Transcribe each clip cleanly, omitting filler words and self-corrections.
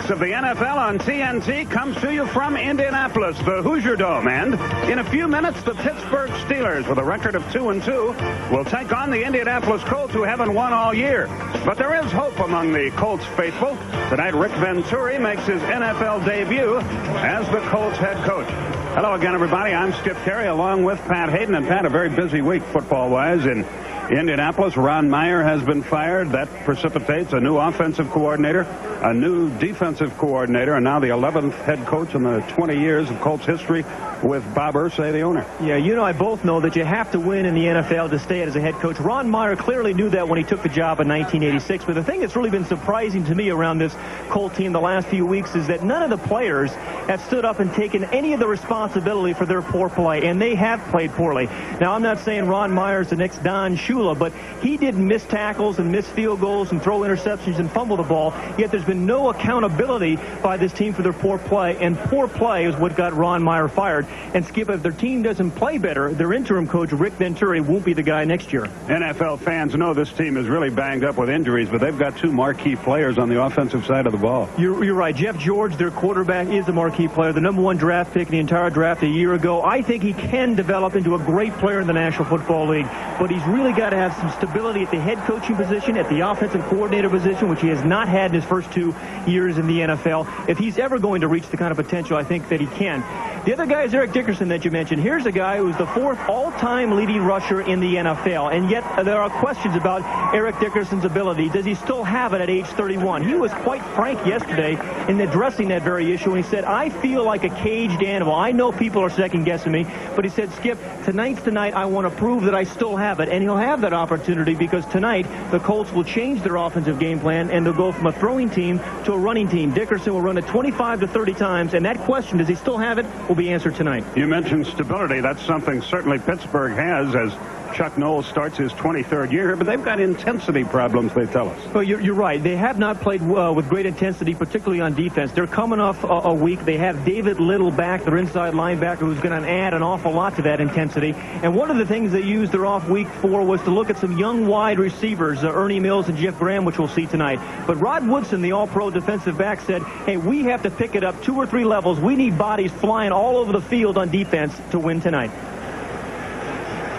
6 of the NFL on TNT comes to you from Indianapolis, the Hoosier Dome. And in a few minutes, the Pittsburgh Steelers, with a record of 2-2, will take on the Indianapolis Colts, who haven't won all year. But there is hope among the Colts faithful. Tonight, Rick Venturi makes his NFL debut as the Colts head coach. Hello again, everybody. I'm Skip Carey, along with Pat Hayden. And Pat, a very busy week football-wise in Indianapolis. Ron Meyer has been fired. That precipitates a new offensive coordinator, a new defensive coordinator, and now the 11th head coach in the 20 years of Colts history with Bob Irsay, the owner. Yeah, you know, I both know that you have to win in the NFL to stay as a head coach. Ron Meyer clearly knew that when he took the job in 1986. But the thing that's really been surprising to me around this Colt team the last few weeks is that none of the players have stood up and taken any of the responsibility for their poor play, and they have played poorly. Now, I'm not saying Ron Meyer's the next Don Shula, but he didn't miss tackles and miss field goals and throw interceptions and fumble the ball, yet there's been no accountability by this team for their poor play, and poor play is what got Ron Meyer fired. And Skip, if their team doesn't play better, their interim coach, Rick Venturi, won't be the guy next year. NFL fans know this team is really banged up with injuries, but they've got two marquee players on the offensive side of the ball. You're right. Jeff George, their quarterback, is a marquee player, the #1 draft pick in the entire draft a year ago. I think he can develop into a great player in the National Football League, but he's really got to have some stability at the head coaching position, at the offensive coordinator position, which he has not had in his first 2 years in the NFL. If he's ever going to reach the kind of potential I think that he can. The other guy is Eric Dickerson that you mentioned. Here's a guy who's the 4th all-time leading rusher in the NFL, and yet there are questions about Eric Dickerson's ability. Does he still have it at age 31? He was quite frank yesterday in addressing that very issue, and he said, I feel like a caged animal. I know people are second-guessing me, but he said, Skip, tonight's the night I want to prove that I still have it, and he'll have that opportunity because tonight the Colts will change their offensive game plan, and they'll go from a throwing team to a running team. Dickerson will run it 25 to 30 times, and that question, does he still have it, will be answered tonight. You mentioned stability. That's something certainly Pittsburgh has as Chuck Noll starts his 23rd year here, but they've got intensity problems, they tell us. Well, you're right. They have not played with great intensity, particularly on defense. They're coming off a week. They have David Little back, their inside linebacker, who's going to add an awful lot to that intensity. And one of the things they used their off week for was to look at some young wide receivers, Ernie Mills and Jeff Graham, which we'll see tonight. But Rod Woodson, the all-pro defensive back, said, hey, we have to pick it up 2 or 3 levels. We need bodies flying all over the field on defense to win tonight.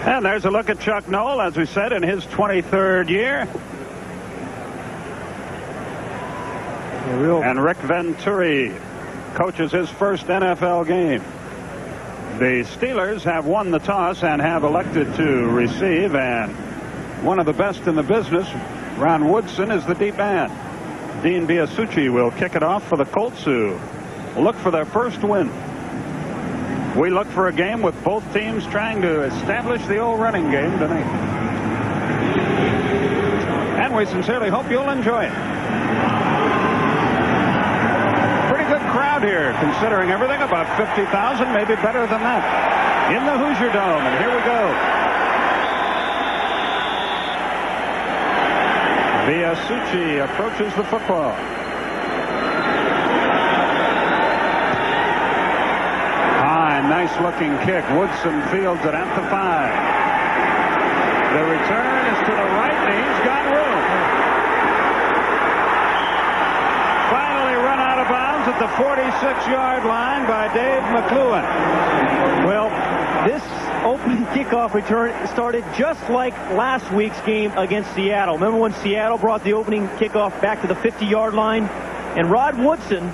And there's a look at Chuck Noll, as we said, in his 23rd year. And Rick Venturi coaches his first NFL game. The Steelers have won the toss and have elected to receive, and one of the best in the business, Ron Woodson, is the deep man. Dean Biasucci will kick it off for the Colts, who look for their first win. We look for a game with both teams trying to establish the old running game tonight. And we sincerely hope you'll enjoy it. Pretty good crowd here, considering everything. About 50,000, maybe better than that, in the Hoosier Dome. And here we go. Biasucci approaches the football. Nice looking kick. Woodson fields it at the 5. The return is to the right, and he's got room. Finally run out of bounds at the 46-yard line by Dave McCloughan. Well, this opening kickoff return started just like last week's game against Seattle. Remember when Seattle brought the opening kickoff back to the 50-yard line? And Rod Woodson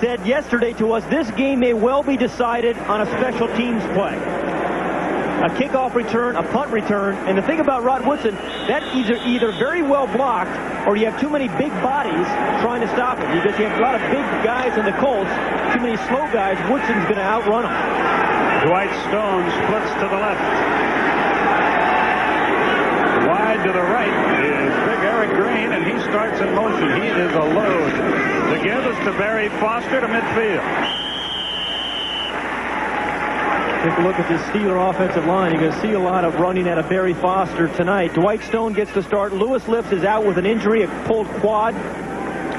said yesterday to us, this game may well be decided on a special teams play. A kickoff return, a punt return, and the thing about Rod Woodson, that either very well blocked or you have too many big bodies trying to stop him, because you have a lot of big guys in the Colts, too many slow guys. Woodson's going to outrun them. Dwight Stone splits to the left. Wide to the right is big Eric Green, and he starts in motion. He is a load. The give is to Barry Foster to midfield. Take a look at this Steeler offensive line. You're going to see a lot of running out of Barry Foster tonight. Dwight Stone gets to start. Lewis Lips is out with an injury, a pulled quad.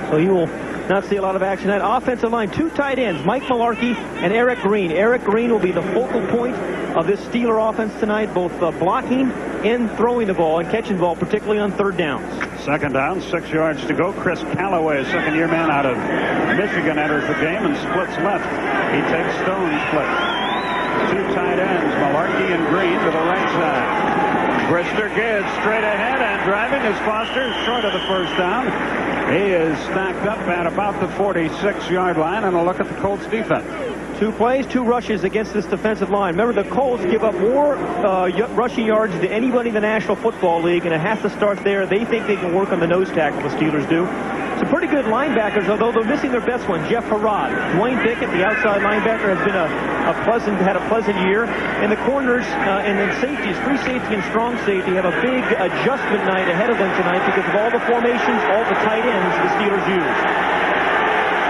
So he will not see a lot of action. That offensive line, 2 tight ends, Mike Malarkey and Eric Green. Eric Green will be the focal point of this Steeler offense tonight, both blocking and throwing the ball and catching the ball, particularly on third downs. Second down, 6 yards to go. Chris Callaway, second-year man out of Michigan, enters the game and splits left. He takes Stone's place. 2 tight ends, Malarkey and Green to the right side. Brister gets straight ahead and driving is Foster, short of the first down. He is stacked up at about the 46-yard line, and a look at the Colts defense. 2 plays, 2 rushes against this defensive line. Remember, the Colts give up more rushing yards than anybody in the National Football League, and it has to start there. They think they can work on the nose tackle, the Steelers do. Some pretty good linebackers, although they're missing their best one, Jeff Harrod. Dwayne Bickett, the outside linebacker, has been had a pleasant year. And the corners and then safeties, free safety and strong safety, have a big adjustment night ahead of them tonight because of all the formations, all the tight ends the Steelers use.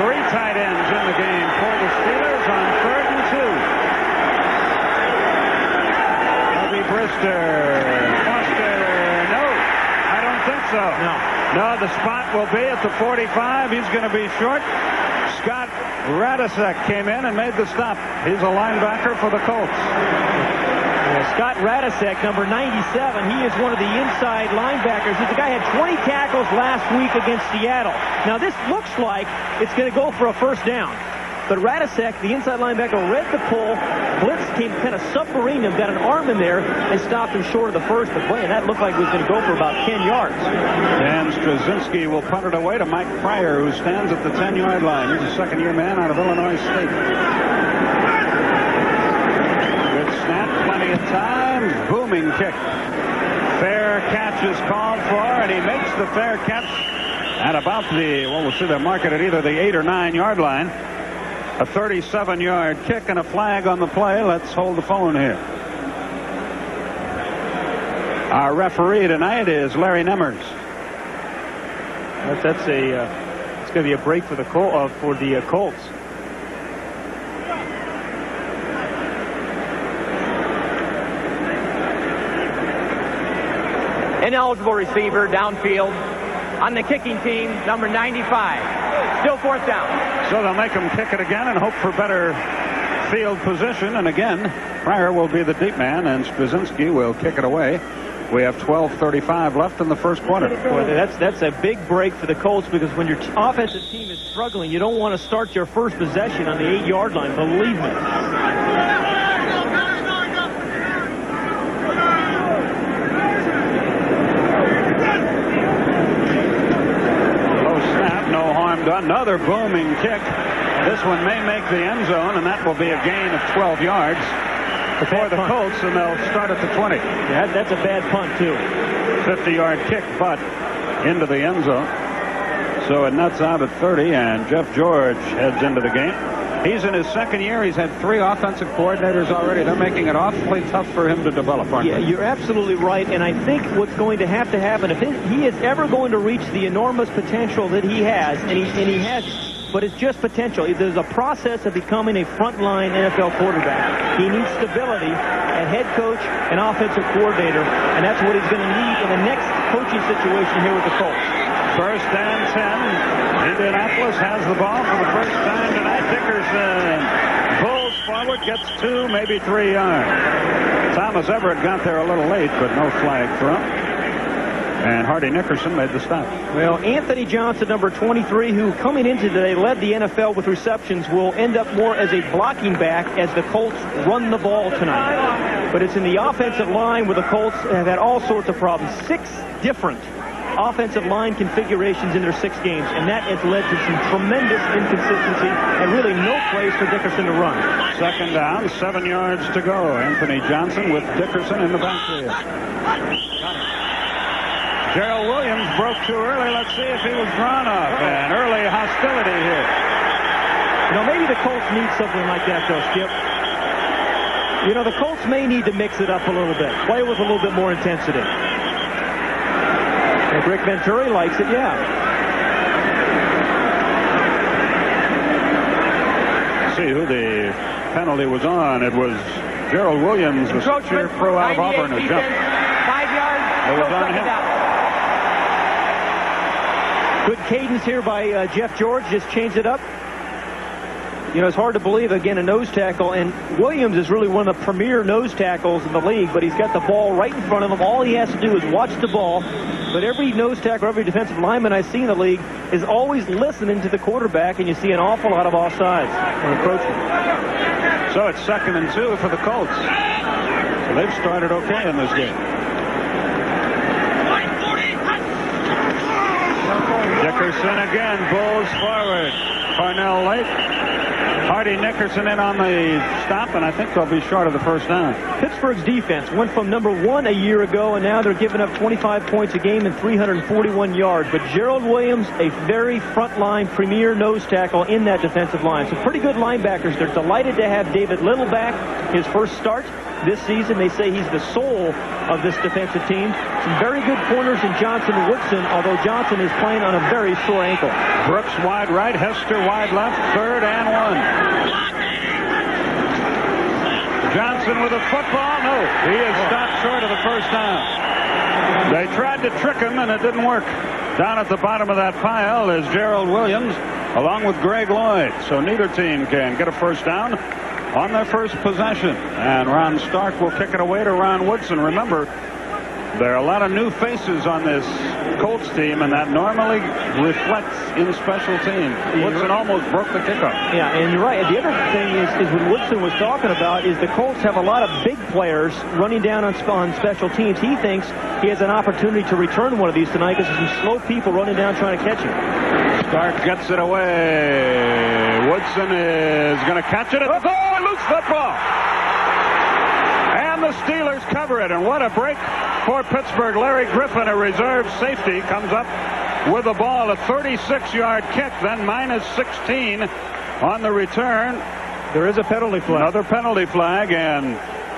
3 tight ends in the game for the Steelers on 3rd and 2. Bobby Brister. Foster. No, I don't think so. No, the spot will be at the 45. He's going to be short. Scott Radisek came in and made the stop. He's a linebacker for the Colts. Scott Radisek, number 97, he is one of the inside linebackers. The guy had 20 tackles last week against Seattle. Now, this looks like it's going to go for a first down. But Radisek, the inside linebacker, read the pull. Blitz came kind of submarine him, got an arm in there, and stopped him short of the first. But boy, that looked like it was going to go for about 10 yards. Dan Straczynski will punt it away to Mike Pryor, who stands at the 10-yard line. He's a second-year man out of Illinois State. Good snap, plenty of time. Booming kick. Fair catch is called for, and he makes the fair catch at about the, well, we'll see the mark at either the 8 or 9-yard line. A 37-yard kick and a flag on the play. Let's hold the phone here. Our referee tonight is Larry Nemmers. It's going to be a break for the Colts. Ineligible receiver downfield on the kicking team, number 95. Still 4th down. So they'll make him kick it again and hope for better field position. And again, Pryor will be the deep man, and Straczynski will kick it away. We have 12:35 left in the first quarter. Boy, that's a big break for the Colts, because when your offensive team is struggling, you don't want to start your first possession on the 8-yard line. Believe me. Another booming kick. This one may make the end zone, and that will be a gain of 12 yards for the Colts, and they'll start at the 20. Yeah, that's a bad punt, too. 50-yard kick, but into the end zone. So it nuts out at 30, and Jeff George heads into the game. He's in his second year. He's had 3 offensive coordinators already. They're making it awfully tough for him to develop, aren't they? Yeah, you're absolutely right. And I think what's going to have to happen, if he is ever going to reach the enormous potential that he has, and he has, but it's just potential. There's a process of becoming a frontline NFL quarterback. He needs stability at head coach and offensive coordinator, and that's what he's going to need in the next coaching situation here with the Colts. First and 10. Indianapolis has the ball for the first time tonight. Dickerson pulls forward, gets 2, maybe 3 yards. Thomas Everett got there a little late, but no flag thrown. And Hardy Nickerson made the stop. Well, Anthony Johnson, number 23, who coming into today led the NFL with receptions, will end up more as a blocking back as the Colts run the ball tonight. But it's in the offensive line where the Colts have had all sorts of problems. 6 different offensive line configurations in their 6 games, and that has led to some tremendous inconsistency and really no place for Dickerson to run. Second down, 7 yards to go. Anthony Johnson with Dickerson in the backfield. Gerald Williams broke too early. Let's see if he was drawn up. And early hostility here. You know, maybe the Colts need something like that, though, Skip. You know, the Colts may need to mix it up a little bit. Play with a little bit more intensity. If Rick Venturi likes it, yeah. See who the penalty was on. It was Gerald Williams, the six-year pro out of Auburn, who jumped. 5 yards. It was on him. Good cadence here by Jeff George. Just changed it up. You know, it's hard to believe, again, a nose tackle. And Williams is really one of the premier nose tackles in the league, but he's got the ball right in front of him. All he has to do is watch the ball. But every nose tackle, every defensive lineman I see in the league is always listening to the quarterback, and you see an awful lot of offsides when approaching. So it's 2nd and 2 for the Colts. So they've started okay in this game. Dickerson again, bulls forward. Cornell Lake. Hardy Nickerson in on the stop, and I think they'll be short of the first down. Pittsburgh's defense went from #1 a year ago, and now they're giving up 25 points a game and 341 yards. But Gerald Williams, a very frontline premier nose tackle in that defensive line. Some pretty good linebackers. They're delighted to have David Little back, his first start this season. They say he's the soul of this defensive team. Some very good corners in Johnson and Woodson, although Johnson is playing on a very sore ankle. Brooks wide right, Hester wide left, 3rd and 1. Johnson with a football. No, he is stopped short of the first down. They tried to trick him, and it didn't work. Down at the bottom of that pile is Gerald Williams, along with Greg Lloyd. So neither team can get a first down on their first possession. And Ron Stark will kick it away to Ron Woodson. Remember, there are a lot of new faces on this Colts team, and that normally reflects in special teams. Woodson almost broke the kickoff. Yeah, and you're right. The other thing is what Woodson was talking about is the Colts have a lot of big players running down on special teams. He thinks he has an opportunity to return one of these tonight because there's some slow people running down trying to catch him. Stark gets it away. Woodson is going to catch it. Oh, loose football. And the Steelers cover it. And what a break for Pittsburgh. Larry Griffin, a reserve safety, comes up with the ball. A 36-yard kick, then -16 on the return. There is a penalty flag. Another penalty flag, and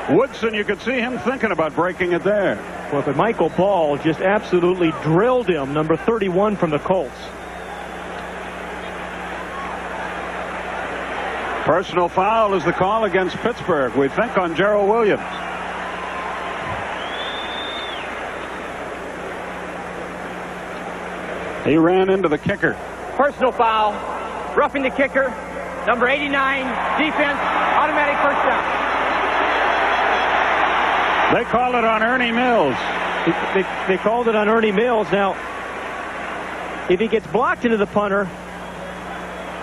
Woodson, you could see him thinking about breaking it there. Well, but Michael Ball just absolutely drilled him, number 31 from the Colts. Personal foul is the call against Pittsburgh, we think, on Gerald Williams. He ran into the kicker. Personal foul, roughing the kicker, number 89, defense, automatic first down. They called it on Ernie Mills. They called it on Ernie Mills. Now, if he gets blocked into the punter,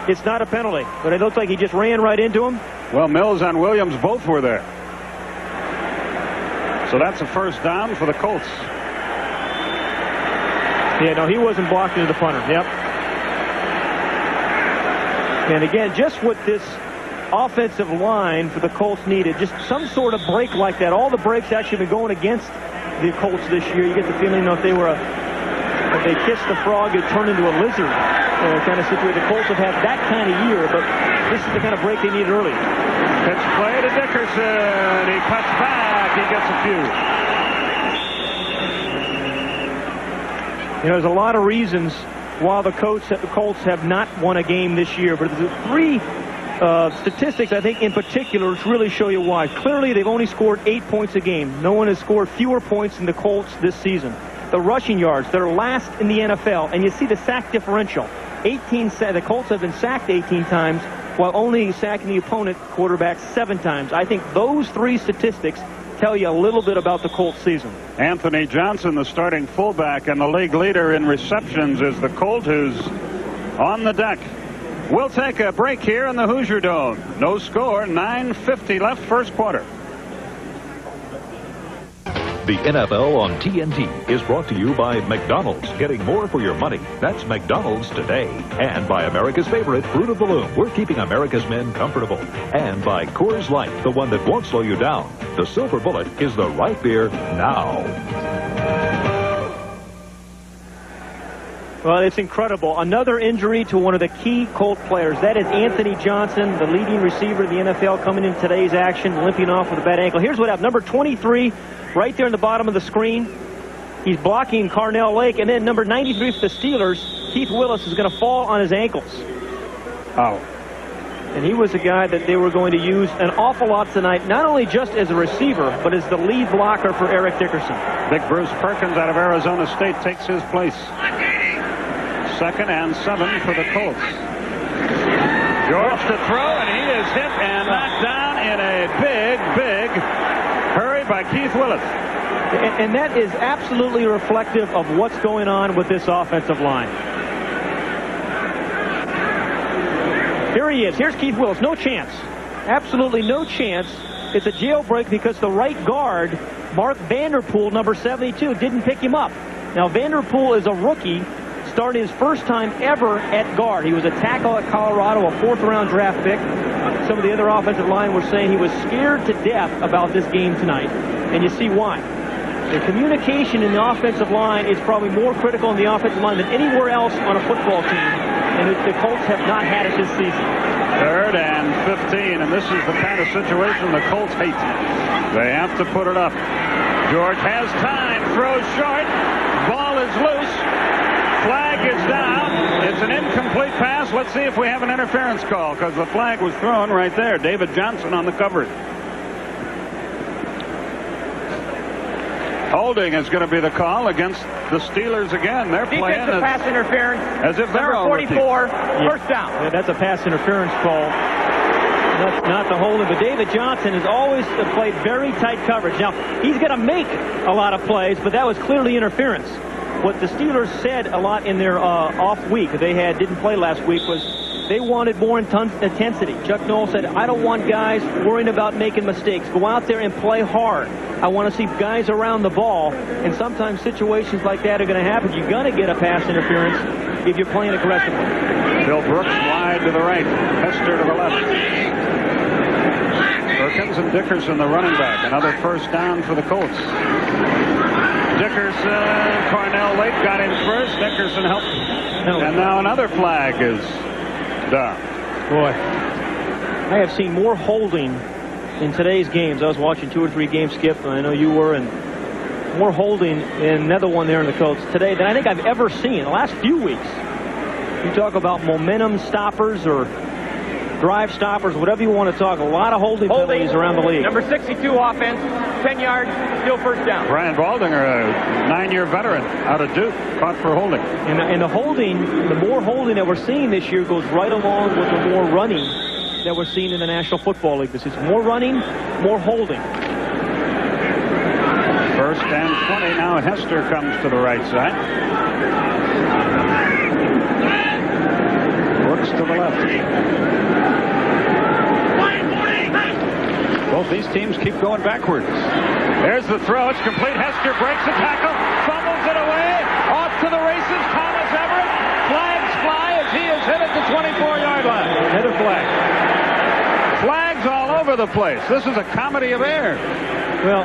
it's not a penalty. But it looks like he just ran right into him. Well, Mills and Williams both were there. So that's a first down for the Colts. Yeah, no, he wasn't blocked into the punter. Yep. And again, just what this offensive line for the Colts needed, just some sort of break like that. All the breaks actually been going against the Colts this year. You get the feeling, if they kissed the frog, it'd turn into a lizard kind of situation. The Colts have had that kind of year, but this is the kind of break they needed early. Pitch play to Dickerson. He cuts back. He gets a few. You know, there's a lot of reasons why the Colts have not won a game this year, but there's 3 statistics, I think, in particular, which really show you why. Clearly, they've only scored 8 points a game. No one has scored fewer points than the Colts this season. The rushing yards, they're last in the NFL, and you see the sack differential. The Colts have been sacked 18 times, while only sacking the opponent quarterback 7 times. I think those 3 statistics tell you a little bit about the Colts season. Anthony Johnson, the starting fullback and the league leader in receptions, is the Colt who's on the deck. We'll take a break here in the Hoosier Dome. No score, 9:50 left, first quarter. The NFL on TNT is brought to you by McDonald's. Getting more for your money. That's McDonald's today. And by America's favorite, Fruit of the Loom. We're keeping America's men comfortable. And by Coors Light, the one that won't slow you down. The Silver Bullet is the right beer now. Well, it's incredible. Another injury to one of the key Colt players. That is Anthony Johnson, the leading receiver of the NFL, coming in today's action, limping off with a bad ankle. Here's what happened. Number 23, right there in the bottom of the screen. He's blocking Cornell Lake. And then number 93 for the Steelers, Keith Willis, is going to fall on his ankles. Oh. And he was a guy that they were going to use an awful lot tonight, not only just as a receiver, but as the lead blocker for Eric Dickerson. Big Bruce Perkins out of Arizona State takes his place. 2nd and 7 for the Colts. George to throw, and he is hit and knocked down in a big hurry by Keith Willis. And that is absolutely reflective of what's going on with this offensive line. Here he is. Here's Keith Willis. No chance. Absolutely no chance. It's a jailbreak because the right guard, Mark Vanderpool, number 72, didn't pick him up. Now, Vanderpool is a rookie, starting his first time ever at guard. He was a tackle at Colorado, a 4th-round draft pick. Some of the other offensive line were saying he was scared to death about this game tonight, and you see why. The communication in the offensive line is probably more critical in the offensive line than anywhere else on a football team, and the Colts have not had it this season. 3rd and 15, and this is the kind of situation the Colts hate. They have to put it up. George has time, throws short, ball is loose, flag is down. It's an incomplete pass. Let's see if we have an interference call, because the flag was thrown right there. David Johnson on the coverage. Holding is going to be the call against the Steelers again. They're playing defensive pass interference as if they're number 44, first down. Yeah, that's a pass interference call. That's not the holding, but David Johnson has always played very tight coverage. Now, he's going to make a lot of plays, but that was clearly interference. What the Steelers said a lot in their off week, they didn't play last week, was they wanted more intensity. Chuck Noll said, I don't want guys worrying about making mistakes. Go out there and play hard. I want to see guys around the ball, and sometimes situations like that are going to happen. You're going to get a pass interference if you're playing aggressively. Bill Brooks wide to the right, Hester to the left. Perkins and Dickerson, the running back. Another first down for the Colts. Dickerson, Cornell late, got in first. Dickerson helped. And now another flag is down. Boy, I have seen more holding in today's games. I was watching 2 or 3 games, Skip, and I know you were, and more holding in another one there in the Colts today than I think I've ever seen in the last few weeks. You talk about momentum stoppers or drive stoppers, whatever you want to talk. A lot of holding penalties around the league. Number 62 offense, 10 yards, still first down. Brian Baldinger, a 9-year veteran out of Duke, caught for holding. And the holding, the more holding that we're seeing this year goes right along with the more running that we're seeing in the National Football League. This is more running, more holding. 1st and 20. Now Hester comes to the right side. Brooks to the left. Both these teams keep going backwards. There's the throw. It's complete. Hester breaks the tackle, fumbles it away. Off to the races. Thomas Everett. Flags fly as he is hit at the 24-yard line. Another flag. Flags all over the place. This is a comedy of errors. Well,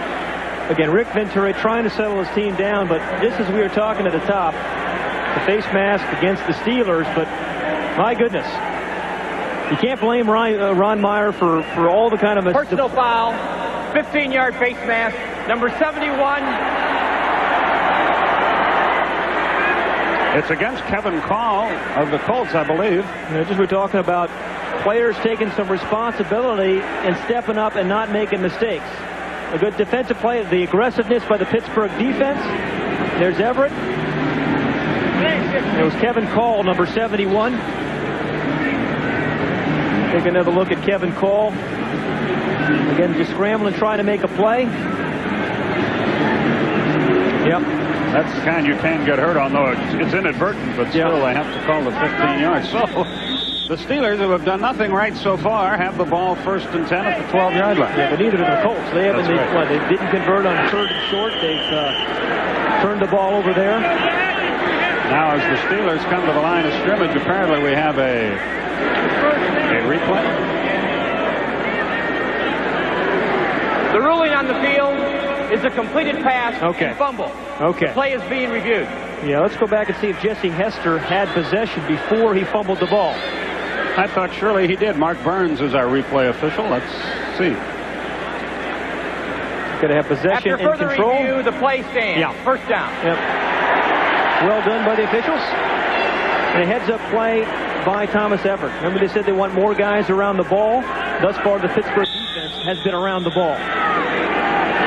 again, Rick Ventura trying to settle his team down, but just as we were talking at the top, the face mask against the Steelers, but my goodness. You can't blame Ron Meyer for all the kind of... Personal foul, 15-yard face mask, number 71. It's against Kevin Call of the Colts, I believe. Just we're talking about players taking some responsibility and stepping up and not making mistakes. A good defensive play, the aggressiveness by the Pittsburgh defense. There's Everett. It was Kevin Call, number 71. Take another look at Kevin Call. Again, just scrambling, trying to make a play. Yep. That's the kind you can get hurt on, though it's inadvertent, but still they have to call the 15 yards. So the Steelers, who have done nothing right so far, have the ball 1st and 10 at the 12-yard line. Yeah, but neither do the Colts. They haven't. They didn't convert on 3rd and short. They've turned the ball over there. Now, as the Steelers come to the line of scrimmage, apparently we have a replay. The ruling on the field is a completed pass and fumble. Okay. The play is being reviewed. Yeah, let's go back and see if Jesse Hester had possession before he fumbled the ball. I thought surely he did. Mark Burns is our replay official. Let's see. Got to have possession and control. After further review, the play stands. Yeah. First down. Yep. Well done by the officials. And a heads-up play by Thomas Everett. Remember, they said they want more guys around the ball. Thus far, the Pittsburgh defense has been around the ball.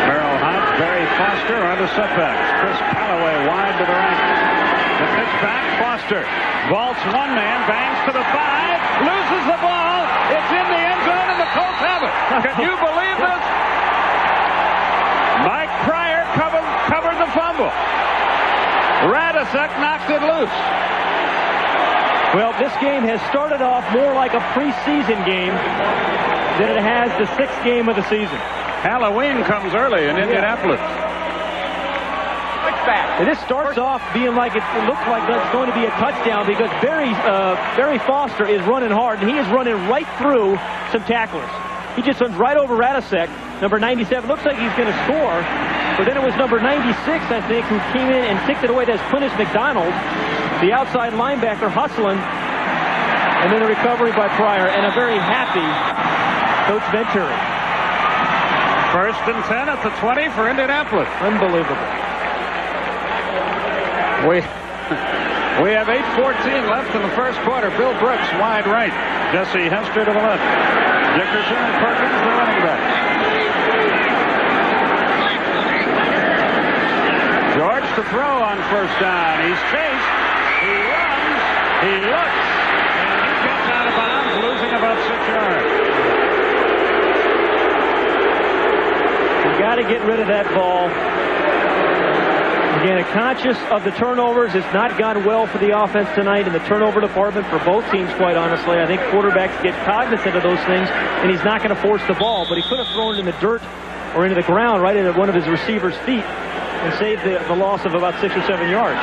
Merrill Hunt, Barry Foster are the setbacks. Chris Callaway wide to the right. The pitch back, Foster. Vaults one man, bangs to the 5, loses the ball. It's in the end zone, and the Colts have it. Can you believe this? Mike Pryor covered the fumble. Radisek knocked it loose. Well, this game has started off more like a preseason game than it has the 6th game of the season. Halloween comes early in Indianapolis. And this starts off being like it looks like it's going to be a touchdown because Barry Foster is running hard, and he is running right through some tacklers. He just runs right over Radisek, number 97. Looks like he's going to score, but then it was number 96, I think, who came in and kicked it away. That's Quintus McDonald, the outside linebacker, hustling, and then a recovery by Pryor, and a very happy Coach Venturi. 1st and 10 at the 20 for Indianapolis. Unbelievable. We have 8:14 left in the first quarter. Bill Brooks wide right. Jesse Hester to the left. Dickerson and Perkins the running back. George to throw on 1st down. He's chased. He runs. He looks. And he gets out of bounds, losing about 6 yards. You got to get rid of that ball. Again, conscious of the turnovers. It's not gone well for the offense tonight in the turnover department for both teams, quite honestly. I think quarterbacks get cognizant of those things, and he's not going to force the ball. But he could have thrown it in the dirt or into the ground right into one of his receivers' feet and saved the loss of about 6 or 7 yards.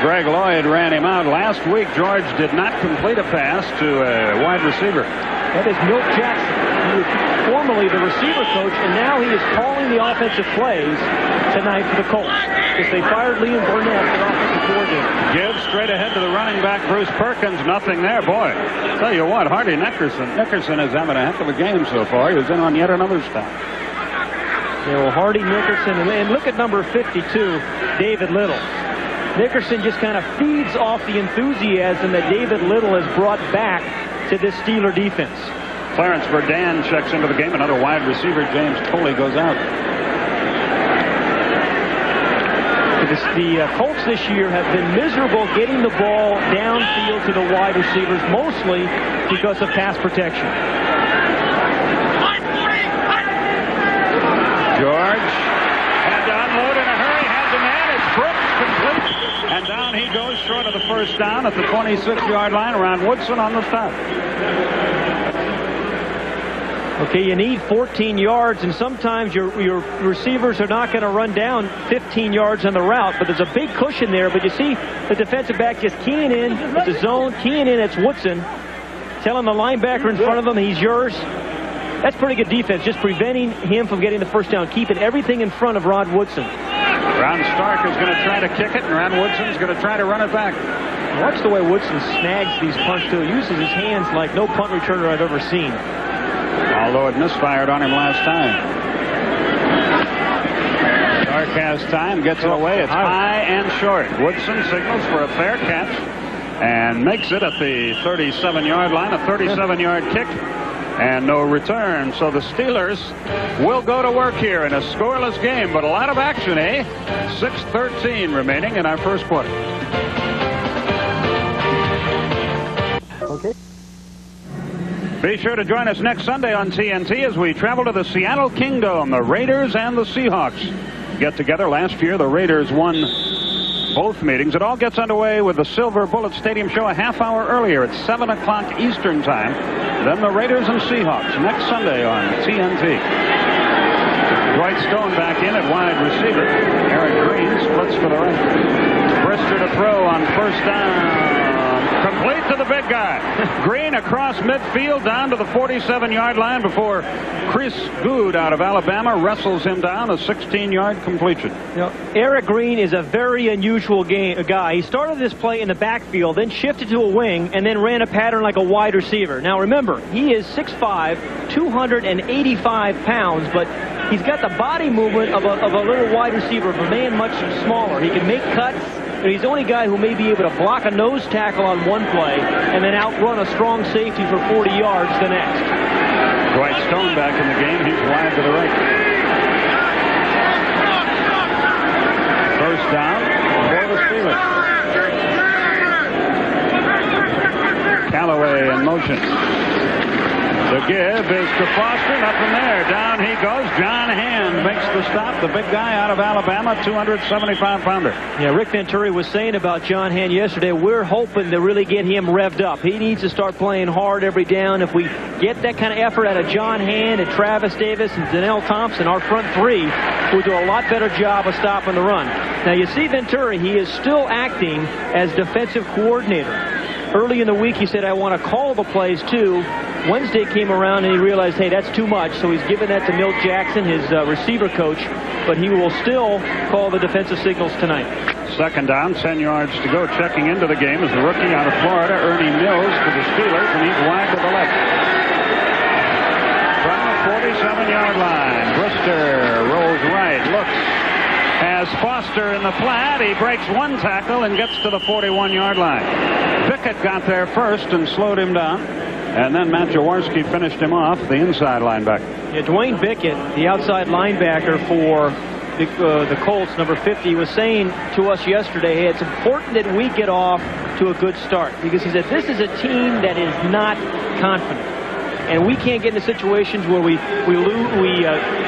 Greg Lloyd ran him out. Last week, George did not complete a pass to a wide receiver. That is Milt Jackson. He was formerly the receiver coach, and now he is calling the offensive plays tonight for the Colts. Because they fired Liam Burnett, their offensive coordinator. Gives straight ahead to the running back, Bruce Perkins. Nothing there. Boy, tell you what, Hardy Nickerson is having a heck of a game so far. He was in on yet another stop. Yeah, well, Hardy Nickerson, and look at number 52, David Little. Nickerson just kind of feeds off the enthusiasm that David Little has brought back to this Steeler defense. Clarence Verdun checks into the game. Another wide receiver, James Coley, goes out. The Colts this year have been miserable getting the ball downfield to the wide receivers, mostly because of pass protection. George had to unload in a hurry, has a man. It's Brooks, complete. And down he goes short of the 1st down at the 26-yard line around Woodson on the stop. Okay, you need 14 yards, and sometimes your receivers are not going to run down 15 yards on the route, but there's a big cushion there. But you see the defensive back just keying in. It's a zone, keying in. It's Woodson. Telling the linebacker in front of him, he's yours. That's pretty good defense, just preventing him from getting the 1st down, keeping everything in front of Rod Woodson. Ron Stark is going to try to kick it, and Ron Woodson's going to try to run it back. Watch the way Woodson snags these punts, too. He uses his hands like no punt returner I've ever seen. Although it misfired on him last time. Stark has time, gets it away. It's high and short. Woodson signals for a fair catch and makes it at the 37-yard line. A 37-yard kick and no return. So the Steelers will go to work here in a scoreless game, but a lot of action, eh? 6:13 remaining in our first quarter. Okay. Be sure to join us next Sunday on TNT as we travel to the Seattle Kingdom. The Raiders and the Seahawks get together. Last year, the Raiders won both meetings. It all gets underway with the Silver Bullet Stadium show a half hour earlier at 7 o'clock Eastern Time. Then the Raiders and Seahawks next Sunday on TNT. Dwight Stone back in at wide receiver. Eric Green splits for the right. Brister to throw on 1st down. Complete to the big guy. Green across midfield down to the 47-yard line before Chris Good out of Alabama wrestles him down. A 16-yard completion. You know, Eric Green is a very unusual guy. He started this play in the backfield, then shifted to a wing, and then ran a pattern like a wide receiver. Now remember, he is 6'5", 285 pounds, but he's got the body movement of a little wide receiver, of a man much smaller. He can make cuts. But he's the only guy who may be able to block a nose tackle on one play and then outrun a strong safety for 40 yards the next. Dwight Stone back in the game. He's wide to the right. 1st down for the Steelers. Callaway in motion. The give is to Foster. Nothing there. Down he goes. John Hand makes the stop. The big guy out of Alabama, 275-pounder. Yeah, Rick Venturi was saying about John Hand yesterday, we're hoping to really get him revved up. He needs to start playing hard every down. If we get that kind of effort out of John Hand and Travis Davis and Donnell Thompson, our front three will do a lot better job of stopping the run. Now, you see Venturi, he is still acting as defensive coordinator. Early in the week, he said, I want to call the plays, too. Wednesday came around, and he realized, hey, that's too much. So he's given that to Milt Jackson, his receiver coach. But he will still call the defensive signals tonight. Second down, 10 yards to go. Checking into the game is the rookie out of Florida, Ernie Mills, for the Steelers, and he's wide to the left. From the 47-yard line, Brister rolls right, looks, has Foster in the flat. He breaks one tackle and gets to the 41-yard line. Pickett got there first and slowed him down. And then Matt Jaworski finished him off, the inside linebacker. Yeah, Dwayne Bickett, the outside linebacker for the Colts, number 50, was saying to us yesterday, hey, it's important that we get off to a good start. Because he said, this is a team that is not confident. And we can't get into situations where we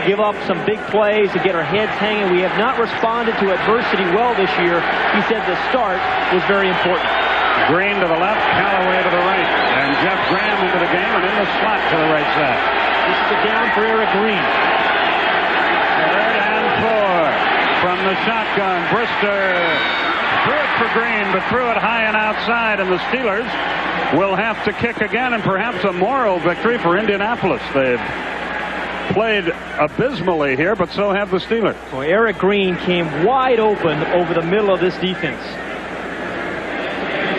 give up some big plays to get our heads hanging. We have not responded to adversity well this year. He said the start was very important. Green to the left, Callaway to the right. And Jeff Graham into the game and in the slot to the right side. This is a down for Eric Green. 3rd and 4 from the shotgun. Brister threw it for Green, but threw it high and outside, and the Steelers will have to kick again, and perhaps a moral victory for Indianapolis. They've played abysmally here, but so have the Steelers. Well, Eric Green came wide open over the middle of this defense.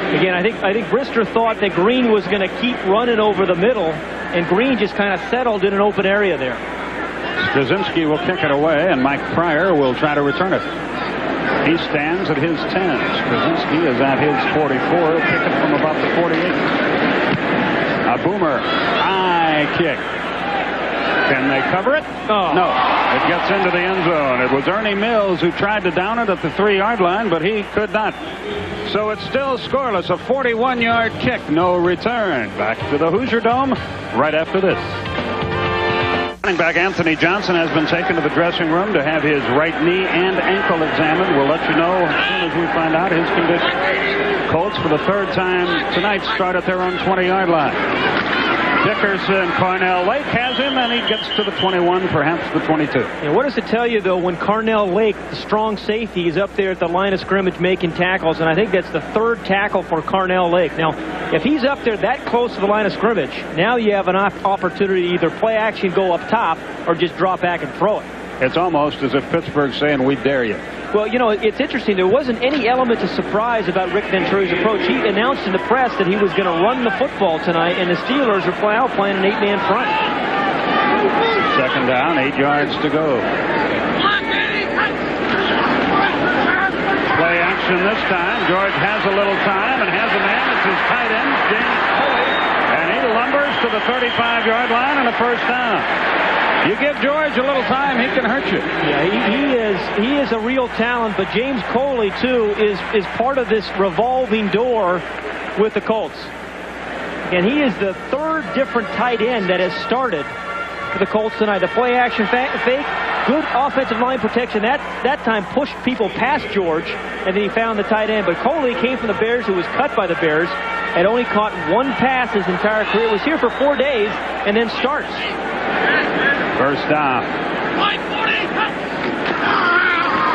Again, I think Brister thought that Green was going to keep running over the middle, and Green just kind of settled in an open area there. Straczynski will kick it away, and Mike Pryor will try to return it. He stands at his 10. Straczynski is at his 44. He'll kick it from about the 48. A boomer. High kick. Can they cover it? Oh. No. It gets into the end zone. It was Ernie Mills who tried to down it at the 3-yard line, but he could not. So it's still scoreless. A 41-yard kick. No return. Back to the Hoosier Dome right after this. Running back Anthony Johnson has been taken to the dressing room to have his right knee and ankle examined. We'll let you know as soon as we find out his condition. Colts, for the 3rd time tonight, start at their own 20-yard line. Dickerson, Carnell Lake has him, and he gets to the 21, perhaps the 22. Yeah, what does it tell you, though, when Carnell Lake, the strong safety, is up there at the line of scrimmage making tackles, and I think that's the 3rd tackle for Carnell Lake. Now, if he's up there that close to the line of scrimmage, now you have an opportunity to either play action, go up top, or just drop back and throw it. It's almost as if Pittsburgh's saying, we dare you. Well, you know, it's interesting. There wasn't any element of surprise about Rick Venturi's approach. He announced in the press that he was going to run the football tonight, and the Steelers are playing an 8-man front. 2nd down, 8 yards to go. Play action this time. George has a little time and has a man. It's his tight end, James Coley. And he lumbers to the 35-yard line and a 1st down. You give George a little time, he can hurt you. Yeah, he is a real talent, but James Coley, too, is part of this revolving door with the Colts. And he is the 3rd different tight end that has started for the Colts tonight. The play action fake, good offensive line protection. That time pushed people past George, and then he found the tight end. But Coley came from the Bears, who was cut by the Bears, had only caught 1 pass his entire career, was here for 4 days, and then starts. 1st down.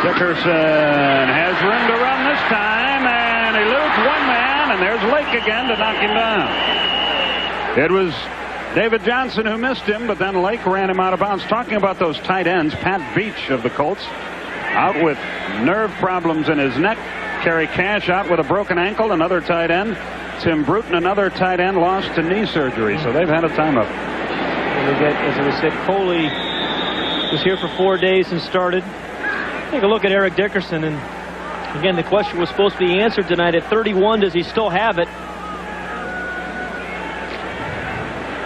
Dickerson has room to run this time, and he eludes 1 man, and there's Lake again to knock him down. It was David Johnson who missed him, but then Lake ran him out of bounds. Talking about those tight ends, Pat Beach of the Colts, out with nerve problems in his neck. Kerry Cash out with a broken ankle, another tight end. Tim Bruton, another tight end, lost to knee surgery, so they've had a timeout. As I said, Coley was here for 4 days and started. Take a look at Eric Dickerson, and again, the question was supposed to be answered tonight. At 31, does he still have it?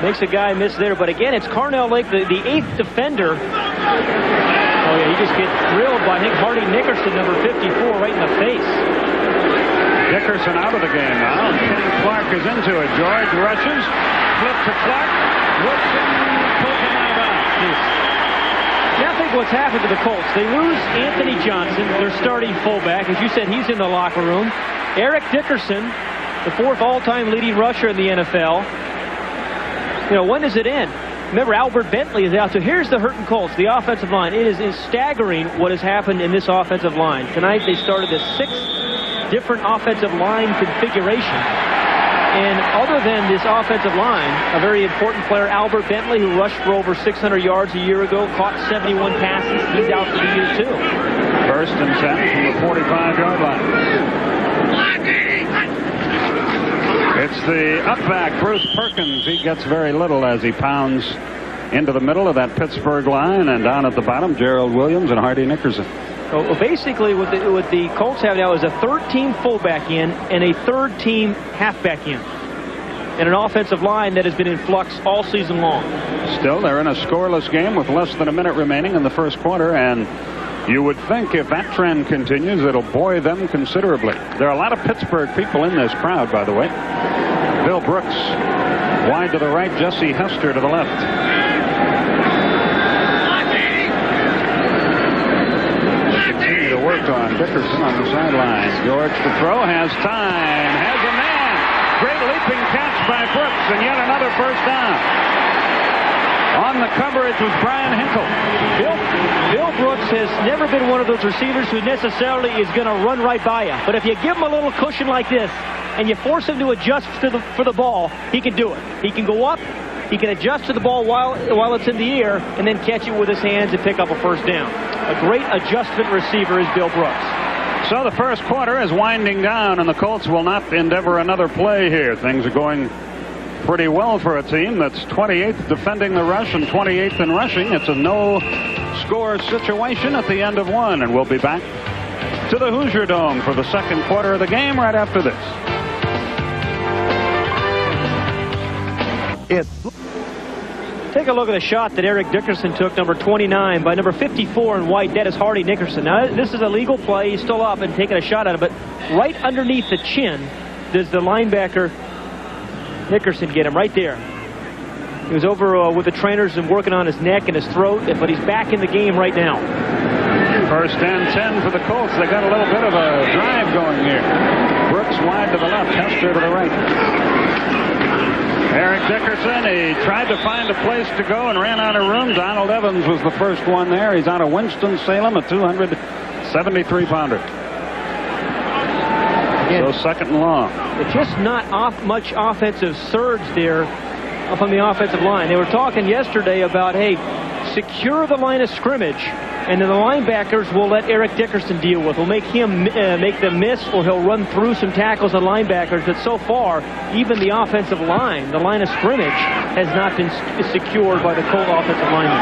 Makes a guy miss there, but again, it's Carnell Lake, the 8th defender. Oh yeah, he just gets drilled by, I think, Hardy Nickerson, number 54, right in the face. Dickerson out of the game now. Kenny Clark is into it. George rushes. Flip to Clark. Woodson pulls him out of bounds. Now I think what's happened to the Colts, they lose Anthony Johnson, their starting fullback. As you said, he's in the locker room. Eric Dickerson, the 4th all-time leading rusher in the NFL. You know, when does it end? Remember, Albert Bentley is out. So here's the hurting Colts, the offensive line. It is staggering what has happened in this offensive line. Tonight they started a 6 different offensive line configuration. And other than this offensive line, a very important player, Albert Bentley, who rushed for over 600 yards a year ago, caught 71 passes. He's out for the year, too. 1st and 10 from the 45-yard line. It's the upback, Bruce Perkins. He gets very little as he pounds into the middle of that Pittsburgh line, and down at the bottom, Gerald Williams and Hardy Nickerson. Well, basically, what the Colts have now is a 3rd-team fullback in and a 3rd-team halfback in, and an offensive line that has been in flux all season long. Still, they're in a scoreless game with less than a minute remaining in the first quarter, and you would think if that trend continues, it'll buoy them considerably. There are a lot of Pittsburgh people in this crowd, by the way. Bill Brooks wide to the right, Jesse Hester to the left. Continue to work on Dickerson on the sideline. George to throw, has time, has a man. Great leaping catch by Brooks, and yet another first down. On the coverage was Brian Hinkle. Bill Brooks has never been one of those receivers who necessarily is going to run right by you. But if you give him a little cushion like this and you force him to adjust for the ball, he can do it. He can go up, he can adjust to the ball while it's in the air, and then catch it with his hands and pick up a first down. A great adjustment receiver is Bill Brooks. So the first quarter is winding down, and the Colts will not endeavor another play here. Things are going pretty well for a team that's 28th defending the rush and 28th in rushing. It's a no-score situation at the end of one, and we'll be back to the Hoosier Dome for the second quarter of the game right after this. Take a look at the shot that Eric Dickerson took, number 29, by number 54 in white. That is Hardy Nickerson. Now, this is a legal play. He's still up and taking a shot at it, but right underneath the chin does the linebacker Nickerson get him right there. He was over with the trainers and working on his neck and his throat, but he's back in the game right now. First and 10 for the Colts. They got a little bit of a drive going here. Brooks wide to the left, Hester to the right. Eric Dickerson, he tried to find a place to go and ran out of room. Donald Evans was the first one there. He's out of Winston-Salem, a 273-pounder. So second and long. It's just not much offensive surge there up on the offensive line. They were talking yesterday about, hey, secure the line of scrimmage, and then the linebackers will let Eric Dickerson deal with. We'll make him make them miss, or he'll run through some tackles on linebackers. But so far, even the offensive line, the line of scrimmage, has not been secured by the Colt offensive linemen.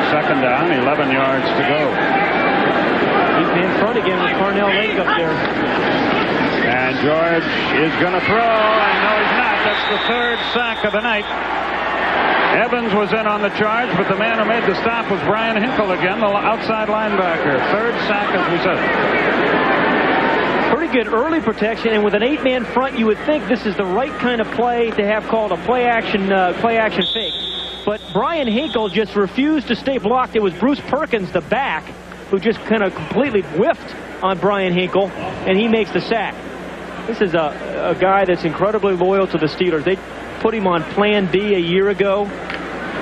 Second down, 11 yards to go. He's in front again with Carnell Lake up there. And George is going to throw, and no, he's not. That's the 3rd sack of the night. Evans was in on the charge, but the man who made the stop was Brian Hinkle again, the outside linebacker. 3rd sack, as we said. Pretty good early protection, and with an 8-man front, you would think this is the right kind of play to have called a play-action fake. But Brian Hinkle just refused to stay blocked. It was Bruce Perkins, the back, who just kind of completely whiffed on Brian Hinkle, and he makes the sack. This is a guy that's incredibly loyal to the Steelers. They put him on Plan B a year ago,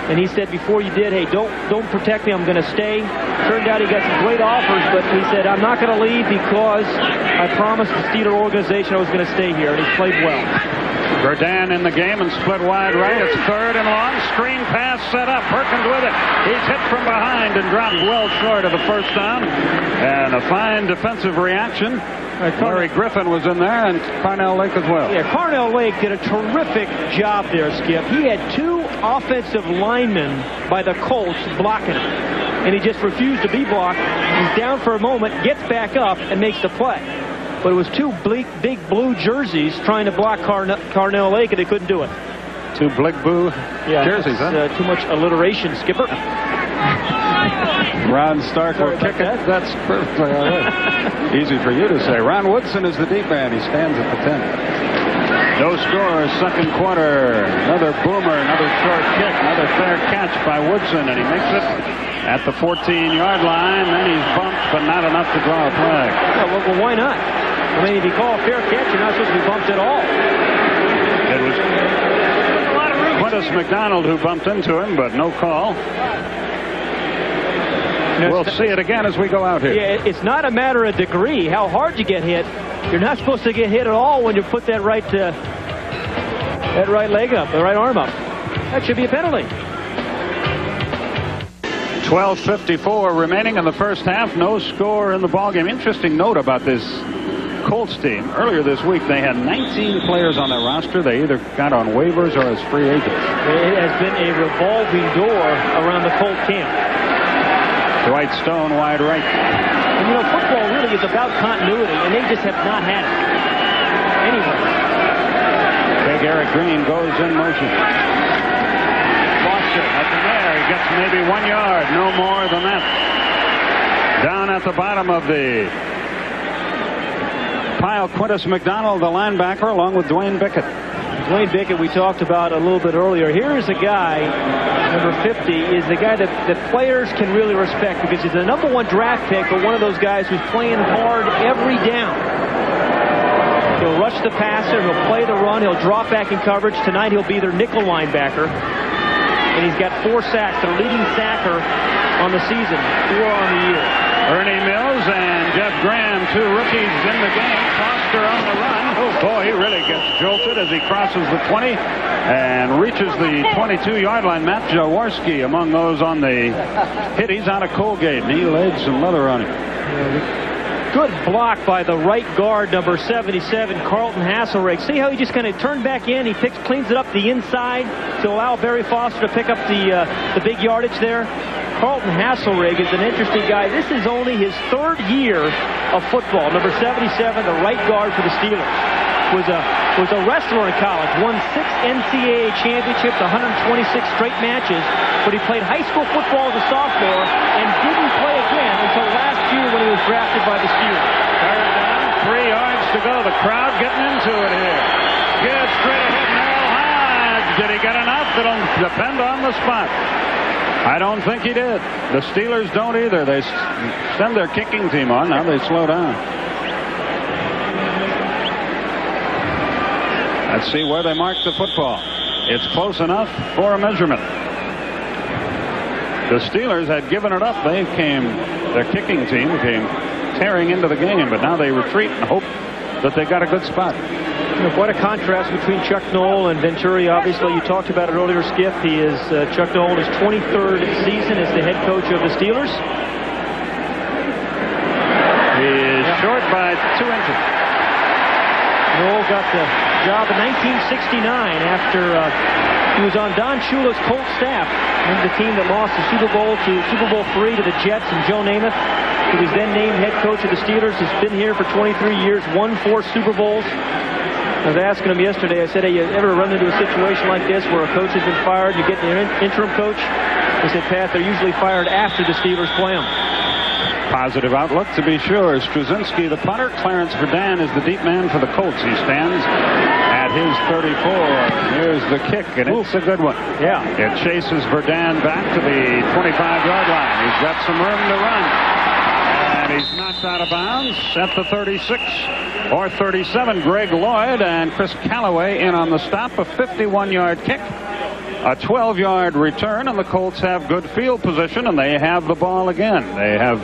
and he said before you did, hey, don't protect me, I'm going to stay. Turned out he got some great offers, but he said, I'm not going to leave because I promised the Steeler organization I was going to stay here, and he played well. Verdun in the game and split wide right. It's 3rd and long. Screen pass set up. Perkins with it. He's hit from behind and dropped well short of the first down. And a fine defensive reaction. Larry Griffin was in there, and Carnell Lake as well. Yeah, Carnell Lake did a terrific job there, Skip. He had 2 offensive linemen by the Colts blocking him, and he just refused to be blocked. He's down for a moment, gets back up, and makes the play. But it was 2 big blue jerseys trying to block Carnell Lake, and they couldn't do it. 2 big blue jerseys, huh? Too much alliteration, Skipper. Ron Stark will kick it. That's perfectly all right. Easy for you to say. Ron Woodson is the deep man. He stands at the 10. No score, second quarter. Another boomer, another short kick, another fair catch by Woodson, and he makes it at the 14-yard line. Then he's bumped, but not enough to draw a flag. Yeah, well, why not? I mean, if you call a fair catch, you're not supposed to be bumped at all. It was Quintus McDonald who bumped into him, but no call. We'll see it again as we go out here. Yeah, it's not a matter of degree, how hard you get hit. You're not supposed to get hit at all when you put that right leg up, the right arm up. That should be a penalty. 12:54 remaining in the first half. No score in the ballgame. Interesting note about this Colts team. Earlier this week, they had 19 players on their roster. They either got on waivers or as free agents. It has been a revolving door around the Colt camp. Dwight Stone wide right. And, you know, football really is about continuity, and they just have not had it. Anyway. Big Eric Green goes in motion. Foster up in there. He gets maybe 1 yard. No more than that. Down at the bottom of the pile, Quintus McDonald, the linebacker, along with Dwayne Bickett. Dwayne Bickett, we talked about a little bit earlier. Here is a guy, number 50, is the guy that players can really respect because he's the #1 draft pick, but one of those guys who's playing hard every down. He'll rush the passer, he'll play the run, he'll drop back in coverage. Tonight he'll be their nickel linebacker. And he's got 4 sacks, their leading sacker on the season, 4 on the year. Ernie Mills and Jeff Graham, 2 rookies in the game. Foster on the run. Oh, boy, he really gets jolted as he crosses the 20 and reaches the 22-yard line. Matt Jaworski among those on the hit. He's out of Colgate. Knee, legs, and leather on him. Good block by the right guard, number 77, Carlton Hasselrigg. See how he just kind of turned back in? He cleans it up the inside to allow Barry Foster to pick up the big yardage there. Carlton Hasselrigg is an interesting guy. This is only his 3rd year of football. Number 77, the right guard for the Steelers. Was a wrestler in college. Won 6 NCAA championships, 126 straight matches. But he played high school football as a sophomore and didn't play again until last year when he was drafted by the Steelers. Third down, 3 yards to go. The crowd getting into it here. Good straight ahead. Merrill Hodge. Did he get enough? It'll depend on the spot. I don't think he did. The Steelers don't either. They send their kicking team on. Now they slow down. Let's see where they mark the football. It's close enough for a measurement. The Steelers had given it up. Their kicking team came tearing into the game, but now they retreat and hope that they got a good spot. You know, quite a contrast between Chuck Noll and Venturi. Obviously, you talked about it earlier, Skip. He is Chuck Noll in his 23rd season as the head coach of the Steelers. He is short by 2 inches. Noll got the job in 1969 after he was on Don Shula's Colts staff, and the team that lost the Super Bowl III to the Jets and Joe Namath. He was then named head coach of the Steelers. He's been here for 23 years, won 4 Super Bowls. I was asking him yesterday, I said, hey, you ever run into a situation like this where a coach has been fired, you get the interim coach? He said, Pat, they're usually fired after the Steelers play them. Positive outlook, to be sure. Straczynski, the punter. Clarence Verdun is the deep man for the Colts. He stands at his 34. Here's the kick, and it's a good one. Yeah. It chases Verdun back to the 25-yard line. He's got some room to run. And he's knocked out of bounds at the 36 or 37. Greg Lloyd and Chris Callaway in on the stop. A 51-yard kick. A 12-yard return, and the Colts have good field position, and they have the ball again. They have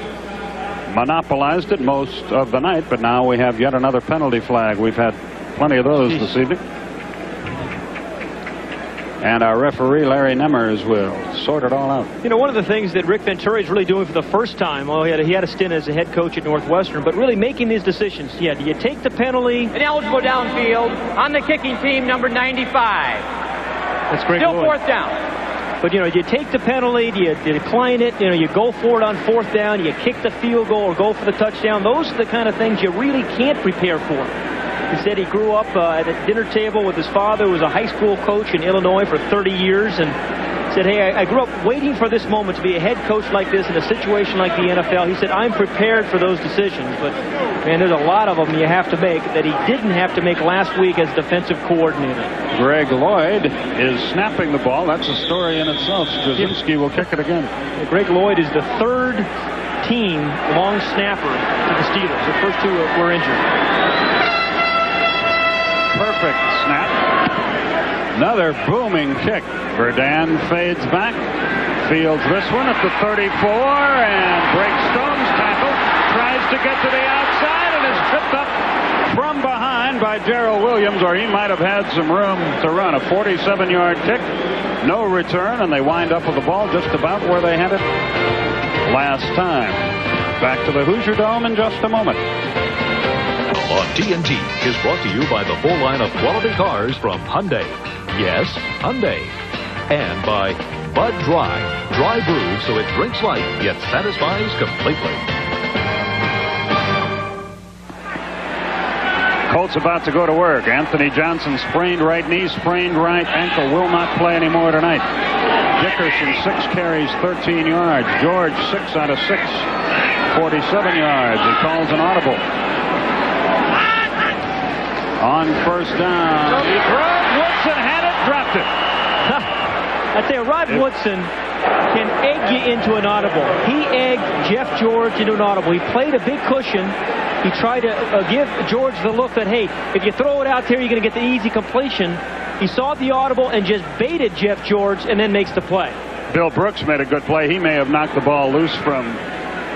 monopolized it most of the night, but now we have yet another penalty flag. We've had plenty of those this evening. And our referee, Larry Nemmers, will sort it all out. You know, one of the things that Rick Venturi is really doing for the first time, well, he had a stint as a head coach at Northwestern, but really making these decisions. Yeah, do you take the penalty? And eligible downfield on the kicking team, number 95. That's great. Still 4th down. But, you know, do you take the penalty? Do you decline it? You know, you go for it on 4th down. You kick the field goal or go for the touchdown. Those are the kind of things you really can't prepare for. He said he grew up at a dinner table with his father, who was a high school coach in Illinois for 30 years, and said, hey, I grew up waiting for this moment to be a head coach like this in a situation like the NFL. He said, I'm prepared for those decisions. But, man, there's a lot of them you have to make that he didn't have to make last week as defensive coordinator. Greg Lloyd is snapping the ball. That's a story in itself. Straczynski will kick it again. Greg Lloyd is the third team long snapper to the Steelers. The first two were injured. Perfect snap. Another booming kick. Verdun fades back. Fields this one at the 34 and breaks Stone's tackle. Tries to get to the outside and is tripped up from behind by Gerald Williams, or he might have had some room to run. A 47-yard kick. No return, and they wind up with the ball just about where they had it last time. Back to the Hoosier Dome in just a moment. On TNT is brought to you by the full line of quality cars from Hyundai. Yes, Hyundai. And by Bud Dry. Dry brewed so it drinks light yet satisfies completely. Colts about to go to work. Anthony Johnson sprained right knee, sprained right ankle. Will not play anymore tonight. Dickerson 6 carries, 13 yards. George 6 out of 6, 47 yards. He calls an audible. On first down. He throws. Woodson had it, dropped it. I tell you, Rod Woodson can egg you into an audible. He egged Jeff George into an audible. He played a big cushion. He tried to give George the look that, hey, if you throw it out there, you're going to get the easy completion. He saw the audible and just baited Jeff George and then makes the play. Bill Brooks made a good play. He may have knocked the ball loose from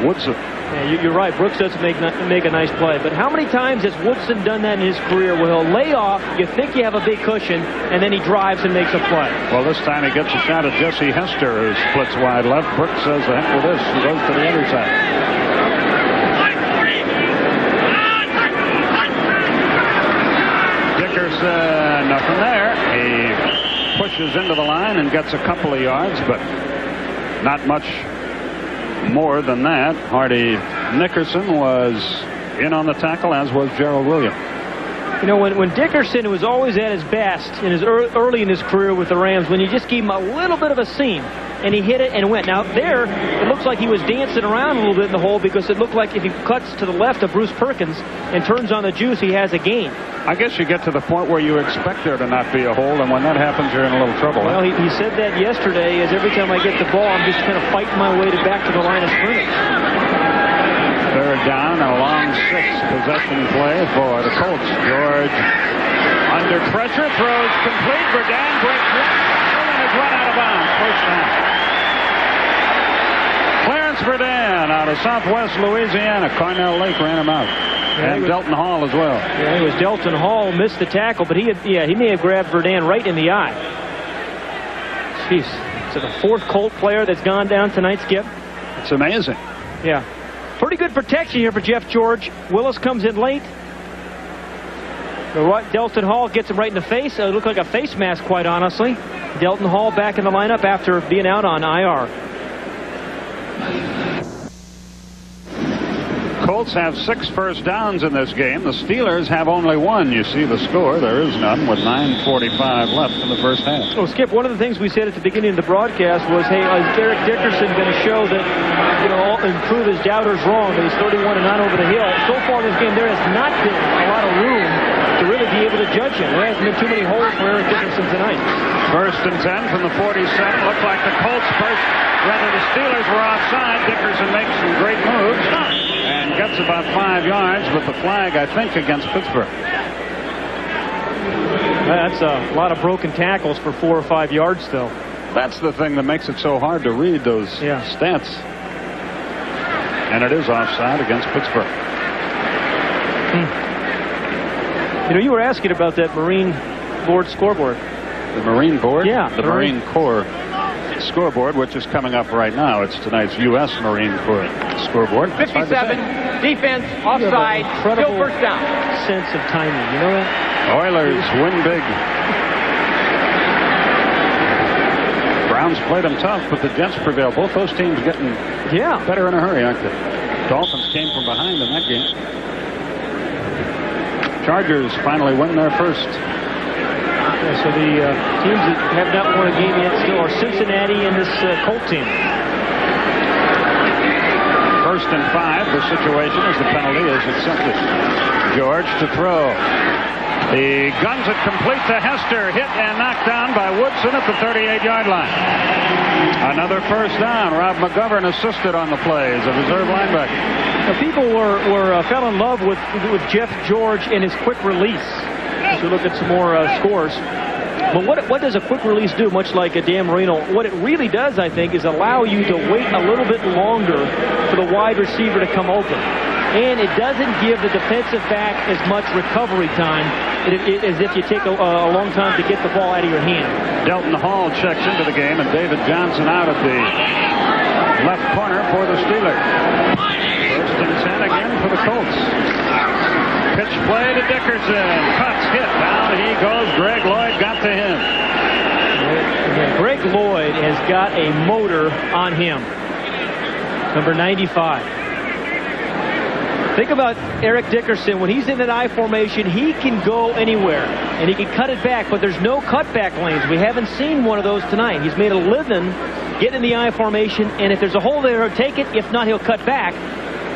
Woodson. Yeah, you're right. Brooks doesn't make a nice play. But how many times has Woodson done that in his career where he'll lay off, you think you have a big cushion, and then he drives and makes a play? Well, this time he gets a shot at Jesse Hester, who splits wide left. Brooks says, the heck with this, and goes to the other side. Dickerson, nothing there. He pushes into the line and gets a couple of yards, but not much more than that. Hardy Nickerson was in on the tackle, as was Gerald Williams. You know, when Dickerson was always at his best in his early in his career with the Rams, when you just gave him a little bit of a seam and he hit it and went. Now there, it looks like he was dancing around a little bit in the hole, because it looked like if he cuts to the left of Bruce Perkins and turns on the juice, he has a gain. I guess you get to the point where you expect there to not be a hole, and when that happens, you're in a little trouble. Well, he said that yesterday, as every time I get the ball, I'm just kind of fighting my way back to the line of scrimmage. Third down and a long 6 possession play for the Colts. George under pressure, throws complete. Verdun breaks one and is run out of bounds. First down. Clarence Verdun out of Southwest Louisiana. Cornell Lake ran him out. Yeah, and Delton Hall as well. Yeah, it was Delton Hall missed the tackle, but he may have grabbed Verdun right in the eye. Jeez. So the 4th Colt player that's gone down tonight, Skip. It's amazing. Yeah. Pretty good protection here for Jeff George. Willis comes in late. Delton Hall gets him right in the face. It looked like a face mask, quite honestly. Delton Hall back in the lineup after being out on IR. Colts have 6 first downs in this game. The Steelers have only 1. You see the score. There is none with 9:45 left in the first half. Well, Skip, one of the things we said at the beginning of the broadcast was, hey, is Derek Dickerson going to show that, you know, and prove his doubters wrong, that he's 31-9 over the hill? So far in this game, there has not been a lot of room to really be able to judge him. There hasn't been too many holes for Eric Dickerson tonight. First and 10 from the 47. Looked like the Colts first. Rather, the Steelers were offside. Dickerson makes some great moves and gets about 5 yards, but the flag, I think, against Pittsburgh. That's a lot of broken tackles for 4 or 5 yards, though. That's the thing that makes it so hard to read those stats. And it is offside against Pittsburgh. You know, you were asking about that Marine Board scoreboard. The Marine Board? Yeah. The Marine Corps scoreboard, which is coming up right now. It's tonight's U.S. Marine Corps scoreboard. 57, defense, offside, still first down. Sense of timing, you know that? Oilers win big. Browns played them tough, but the Jets prevail. Both those teams getting better in a hurry, aren't they? Dolphins came from behind in that game. Chargers finally win their first Yeah, so the teams that have not won a game yet still are Cincinnati and this Colt team. 1st and 5. The situation as the penalty is its simplest. George to throw. He guns it complete to Hester. Hit and knocked down by Woodson at the 38-yard line. Another first down. Rob McGovern assisted on the play as a reserve linebacker. Now, people fell in love with Jeff George and his quick release. As we look at some more scores. But what does a quick release do, much like a Dan Marino? What it really does, I think, is allow you to wait a little bit longer for the wide receiver to come open. And it doesn't give the defensive back as much recovery time as if you take a long time to get the ball out of your hand. Delton Hall checks into the game, and David Johnson out at the left corner for the Steelers. 1st and 10 again for the Colts. Pitch play to Dickerson. Cuts, hit. Down he goes. Greg Lloyd got to him. Greg Lloyd has got a motor on him. Number 95. Think about Eric Dickerson. When he's in an I formation, he can go anywhere, and he can cut it back, but there's no cutback lanes. We haven't seen one of those tonight. He's made a living getting in the I formation, and if there's a hole there, he'll take it. If not, he'll cut back.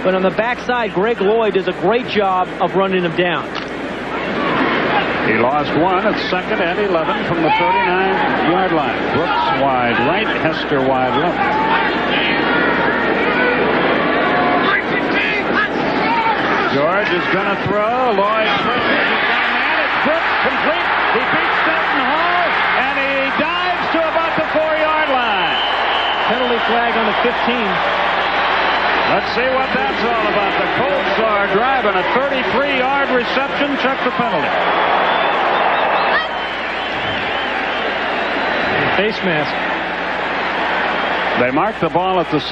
But on the backside, Greg Lloyd does a great job of running him down. He lost one at 2nd and 11 from the 39-yard line. Brooks wide right, Hester wide left. George is going to throw. Lloyd it's Brooks complete. He beats Delton Hall, and he dives to about the 4-yard line. Penalty flag on the 15. Let's see what that's all about. The Colts are driving a 33-yard reception. Check the penalty. Face mask. They mark the ball at the 6.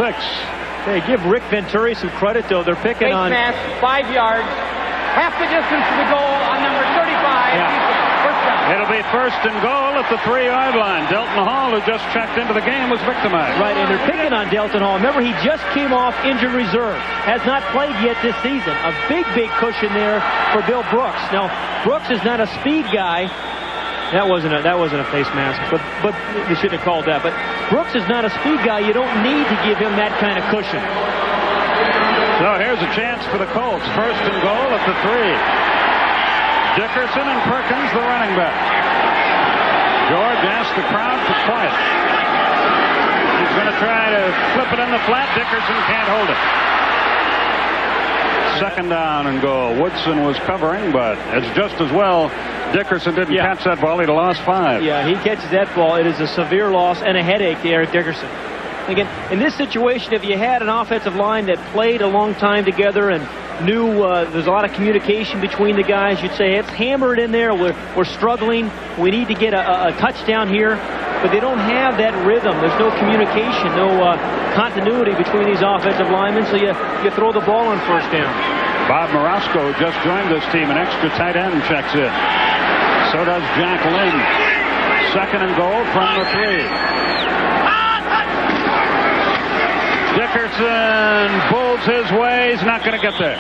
Hey, give Rick Venturi some credit, though. They're picking on... Face mask, 5 yards. Half the distance to the goal on number 35. Yeah. First down. It'll be 1st and goal at the 3-yard line. Delton Hall, who just checked into the game, was victimized. Right, and they're picking on Delton Hall. Remember, he just came off injured reserve. Has not played yet this season. A big cushion there for Bill Brooks. Now, Brooks is not a speed guy. That wasn't a face mask, but they shouldn't have called that. But Brooks is not a speed guy. You don't need to give him that kind of cushion. So here's a chance for the Colts. 1st and goal at the 3. Dickerson and Perkins, the running back. George asked the crowd to quiet. He's going to try to flip it in the flat. Dickerson can't hold it. 2nd down and goal. Woodson was covering, but it's just as well Dickerson didn't catch that ball. He'd have lost 5. Yeah, he catches that ball. It is a severe loss and a headache to Eric Dickerson. Again, in this situation, if you had an offensive line that played a long time together and knew there's a lot of communication between the guys, you'd say, let's hammer it in there. We're struggling. We need to get a touchdown here. But they don't have that rhythm. There's no communication, no continuity between these offensive linemen, so you throw the ball on 1st down. Bob Morosco just joined this team. An extra tight end checks in. So does Jack Lynn. 2nd and goal from the 3. Dickerson bulls his way. He's not going to get there.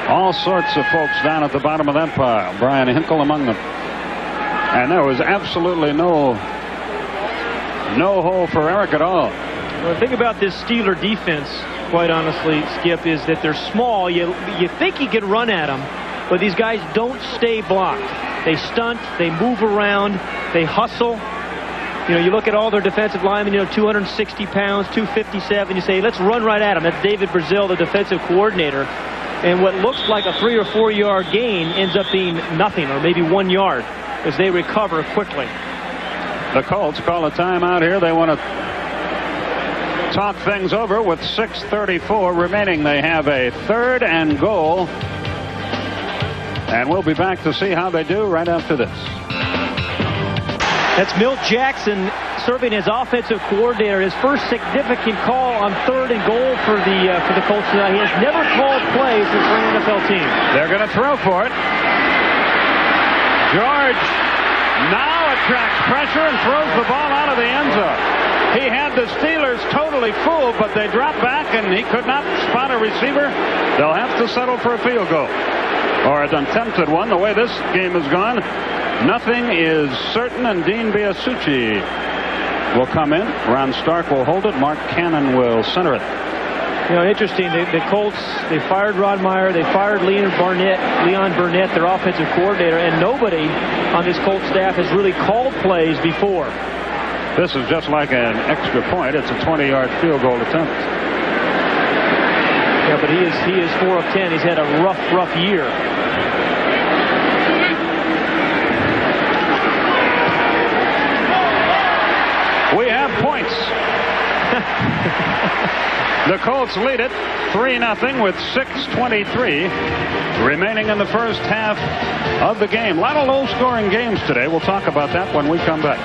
All sorts of folks down at the bottom of that pile. Brian Hinkle among them. And there was absolutely no hole for Eric at all. Well, the thing about this Steeler defense, quite honestly, Skip, is that they're small. You think you can run at them, but these guys don't stay blocked. They stunt, they move around, they hustle. You know, you look at all their defensive linemen, 260 pounds, 257. You say, let's run right at them. That's David Brazil, the defensive coordinator. And what looks like a 3 or 4 yard gain ends up being nothing, or maybe 1 yard, as they recover quickly. The Colts call a timeout here. They want to talk things over with 6:34 remaining. They have a 3rd and goal. And we'll be back to see how they do right after this. That's Milt Jackson serving as offensive coordinator. His first significant call on 3rd and goal for the Colts tonight. He has never called plays for an NFL team. They're going to throw for it. George now attracts pressure and throws the ball out of the end zone. He had the Steelers totally fooled, but they dropped back and he could not spot a receiver. They'll have to settle for a field goal. or an attempted one. The way this game has gone, nothing is certain, and Dean Biasucci will come in. Ron Stark will hold it. Mark Cannon will center it. You know, interesting, the Colts, they fired Rod Meyer, they fired Leon Burnett, their offensive coordinator, and nobody on this Colts staff has really called plays before. This is just like an extra point. It's a 20-yard field goal attempt. Yeah, but he is 4 of 10. He's had a rough year. We have points. The Colts lead it 3-0 with 6:23 remaining in the first half of the game. A lot of low-scoring games today. We'll talk about that when we come back.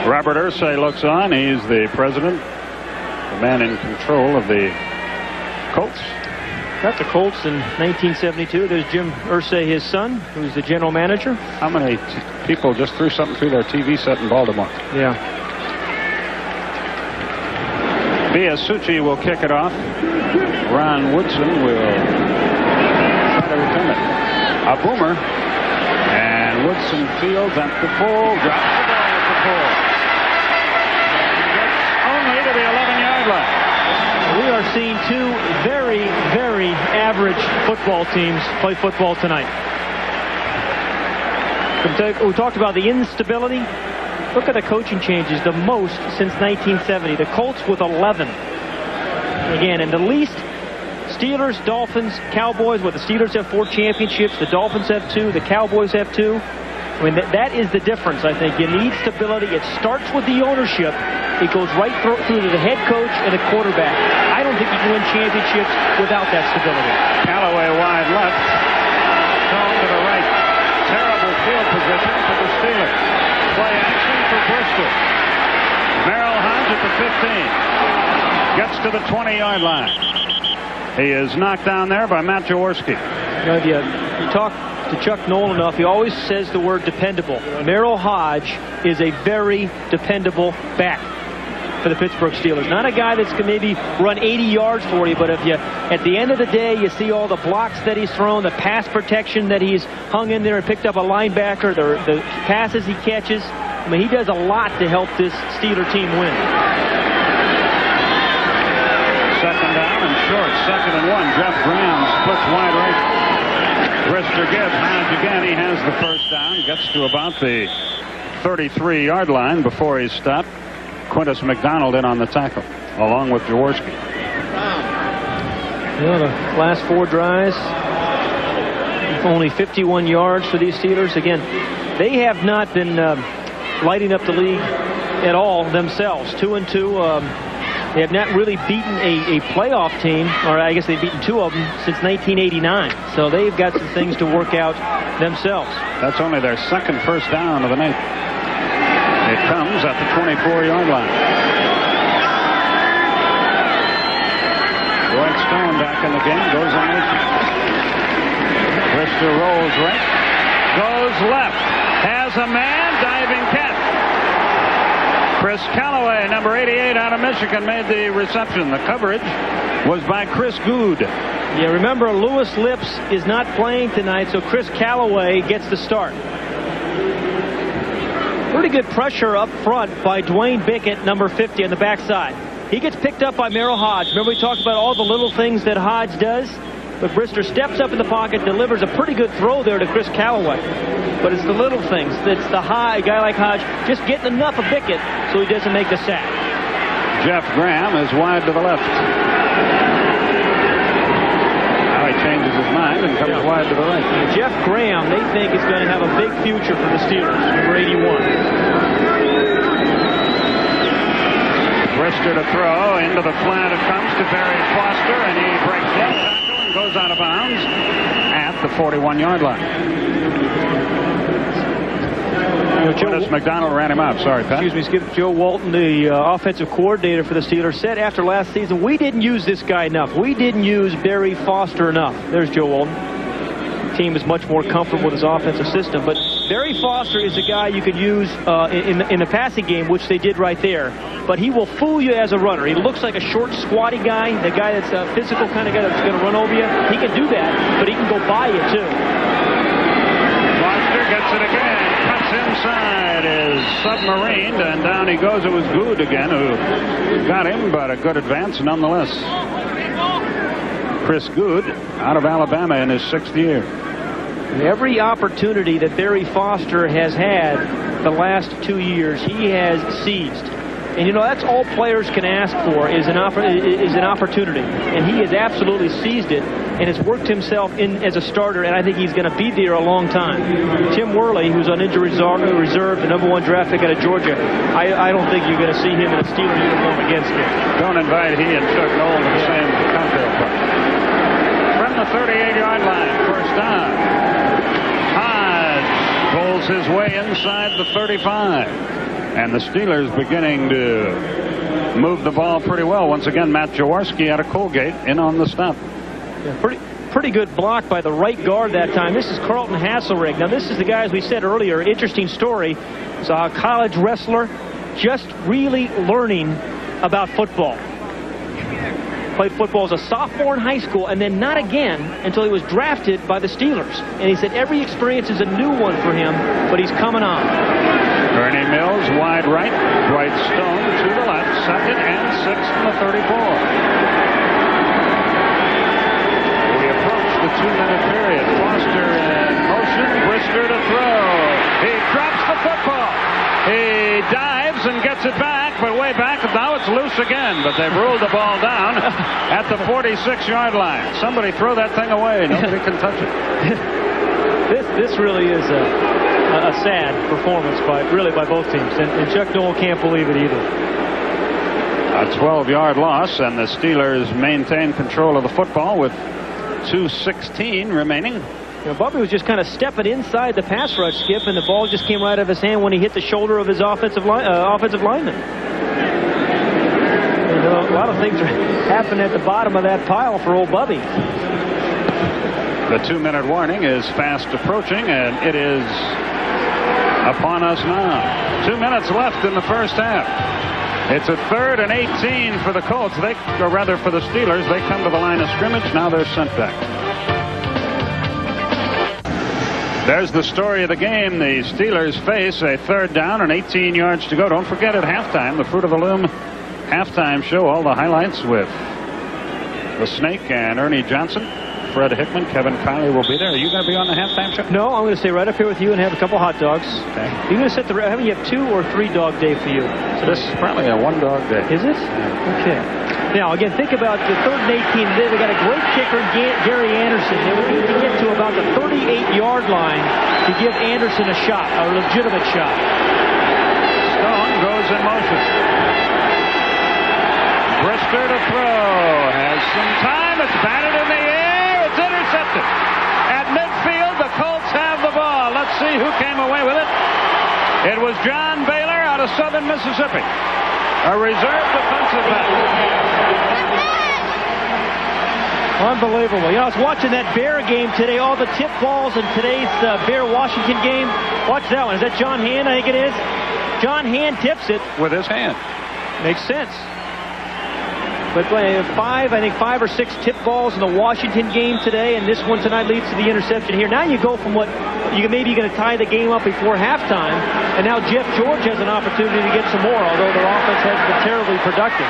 Robert Irsay looks on. He's the president, the man in control of the Colts. Got the Colts in 1972. There's Jim Irsay, his son, who's the general manager. How many people just threw something through their TV set in Baltimore? Yeah. Biasucci will kick it off. Ron Woodson will try to return it. A boomer. And Woodson fields at the pole. Drops the ball at the pole. Only to the 11-yard line. We are seeing two very, very average football teams play football tonight. We talked about the instability. Look at the coaching changes, the most since 1970. The Colts with 11. Again, and the least, Steelers, Dolphins, Cowboys, where the Steelers have 4 championships, the Dolphins have 2, the Cowboys have 2. I mean, that is the difference, I think. You need stability. It starts with the ownership. It goes right through to the head coach and the quarterback. I don't think you can win championships without that stability. Callaway wide left. Thrown to the right. Terrible field position for the Steelers. Play action for Bristol. Merrill Hodge at the 15. Gets to the 20-yard line. He is knocked down there by Matt Jaworski. You know, if you talk to Chuck Noll enough, he always says the word dependable. Merrill Hodge is a very dependable back for the Pittsburgh Steelers. Not a guy that's going to maybe run 80 yards for you, but if you, at the end of the day, you see all the blocks that he's thrown, the pass protection that he's hung in there and picked up a linebacker, the passes he catches. I mean, he does a lot to help this Steeler team win. Second down and short. 2nd and 1. Jeff Graham splits wide right. Brister gives. Hodge again. He has the first down. Gets to about the 33-yard line before he's stopped. Quintus McDonald in on the tackle, along with Jaworski. You know, the last 4 drives, only 51 yards for these Steelers. Again, they have not been lighting up the league at all themselves. 2-2. They have not really beaten a playoff team, or I guess they've beaten 2 of them since 1989. So they've got some things to work out themselves. That's only their 2nd first down of the night. It comes at the 24-yard line. Dwight Stone back in the game. Goes on motion. Brister rolls right. Goes left. Has a man. Diving catch. Chris Callaway, number 88 out of Michigan, made the reception. The coverage was by Chris Good. Yeah, remember, Lewis Lips is not playing tonight, so Chris Callaway gets the start. Pretty good pressure up front by Dwayne Bickett, number 50, on the backside. He gets picked up by Merrill Hodge. Remember, we talked about all the little things that Hodge does? But Brister steps up in the pocket, delivers a pretty good throw there to Chris Callaway. But it's the little things. It's the high guy like Hodge just getting enough of Bickett so he doesn't make the sack. Jeff Graham is wide to the left. Now he changes his mind and comes wide to the right. Jeff Graham, they think, is going to have a big future for the Steelers, number 81. Brister to throw. Into the flat it comes to Barry Foster, and he breaks left tackle and goes out of bounds at the 41-yard line. Quintus McDonald ran him out. Sorry, Pat. Excuse me, Skip. Joe Walton, the offensive coordinator for the Steelers, said after last season, we didn't use this guy enough. We didn't use Barry Foster enough. There's Joe Walton. The team is much more comfortable with his offensive system, but Barry Foster is a guy you could use in the passing game, which they did right there. But he will fool you as a runner. He looks like a short, squatty guy, the guy that's a physical kind of guy that's going to run over you. He can do that, but he can go by you, too. Foster gets it again. Cuts inside, is submarined, and down he goes. It was Good again who got him, but a good advance nonetheless. Chris Good out of Alabama in his 6th year. Every opportunity that Barry Foster has had the last 2 years, he has seized. And, you know, that's all players can ask for is an opportunity. And he has absolutely seized it and has worked himself in as a starter, and I think he's going to be there a long time. Tim Worley, who's on injury reserve, the #1 draft pick out of Georgia, I don't think you're going to see him in a Steeler uniform against him. Don't invite he and Chuck Noll to the same cocktail party. From the 38-yard line, first down. Hodge pulls his way inside the 35. And the Steelers beginning to move the ball pretty well. Once again, Matt Jaworski out of Colgate in on the stop. Yeah, pretty good block by the right guard that time. This is Carlton Hasselrig. Now, this is the guy, as we said earlier, interesting story. He's a college wrestler, just really learning about football. Played football as a sophomore in high school, and then not again until he was drafted by the Steelers. And he said every experience is a new one for him, but he's coming on. Bernie Mills wide right, Dwight Stone to the left, 2nd and 6 from the 34. We approach the 2-minute period. Foster in motion, Brister to throw. He drops the football. He dives and gets it back, but way back. Now it's loose again, but they've ruled the ball down at the 46-yard line. Somebody throw that thing away. Nobody can touch it. This really is a sad performance by both teams, and Chuck Noll can't believe it either. A 12-yard loss, and the Steelers maintain control of the football with 2:16 remaining. You know, Bubby was just kind of stepping inside the pass rush, Skip, and the ball just came right out of his hand when he hit the shoulder of his offensive lineman. You know, a lot of things are happening at the bottom of that pile for old Bubby. The 2-minute warning is fast approaching, and it is upon us now. 2 minutes left in the first half. It's a 3rd and 18 for the Colts. Or rather for the Steelers. They come to the line of scrimmage. Now they're sent back. There's the story of the game. The Steelers face a 3rd down and 18 yards to go. Don't forget at halftime, the Fruit of the Loom halftime show. All the highlights with the Snake and Ernie Johnson. Fred Hickman, Kevin Kiley will be there. Are you going to be on the halftime show? No, I'm going to stay right up here with you and have a couple hot dogs. Okay. You're going to sit there. You have 2 or 3 dog day for you. So this is probably a 1-dog day. Is it? Yeah. Okay. Now, again, think about the 3rd and 18. They got a great kicker, Gary Anderson. They would need to get to about the 38-yard line to give Anderson a shot, a legitimate shot. Stone goes in motion. Brister to throw. Has some time. It's batted in the air. It's intercepted. At midfield, the Colts have the ball. Let's see who came away with it. It was John Baylor out of Southern Mississippi. A reserve defensive back. Unbelievable. You know, I was watching that Bear game today, all the tip balls in today's Bear-Washington game. Watch that one. Is that John Hand, I think it is? John Hand tips it. With his hand. Makes sense. But 5 or 6 tip balls in the Washington game today, and this one tonight leads to the interception here. Now you go from what maybe you're going to tie the game up before halftime, and now Jeff George has an opportunity to get some more, although their offense has been terribly productive.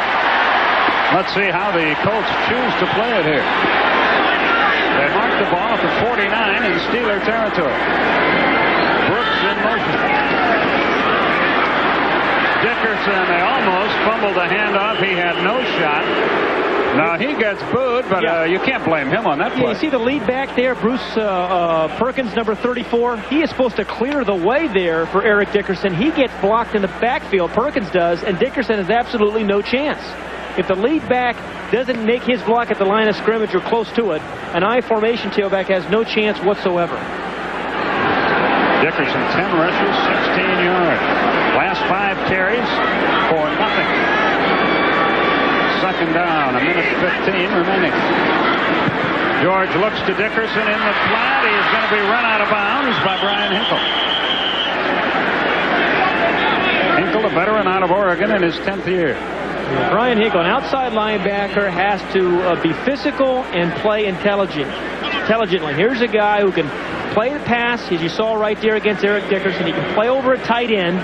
Let's see how the Colts choose to play it here. They mark the ball at the 49 in Steeler territory. Brooks in motion. Dickerson, they almost fumbled the handoff. He had no shot. Now he gets booed, but you can't blame him on that play. Yeah, you see the lead back there, Bruce Perkins, number 34. He is supposed to clear the way there for Eric Dickerson. He gets blocked in the backfield, Perkins does, and Dickerson has absolutely no chance. If the lead back doesn't make his block at the line of scrimmage or close to it, an I formation tailback has no chance whatsoever. Dickerson, 10 rushes, 16 yards. Last 5 carries for nothing. 2nd down, 1:15 remaining. George looks to Dickerson in the flat. He is going to be run out of bounds by Brian Hinkle. out of Oregon in his 10th year. Brian Hinkle, an outside linebacker, has to be physical and play intelligently. Here's a guy who can play the pass, as you saw right there against Eric Dickerson. He can play over a tight end.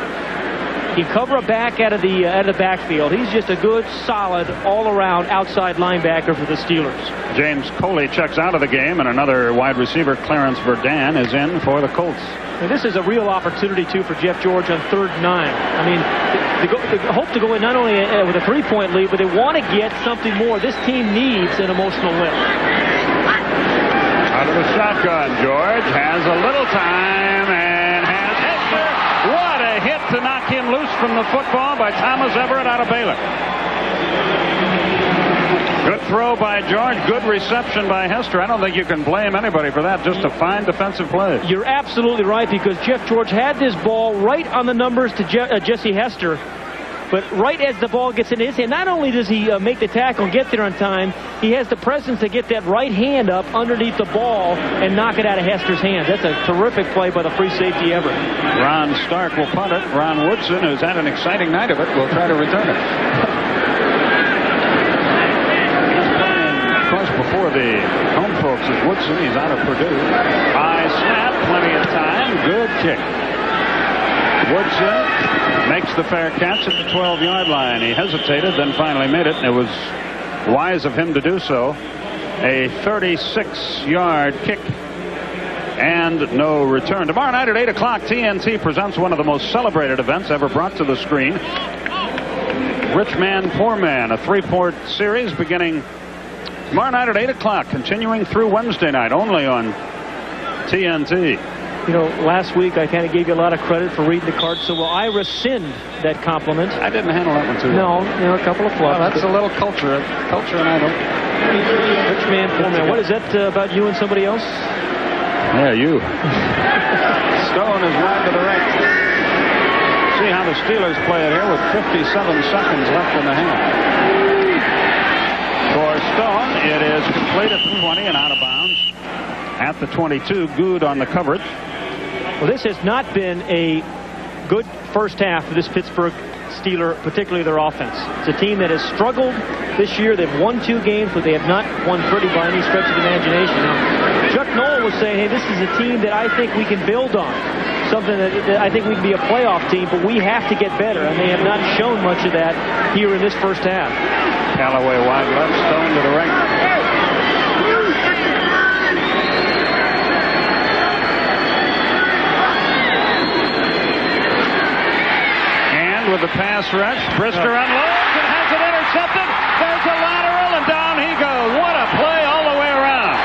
He can cover a back out of the backfield. He's just a good, solid, all-around outside linebacker for the Steelers. James Coley checks out of the game, and another wide receiver, Clarence Verdun, is in for the Colts. And this is a real opportunity, too, for Jeff George on 3rd and 9. I mean, they hope to go in not only with a 3-point lead, but they want to get something more. This team needs an emotional lift. Out of the shotgun, George has a little time and has Hester. What a hit to knock him loose from the football by Thomas Everett out of Baylor. Good throw by George. Good reception by Hester. I don't think you can blame anybody for that. Just a fine defensive play. You're absolutely right, because Jeff George had this ball right on the numbers to Jesse Hester. But right as the ball gets in his hand, not only does he make the tackle and get there on time, he has the presence to get that right hand up underneath the ball and knock it out of Hester's hands. That's a terrific play by the free safety Everett. Ron Stark will punt it. Ron Woodson, who's had an exciting night of it, will try to return it. Before the home folks is Woodson. He's out of Purdue. High snap, plenty of time. Good kick. Woodson makes the fair catch at the 12-yard line. He hesitated, then finally made it, and it was wise of him to do so. A 36-yard kick and no return. Tomorrow night at 8 o'clock, TNT presents one of the most celebrated events ever brought to the screen. Rich Man, Poor Man, a 3-part series beginning tomorrow night at 8 o'clock, continuing through Wednesday night, only on TNT. You know, last week I kind of gave you a lot of credit for reading the card so well. I rescind that compliment. I didn't handle that one too well. No, you know, a couple of flops. Well, that's a little culture, and I don't. Rich Man, Poor Man. What is that about you and somebody else? Yeah, you. Stone is wide to the right. See how the Steelers play it here with 57 seconds left in the half. For Stone, it is complete at the 20 and out of bounds at the 22. Good on the coverage. Well, this has not been a good first half for this Pittsburgh Steeler, particularly their offense. It's a team that has struggled this year. They've won 2 games, but they have not won 30 by any stretch of the imagination. Now, Chuck Noll was saying, hey, this is a team that I think we can build on. Something that I think we can be a playoff team, but we have to get better. And they have not shown much of that here in this first half. Callaway wide left, Stone to the right. And with the pass rush, Brisker unloads and has it intercepted. There's a lateral and down he goes. What a play all the way around.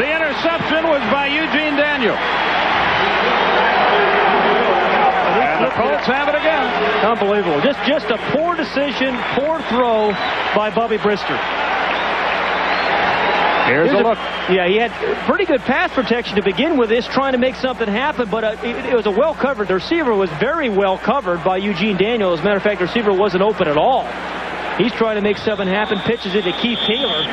The interception was by Eugene Daniel. And the Colts have it again. Unbelievable. Just a poor decision, poor throw by Bubby Brister. Here's a look. Yeah, he had pretty good pass protection to begin with this, trying to make something happen, but it was a well-covered. The receiver was very well covered by Eugene Daniel. As a matter of fact, the receiver wasn't open at all. He's trying to make something happen, pitches it to Keith Taylor.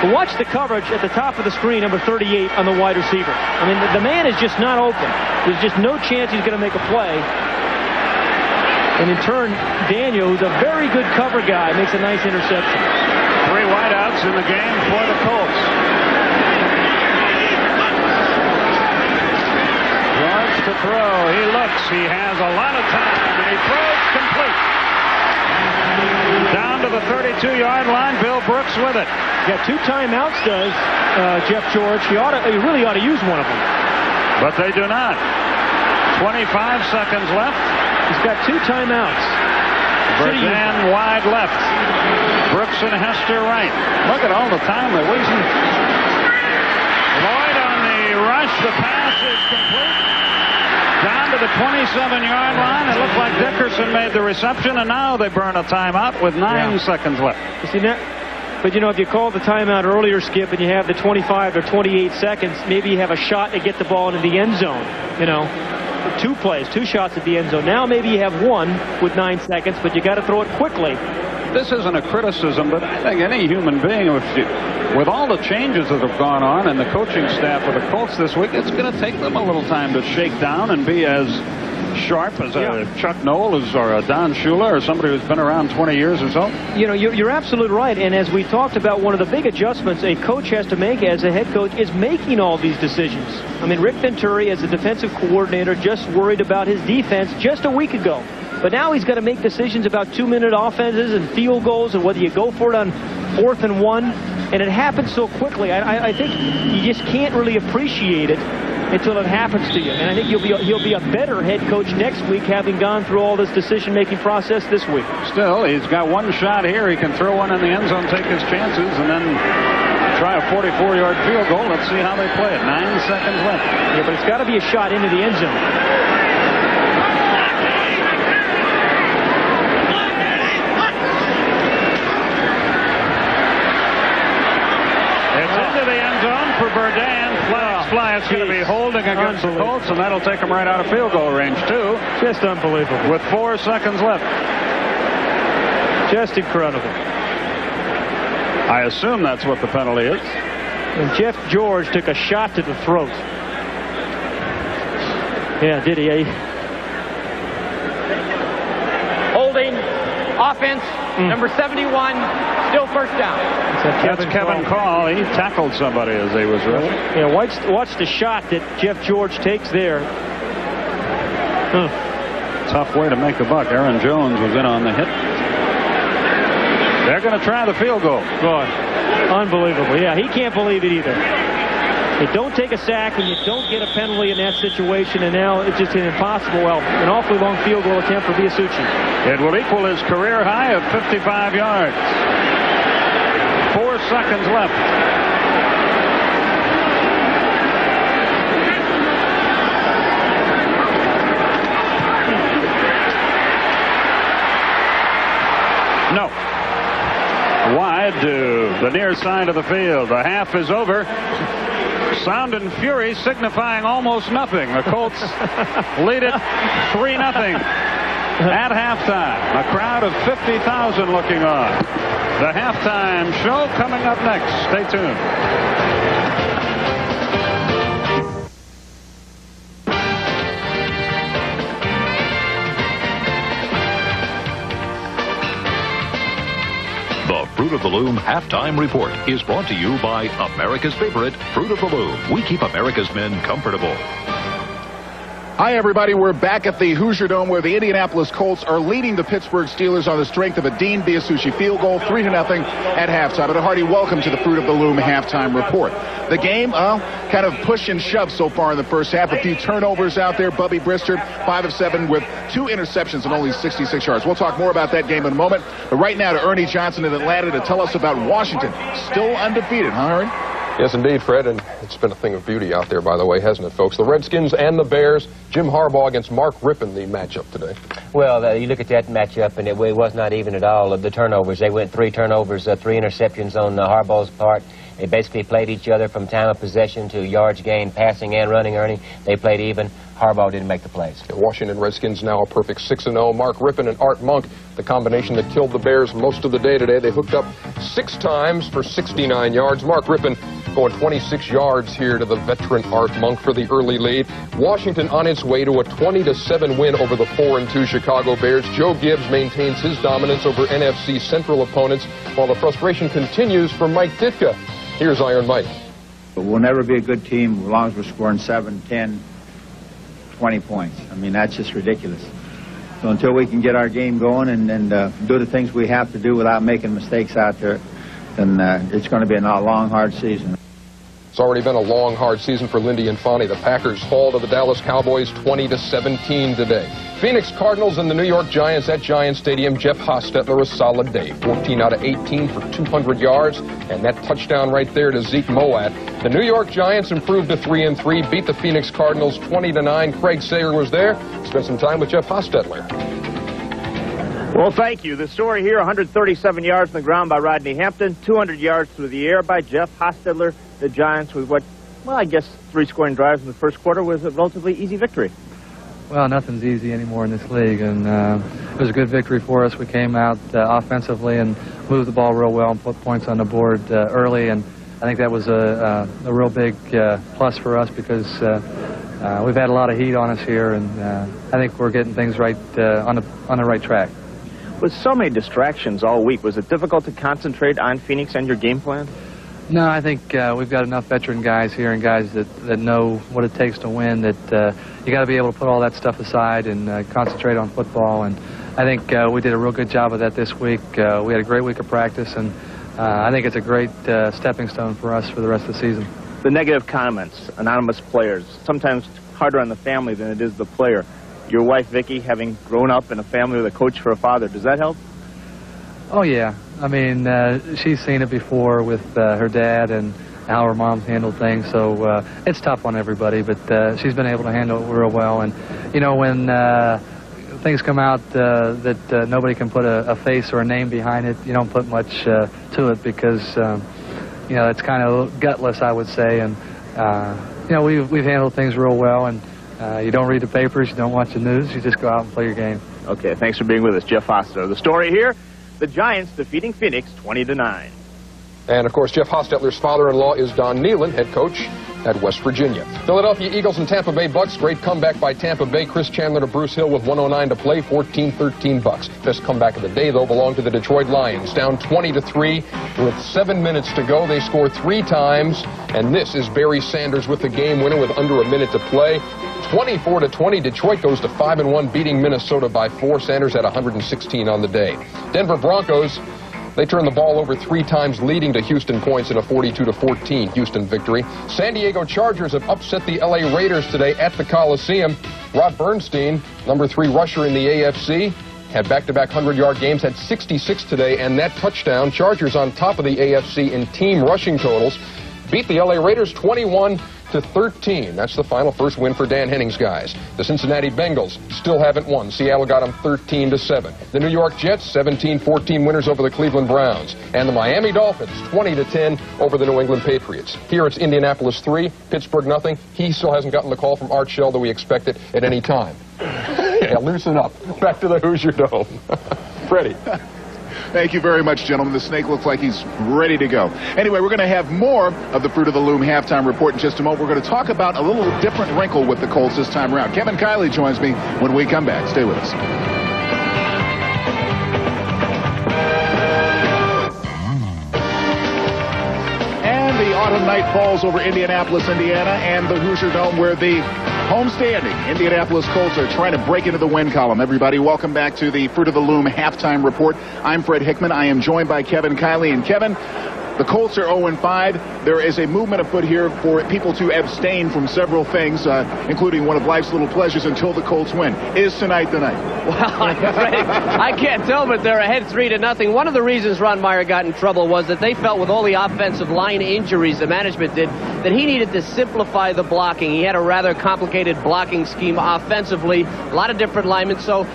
But watch the coverage at the top of the screen, number 38 on the wide receiver. I mean, the man is just not open. There's just no chance he's going to make a play. And in turn, Daniel, who's a very good cover guy, makes a nice interception. 3 wideouts in the game for the Colts. Wants to throw. He looks. He has a lot of time, and he throws complete. Down to the 32-yard line. Bill Brooks with it. Got 2 timeouts, does Jeff George. He really ought to use one of them. But they do not. 25 seconds left. He's got 2 timeouts. Verdun wide left. Brooks and Hester right. Look at all the time they're wasting. Lloyd on the rush. The pass is complete. Down to the 27-yard line. It looked like Dickerson made the reception, and now they burn a timeout with 9 seconds left. You see that? But, you know, if you call the timeout earlier, Skip, and you have the 25 or 28 seconds, maybe you have a shot to get the ball into the end zone, you know. 2 plays, 2 shots at the end zone. Now maybe you have 1 with 9 seconds, but you got to throw it quickly. This isn't a criticism, but I think any human being, with all the changes that have gone on and the coaching staff of the Colts this week, it's going to take them a little time to shake down and be as sharp as a Chuck Noll or a Don Shula or somebody who's been around 20 years or so? You know, you're absolutely right. And as we talked about, one of the big adjustments a coach has to make as a head coach is making all these decisions. I mean, Rick Venturi, as a defensive coordinator, just worried about his defense just a week ago. But now he's got to make decisions about 2-minute offenses and field goals and whether you go for it on 4th and 1. And it happens so quickly. I think you just can't really appreciate it until it happens to you. And I think he'll be a better head coach next week, having gone through all this decision-making process this week. Still, he's got one shot here. He can throw one in the end zone, take his chances, and then try a 44-yard field goal. Let's see how they play it. 9 seconds left. Yeah, but it's got to be a shot into the end zone. It's into the end zone for Burdan. Fly. It's going to be holding against the Colts, and that'll take him right out of field goal range, too. Just unbelievable. With 4 seconds left. Just incredible. I assume that's what the penalty is. And Jeff George took a shot to the throat. Yeah, did he? Holding. Offense. Number 71. Still first down. That's Kevin Call. He tackled somebody as he was running. Yeah, watch the shot that Jeff George takes there. Tough way to make a buck. Aaron Jones was in on the hit. They're going to try the field goal. God, unbelievable. Yeah, he can't believe it either. You don't take a sack and you don't get a penalty in that situation, and now it's just an impossible, an awfully long field goal attempt for Biasucci. It will equal his career high of 55 yards. 4 seconds left. No. Wide to the near side of the field. The half is over. Sound and fury signifying almost nothing. The Colts lead it 3-0 at halftime. A crowd of 50,000 looking on. The halftime show coming up next. Stay tuned. The Fruit of the Loom Halftime Report is brought to you by America's favorite, Fruit of the Loom. We keep America's men comfortable. Hi, everybody. We're back at the Hoosier Dome where the Indianapolis Colts are leading the Pittsburgh Steelers on the strength of a Dean Biasucci field goal, 3-0 at halftime. And a hearty welcome to the Fruit of the Loom Halftime Report. The game, kind of push and shove so far in the first half. A few turnovers out there. Bubby Brister, 5 of 7 with 2 interceptions and only 66 yards. We'll talk more about that game in a moment. But right now to Ernie Johnson in Atlanta to tell us about Washington. Still undefeated, huh, Ernie? Yes, indeed, Fred, and it's been a thing of beauty out there, by the way, hasn't it, folks? The Redskins and the Bears, Jim Harbaugh against Mark Rippon, the matchup today. Well, you look at that matchup, and it was not even at all of the turnovers. They went 3 turnovers, 3 interceptions on Harbaugh's part. They basically played each other from time of possession to yards gained, passing and running, Ernie. They played even. Harbaugh didn't make the plays. The Washington Redskins now a perfect 6-0. Mark Rippon and Art Monk, the combination that killed the Bears most of the day today. They hooked up 6 times for 69 yards. Mark Rippon going 26 yards here to the veteran Art Monk for the early lead. Washington on its way to a 20-7 win over the 4-2 Chicago Bears. Joe Gibbs maintains his dominance over NFC Central opponents, while the frustration continues for Mike Ditka. Here's Iron Mike. We'll never be a good team as long as we're scoring 7, 10, 20 points. I mean, that's just ridiculous. So until we can get our game going and do the things we have to do without making mistakes out there, then it's going to be a long, hard season. It's already been a long, hard season for Lindy Infante. The Packers fall to the Dallas Cowboys 20-17 today. Phoenix Cardinals and the New York Giants at Giant Stadium. Jeff Hostetler, a solid day. 14 out of 18 for 200 yards, and that touchdown right there to Zeke Moat. The New York Giants improved to 3-3, beat the Phoenix Cardinals 20-9. Craig Sayer was there. Spent some time with Jeff Hostetler. Well, thank you. The story here, 137 yards on the ground by Rodney Hampton, 200 yards through the air by Jeff Hostetler. The Giants with I guess 3 scoring drives in the first quarter was a relatively easy victory. Well, nothing's easy anymore in this league, and it was a good victory for us. We came out offensively and moved the ball real well and put points on the board early, and I think that was a real big plus for us because we've had a lot of heat on us here, and I think we're getting things right on the right track. With so many distractions all week, was it difficult to concentrate on Phoenix and your game plan? No, I think we've got enough veteran guys here and guys that know what it takes to win, that you got to be able to put all that stuff aside and concentrate on football. And I think we did a real good job of that this week. We had a great week of practice, and I think it's a great stepping stone for us for the rest of the season. The negative comments, anonymous players, sometimes harder on the family than it is the player. Your wife, Vicki, having grown up in a family with a coach for a father, does that help? Oh, yeah. I mean, she's seen it before with her dad and how her mom's handled things, so it's tough on everybody, but she's been able to handle it real well. And, you know, when things come out that nobody can put a face or a name behind it, you don't put much to it because, you know, it's kind of gutless, I would say. And, you know, we've handled things real well, and you don't read the papers, you don't watch the news, you just go out and play your game. Okay, thanks for being with us, Jeff Hostetler. The story here, the Giants defeating Phoenix 20-9. And, of course, Jeff Hostetler's father-in-law is Don Nealon, head coach at West Virginia. Philadelphia Eagles and Tampa Bay Bucks. Great comeback by Tampa Bay. Chris Chandler to Bruce Hill with 1:09 to play, 14-13 Bucks. Best comeback of the day, though, belonged to the Detroit Lions. Down 20-3 with 7 minutes to go. They scored 3 times, and this is Barry Sanders with the game winner with under a minute to play. 24-20, Detroit goes to 5-1, beating Minnesota by 4. Sanders had 116 on the day. Denver Broncos, they turned the ball over 3 times, leading to Houston points in a 42-14 Houston victory. San Diego Chargers have upset the LA Raiders today at the Coliseum. Rod Bernstein, number 3 rusher in the AFC, had back-to-back 100-yard games, had 66 today, and that touchdown. Chargers on top of the AFC in team rushing totals. Beat the LA Raiders 21-13. That's the final, first win for Dan Henning's guys. The Cincinnati Bengals still haven't won. Seattle got them 13-7. The New York Jets 17-14 winners over the Cleveland Browns. And the Miami Dolphins 20-10 over the New England Patriots. Here it's Indianapolis 3, Pittsburgh nothing. He still hasn't gotten the call from Art Shell that we expect it at any time. Yeah, loosen up. Back to the Hoosier Dome. Freddie. Thank you very much, gentlemen. The snake looks like he's ready to go. Anyway, we're going to have more of the Fruit of the Loom halftime report in just a moment. We're going to talk about a little different wrinkle with the Colts this time around. Kevin Kiley joins me when we come back. Stay with us. And the autumn night falls over Indianapolis, Indiana, and the Hoosier Dome, where the homestanding Indianapolis Colts are trying to break into the win column. Everybody, welcome back to the Fruit of the Loom halftime report. I'm Fred Hickman. I am joined by Kevin Kiley. And Kevin, the Colts are 0-5. There is a movement afoot here for people to abstain from several things, including one of life's little pleasures until the Colts win. Is tonight the night? Well, I'm afraid I can't tell, but they're ahead 3-0. One of the reasons Ron Meyer got in trouble was that they felt with all the offensive line injuries the management did that he needed to simplify the blocking. He had a rather complicated blocking scheme offensively, a lot of different linemen. So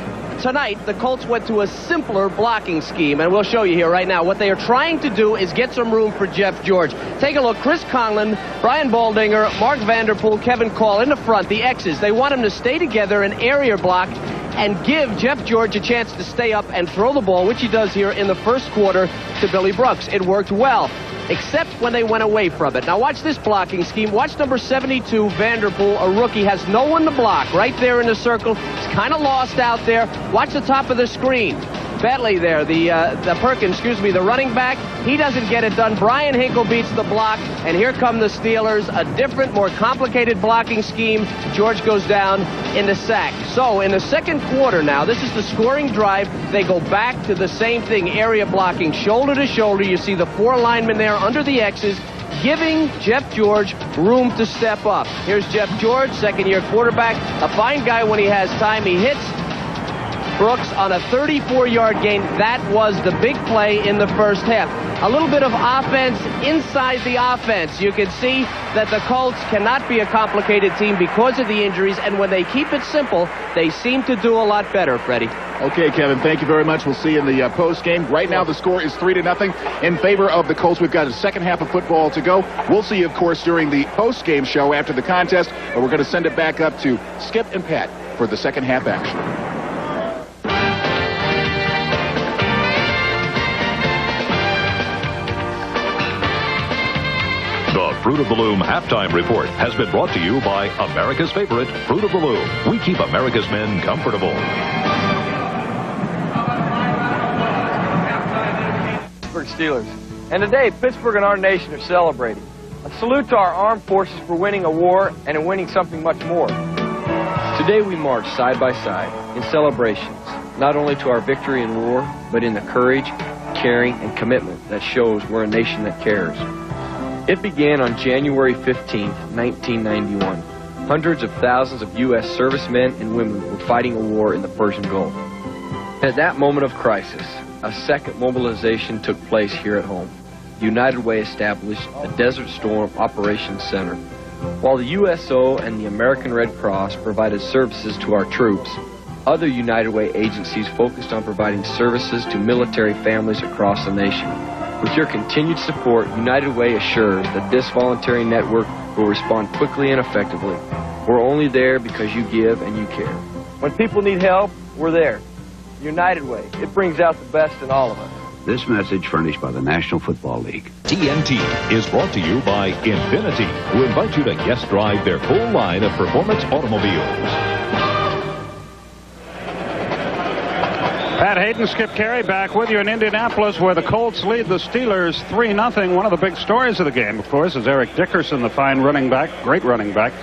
tonight, the Colts went to a simpler blocking scheme, and we'll show you here right now. What they are trying to do is get some room for Jeff George. Take a look. Chris Conlon, Brian Baldinger, Mark Vanderpool, Kevin Call in the front, the X's. They want them to stay together and area block and give Jeff George a chance to stay up and throw the ball, which he does here in the first quarter to Billy Brooks. It worked well, except when they went away from it. Now watch this blocking scheme. Watch number 72, Vanderpool, a rookie, has no one to block right there in the circle. He's kind of lost out there. Watch the top of the screen. Bentley there, the Perkins, the running back, he doesn't get it done. Brian Hinkle beats the block, and here come the Steelers, a different, more complicated blocking scheme. George goes down in the sack. So in the second quarter now, this is the scoring drive. They go back to the same thing, area blocking, shoulder to shoulder. You see the 4 linemen there under the X's, giving Jeff George room to step up. Here's Jeff George, second-year quarterback, a fine guy when he has time. He hits Brooks on a 34-yard gain. That was the big play in the first half. A little bit of offense inside the offense. You can see that the Colts cannot be a complicated team because of the injuries, and when they keep it simple, they seem to do a lot better, Freddie. Okay, Kevin, thank you very much. We'll see you in the post game. Right now, the score is 3-0 in favor of the Colts. We've got a second half of football to go. We'll see you, of course, during the post game show after the contest, but we're going to send it back up to Skip and Pat for the second half action. The Fruit of the Loom halftime report has been brought to you by America's favorite, Fruit of the Loom. We keep America's men comfortable. Pittsburgh Steelers. And today, Pittsburgh and our nation are celebrating. A salute to our armed forces for winning a war and in winning something much more. Today we march side by side in celebrations, not only to our victory in war, but in the courage, caring, and commitment that shows we're a nation that cares. It began on January 15, 1991. Hundreds of thousands of U.S. servicemen and women were fighting a war in the Persian Gulf. At that moment of crisis, a second mobilization took place here at home. United Way established a Desert Storm Operations Center. While the USO and the American Red Cross provided services to our troops, other United Way agencies focused on providing services to military families across the nation. With your continued support, United Way assures that this voluntary network will respond quickly and effectively. We're only there because you give and you care. When people need help, we're there. United Way, it brings out the best in all of us. This message furnished by the National Football League. TNT is brought to you by Infinity, who invite you to guest drive their full line of performance automobiles. Pat Hayden, Skip Carey back with you in Indianapolis, where the Colts lead the Steelers 3-0. One of the big stories of the game, of course, is Eric Dickerson, the fine running back, great running back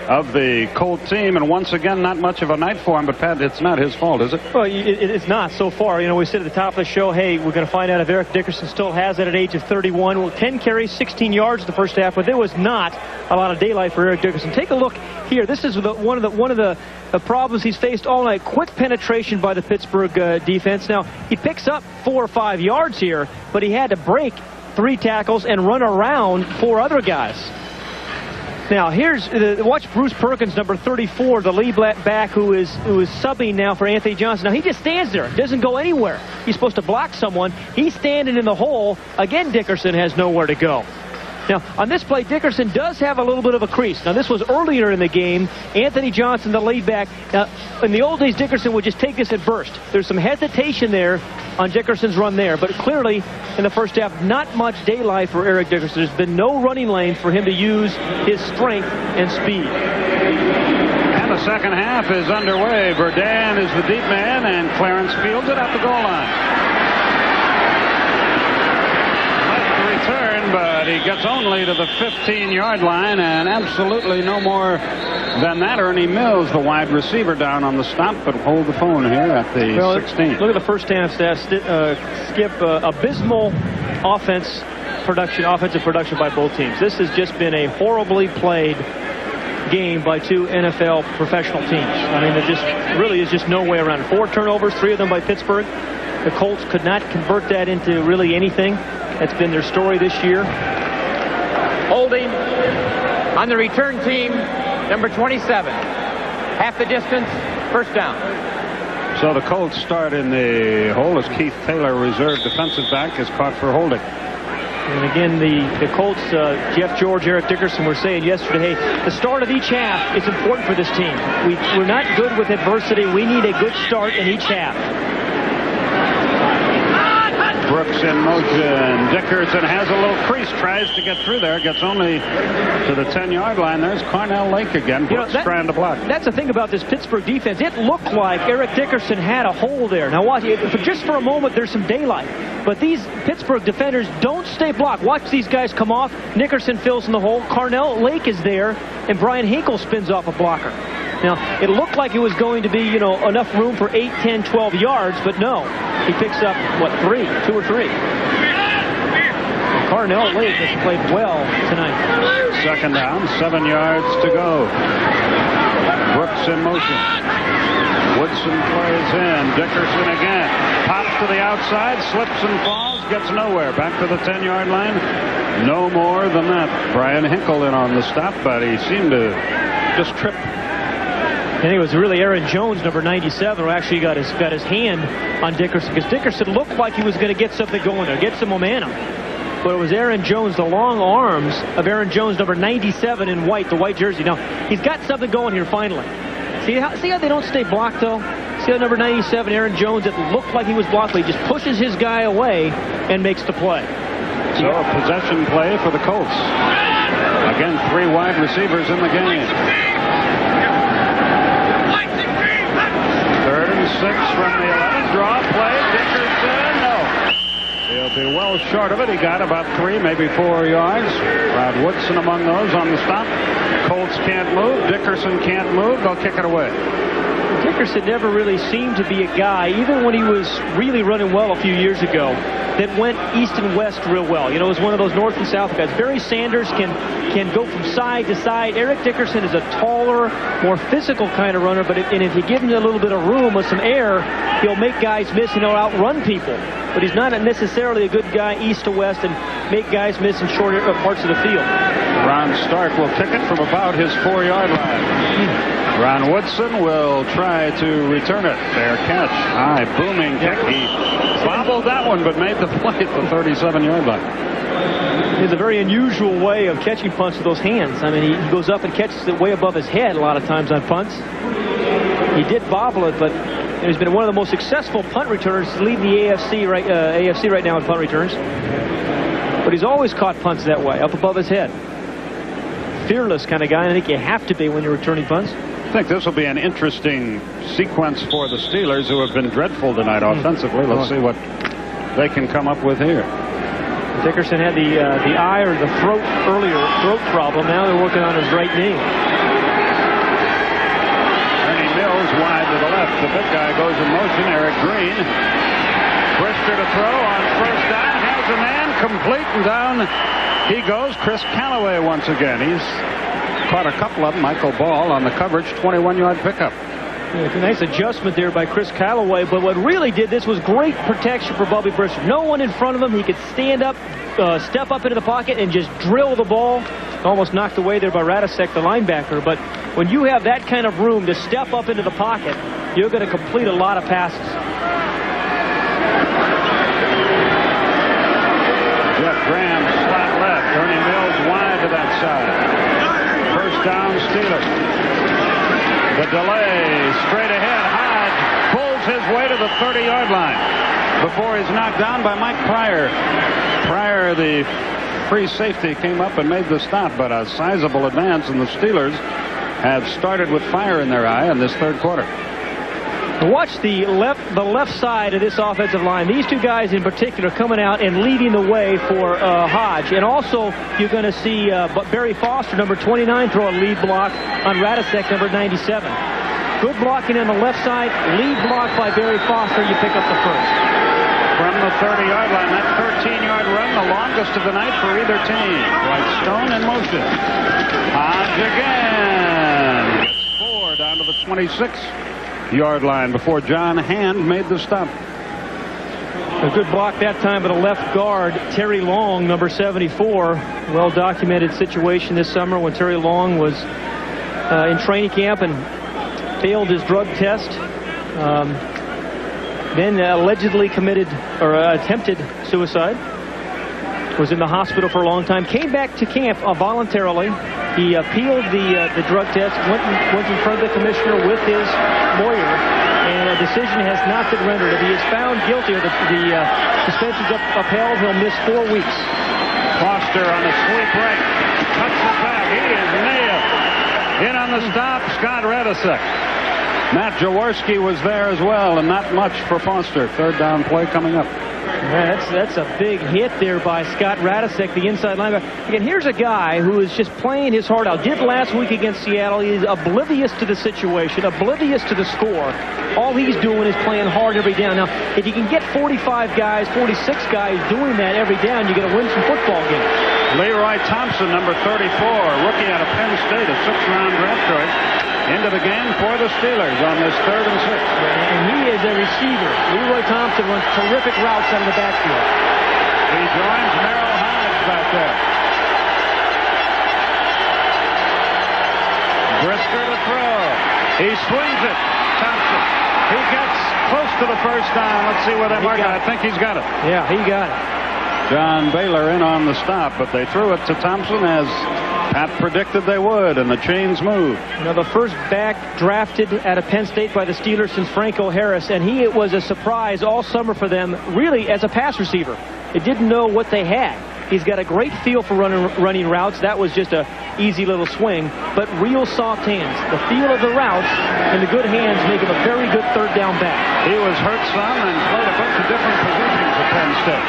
of the Colt team, and once again, not much of a night for him, but Pat, it's not his fault, is it? Well, it's not so far. You know, we said at the top of the show, hey, we're going to find out if Eric Dickerson still has it at age of 31. Well, 10 carries, 16 yards in the first half, but there was not a lot of daylight for Eric Dickerson. Take a look here. This is one of the problems he's faced all night. Quick penetration by the Pittsburgh defense. Now, he picks up 4 or 5 yards here, but he had to break 3 tackles and run around 4 other guys. Now, watch Bruce Perkins, number 34, the lead back who is subbing now for Anthony Johnson. Now, he just stands there, doesn't go anywhere. He's supposed to block someone. He's standing in the hole. Again, Dickerson has nowhere to go. Now, on this play, Dickerson does have a little bit of a crease. Now, this was earlier in the game. Anthony Johnson, the lead back. Now, in the old days, Dickerson would just take this at burst. There's some hesitation there on Dickerson's run there, but clearly in the first half, not much daylight for Eric Dickerson. There's been no running lane for him to use his strength and speed. And the second half is underway. Verdun is the deep man, and Clarence fields it at the goal line. Return, but he gets only to the 15-yard line, and absolutely no more than that. Ernie Mills, the wide receiver, down on the stop, but hold the phone here at the 16. Look at the first half stats. Skip, abysmal offensive production by both teams. This has just been a horribly played game by 2 NFL professional teams. I mean, there just really is just no way around it. 4 turnovers, 3 of them by Pittsburgh. The Colts could not convert that into really anything. That's been their story this year. Holding on the return team, number 27. Half the distance, first down. So the Colts start in the hole as Keith Taylor, reserve defensive back, is caught for holding. And again, the Colts, Jeff George, Eric Dickerson were saying yesterday, hey, the start of each half is important for this team. We're not good with adversity. We need a good start in each half. Brooks in motion. Dickerson has a little crease, tries to get through there, gets only to the 10-yard line. There's Carnell Lake again. Brooks trying to block. That's the thing about this Pittsburgh defense. It looked like Eric Dickerson had a hole there. Now watch, just for a moment, there's some daylight. But these Pittsburgh defenders don't stay blocked. Watch these guys come off. Nickerson fills in the hole. Carnell Lake is there, and Brian Hinkle spins off a blocker. Now, it looked like it was going to be, enough room for 8, 10, 12 yards, but no. He picks up, 2 or 3. Carnell Lake has played well tonight. Second down, 7 yards to go. Brooks in motion. Woodson plays in. Dickerson again. Pops to the outside, slips and falls, gets nowhere. Back to the 10-yard line. No more than that. Brian Hinkle in on the stop, but he seemed to just trip. I think it was really Aaron Jones, number 97, who actually got his hand on Dickerson, because Dickerson looked like he was going to get something going there, get some momentum. But it was Aaron Jones, the long arms of Aaron Jones, number 97 in white, the white jersey. Now, he's got something going here finally. See how they don't stay blocked, though? See how number 97, Aaron Jones, it looked like he was blocked, but he just pushes his guy away and makes the play. So a possession play for the Colts. Again, 3 wide receivers in the game. 3rd and 6 from the 11. Draw play. Dickerson. No. He'll be well short of it. He got about 3, maybe 4 yards. Rod Woodson among those on the stop. Colts can't move. Dickerson can't move. They'll kick it away. Dickerson never really seemed to be a guy, even when he was really running well a few years ago, that went east and west real well. You know, it was one of those north and south guys. Barry Sanders can go from side to side. Eric Dickerson is a taller, more physical kind of runner, but if you give him a little bit of room with some air, he'll make guys miss and he'll outrun people. But he's not necessarily a good guy east to west and make guys miss in short parts of the field. Ron Stark will kick it from about his 4-yard line. Ron Woodson will try to return it. Fair catch. High, booming kick. He bobbled that one, but made the play at the 37-yard line. It's a very unusual way of catching punts with those hands. I mean, he goes up and catches it way above his head a lot of times on punts. He did bobble it, but he's been one of the most successful punt returners to lead the AFC right now in punt returns. But he's always caught punts that way, up above his head. Fearless kind of guy, and I think you have to be when you're returning punts. I think this will be an interesting sequence for the Steelers, who have been dreadful tonight offensively. Let's see what they can come up with here. Dickerson had the eye or the throat problem. Now they're working on his right knee. Ernie Mills wide to the left. The big guy goes in motion. Eric Green. Brister to throw on 1st down. Has a man complete, and down he goes. Chris Callaway once again. He's caught a couple of them. Michael Ball on the coverage. 21-yard pickup. Yeah, it's a nice adjustment there by Chris Callaway, but what really did this was great protection for Bubby Brister. No one in front of him. He could stand up, step up into the pocket, and just drill the ball. Almost knocked away there by Radisek, the linebacker. But when you have that kind of room to step up into the pocket, you're going to complete a lot of passes. Jeff Graham slot left. Ernie Mills wide to that side. 1st down, Steelers. The delay, straight ahead. Hodge pulls his way to the 30-yard line before he's knocked down by Mike Pryor. Pryor, the free safety, came up and made the stop, but a sizable advance, and the Steelers have started with fire in their eye in this 3rd quarter. Watch the left side of this offensive line. These 2 guys in particular coming out and leading the way for Hodge. And also, you're going to see Barry Foster, number 29, throw a lead block on Radisek, number 97. Good blocking on the left side. Lead block by Barry Foster. You pick up the 1st. From the 30-yard line, that 13-yard run, the longest of the night for either team. Dwight Stone in motion. Hodge again. Gets 4 down to the 26-yard line before John Hand made the stop. A good block that time by the left guard, Terry Long, number 74. Well-documented situation this summer when Terry Long was in training camp and failed his drug test. Then allegedly committed or attempted suicide. Was in the hospital for a long time. Came back to camp voluntarily. He appealed the drug test, went in front of the commissioner with his lawyer, and a decision has not been rendered. If he is found guilty or the suspension's upheld, he'll miss 4 weeks. Foster on a sweep right. Cuts it back. He is nailed. In on the stop, Scott Radisek. Matt Jaworski was there as well, and not much for Foster. 3rd down play coming up. Yeah, that's a big hit there by Scott Radisek, the inside linebacker. Again, here's a guy who is just playing his heart out. Did last week against Seattle. He's oblivious to the situation, oblivious to the score. All he's doing is playing hard every down. Now, if you can get 45 guys, 46 guys doing that every down, you're going to win some football games. Leroy Thompson, number 34, rookie out of Penn State, a 6th-round draft choice, into the game for the Steelers on this 3rd and 6. And he is a receiver. Leroy Thompson runs terrific routes out of the backfield. He joins Merrill Hodge back there. Brister to throw. He swings it. Thompson. He gets close to the 1st down. Let's see where they mark it. I think he's got it. Yeah, he got it. John Baylor in on the stop, but they threw it to Thompson as Pat predicted they would, and the chains moved. Now, the first back drafted out of Penn State by the Steelers since Franco Harris, and he was a surprise all summer for them, really, as a pass receiver. They didn't know what they had. He's got a great feel for running routes. That was just a easy little swing, but real soft hands. The feel of the routes and the good hands make him a very good third down back. He was hurt some and played a bunch of different positions at Penn State.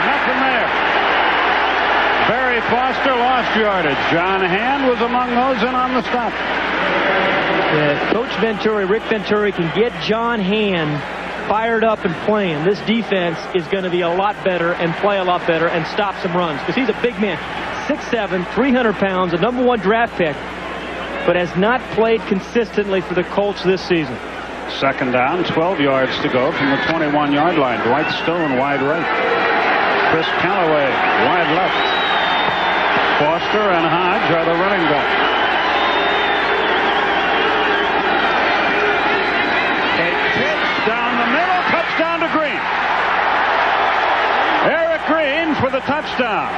Nothing there. Barry Foster lost yardage. John Hand was among those in on the stop. Coach Venturi, Rick Venturi, can get John Hand fired up and playing. This defense is going to be a lot better and play a lot better and stop some runs, because he's a big man. 6'7", 300 pounds, a #1 draft pick, but has not played consistently for the Colts this season. Second down, 12 yards to go from the 21-yard line. Dwight Stone wide right. Chris Callaway wide left. Foster and Hodge are the running back. A pitch down the middle, touchdown to Green. Eric Green for the touchdown.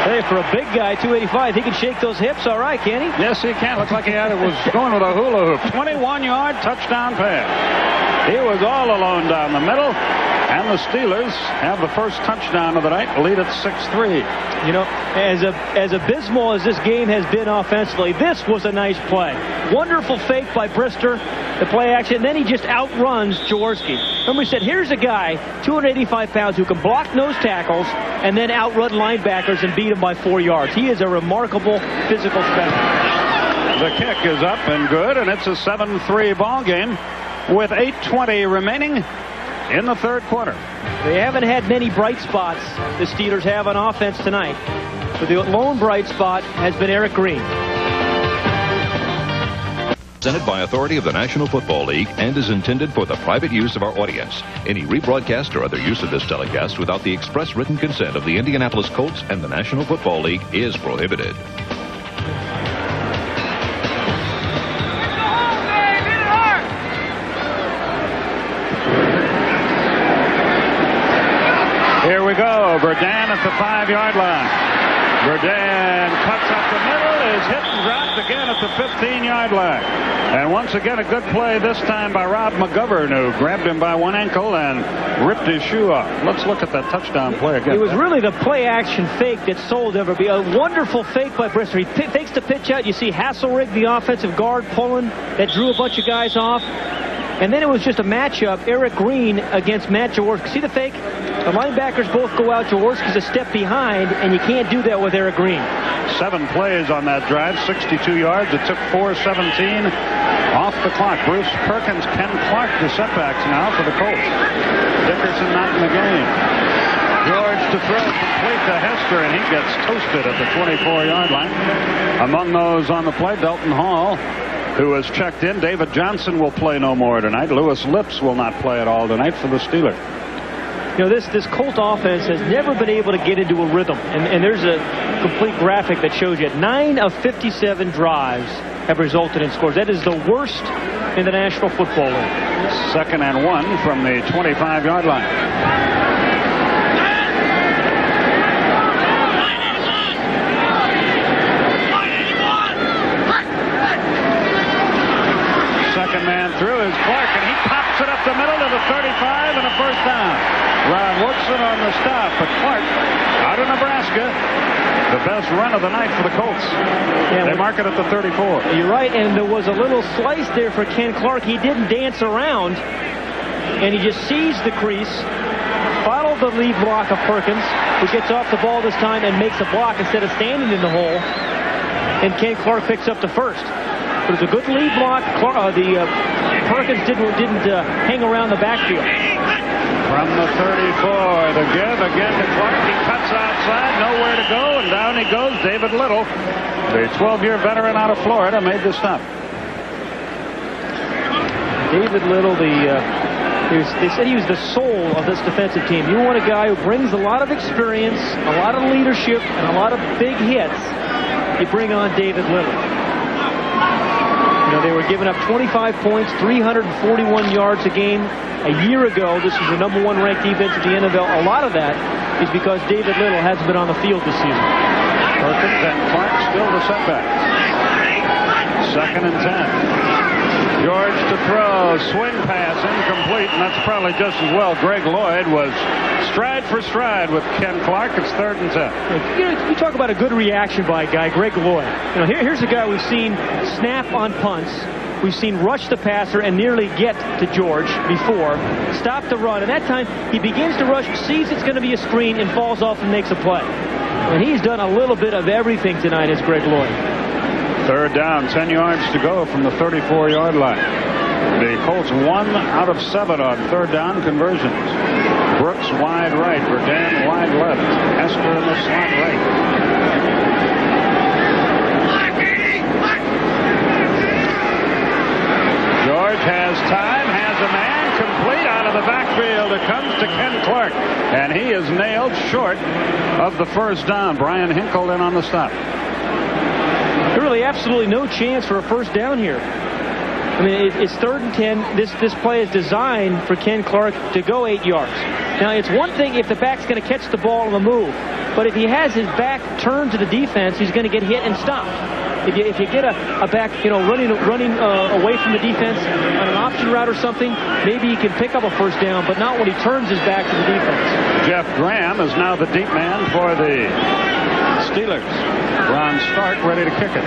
Hey, for a big guy, 285, he can shake those hips all right, can he? Yes, he can. Looks like he was going with a hula hoop. 21-yard touchdown pass. He was all alone down the middle. And the Steelers have the first touchdown of the night, lead at 6-3. You know, as abysmal as this game has been offensively, this was a nice play. Wonderful fake by Brister, the play action. Then he just outruns Jaworski. Remember, we said, here's a guy, 285 pounds, who can block nose tackles and then outrun linebackers and beat them by 4 yards. He is a remarkable physical specimen. The kick is up and good, and it's a 7-3 ball game with 8:20 remaining in the third quarter. They haven't had many bright spots, the Steelers have on offense tonight. But the lone bright spot has been Eric Green. Presented by authority of the National Football League and is intended for the private use of our audience. Any rebroadcast or other use of this telecast without the express written consent of the Indianapolis Colts and the National Football League is prohibited. Here we go. Burdan at the 5-yard line. Burdan cuts up the middle, is hit and dropped again at the 15-yard line. And once again, a good play this time by Rob McGovern, who grabbed him by one ankle and ripped his shoe off. Let's look at that touchdown play again. It was really the play-action fake that sold everybody. A wonderful fake by Brister. He fakes the pitch out. You see Hasselrig, the offensive guard, pulling. That drew a bunch of guys off. And then it was just a matchup, Eric Green against Matt Jaworski. See the fake? The linebackers both go out. Jaworski's a step behind, and you can't do that with Eric Green. 7 plays on that drive, 62 yards. It took 4:17 off the clock. Bruce Perkins, Ken Clark, the setbacks now for the Colts. Dickerson not in the game. George to throw complete to Hester, and he gets toasted at the 24-yard line. Among those on the play, Dalton Hall, who has checked in. David Johnson will play no more tonight. Lewis Lips will not play at all tonight for the Steelers. You know, this Colt offense has never been able to get into a rhythm. And there's a complete graphic that shows you 9 of 57 drives have resulted in scores. That is the worst in the National Football League. 2nd and 1 from the 25-yard line. Man through is Clark, and he pops it up the middle to the 35 and a first down. Ron Woodson on the stop, but Clark out of Nebraska, the best run of the night for the Colts. Yeah, they mark it at the 34. You're right, and there was a little slice there for Ken Clark. He didn't dance around, and he just seized the crease, followed the lead block of Perkins, who gets off the ball this time and makes a block instead of standing in the hole, and Ken Clark picks up the first. But it's a good lead block. Perkins didn't hang around the backfield. From the 34, the give again to Clark. He cuts outside, nowhere to go, and down he goes. David Little, the 12-year veteran out of Florida, made the stop. David Little, they said he was the soul of this defensive team. You want a guy who brings a lot of experience, a lot of leadership, and a lot of big hits. You bring on David Little. You know, they were giving up 25 points, 341 yards a game. A year ago, this is the #1 ranked defense in the NFL. A lot of that is because David Little hasn't been on the field this season. Perkins and Clark still the setback. 2nd and 10. George to throw, swing pass, incomplete, and that's probably just as well. Greg Lloyd was stride for stride with Ken Clark. It's 3rd and 10. You talk about a good reaction by a guy, Greg Lloyd. Here's a guy we've seen snap on punts. We've seen rush the passer and nearly get to George before. Stop the run. And that time, he begins to rush, sees it's going to be a screen, and falls off and makes a play. And he's done a little bit of everything tonight as Greg Lloyd. 3rd down, 10 yards to go from the 34-yard line. The Colts 1 out of 7 on 3rd down conversions. Brooks wide right, Verdun wide left, Hester in the slot right. George has time, has a man, complete out of the backfield. It comes to Ken Clark, and he is nailed short of the 1st down. Brian Hinkle in on the stop. Really absolutely no chance for a 1st down here. I mean, it's 3rd and 10. This play is designed for Ken Clark to go 8 yards. Now, it's one thing if the back's going to catch the ball on the move, but if he has his back turned to the defense, he's going to get hit and stopped. If you get a back, running away from the defense on an option route or something, maybe he can pick up a 1st down, but not when he turns his back to the defense. Jeff Graham is now the deep man for the Steelers. Ron Stark ready to kick it.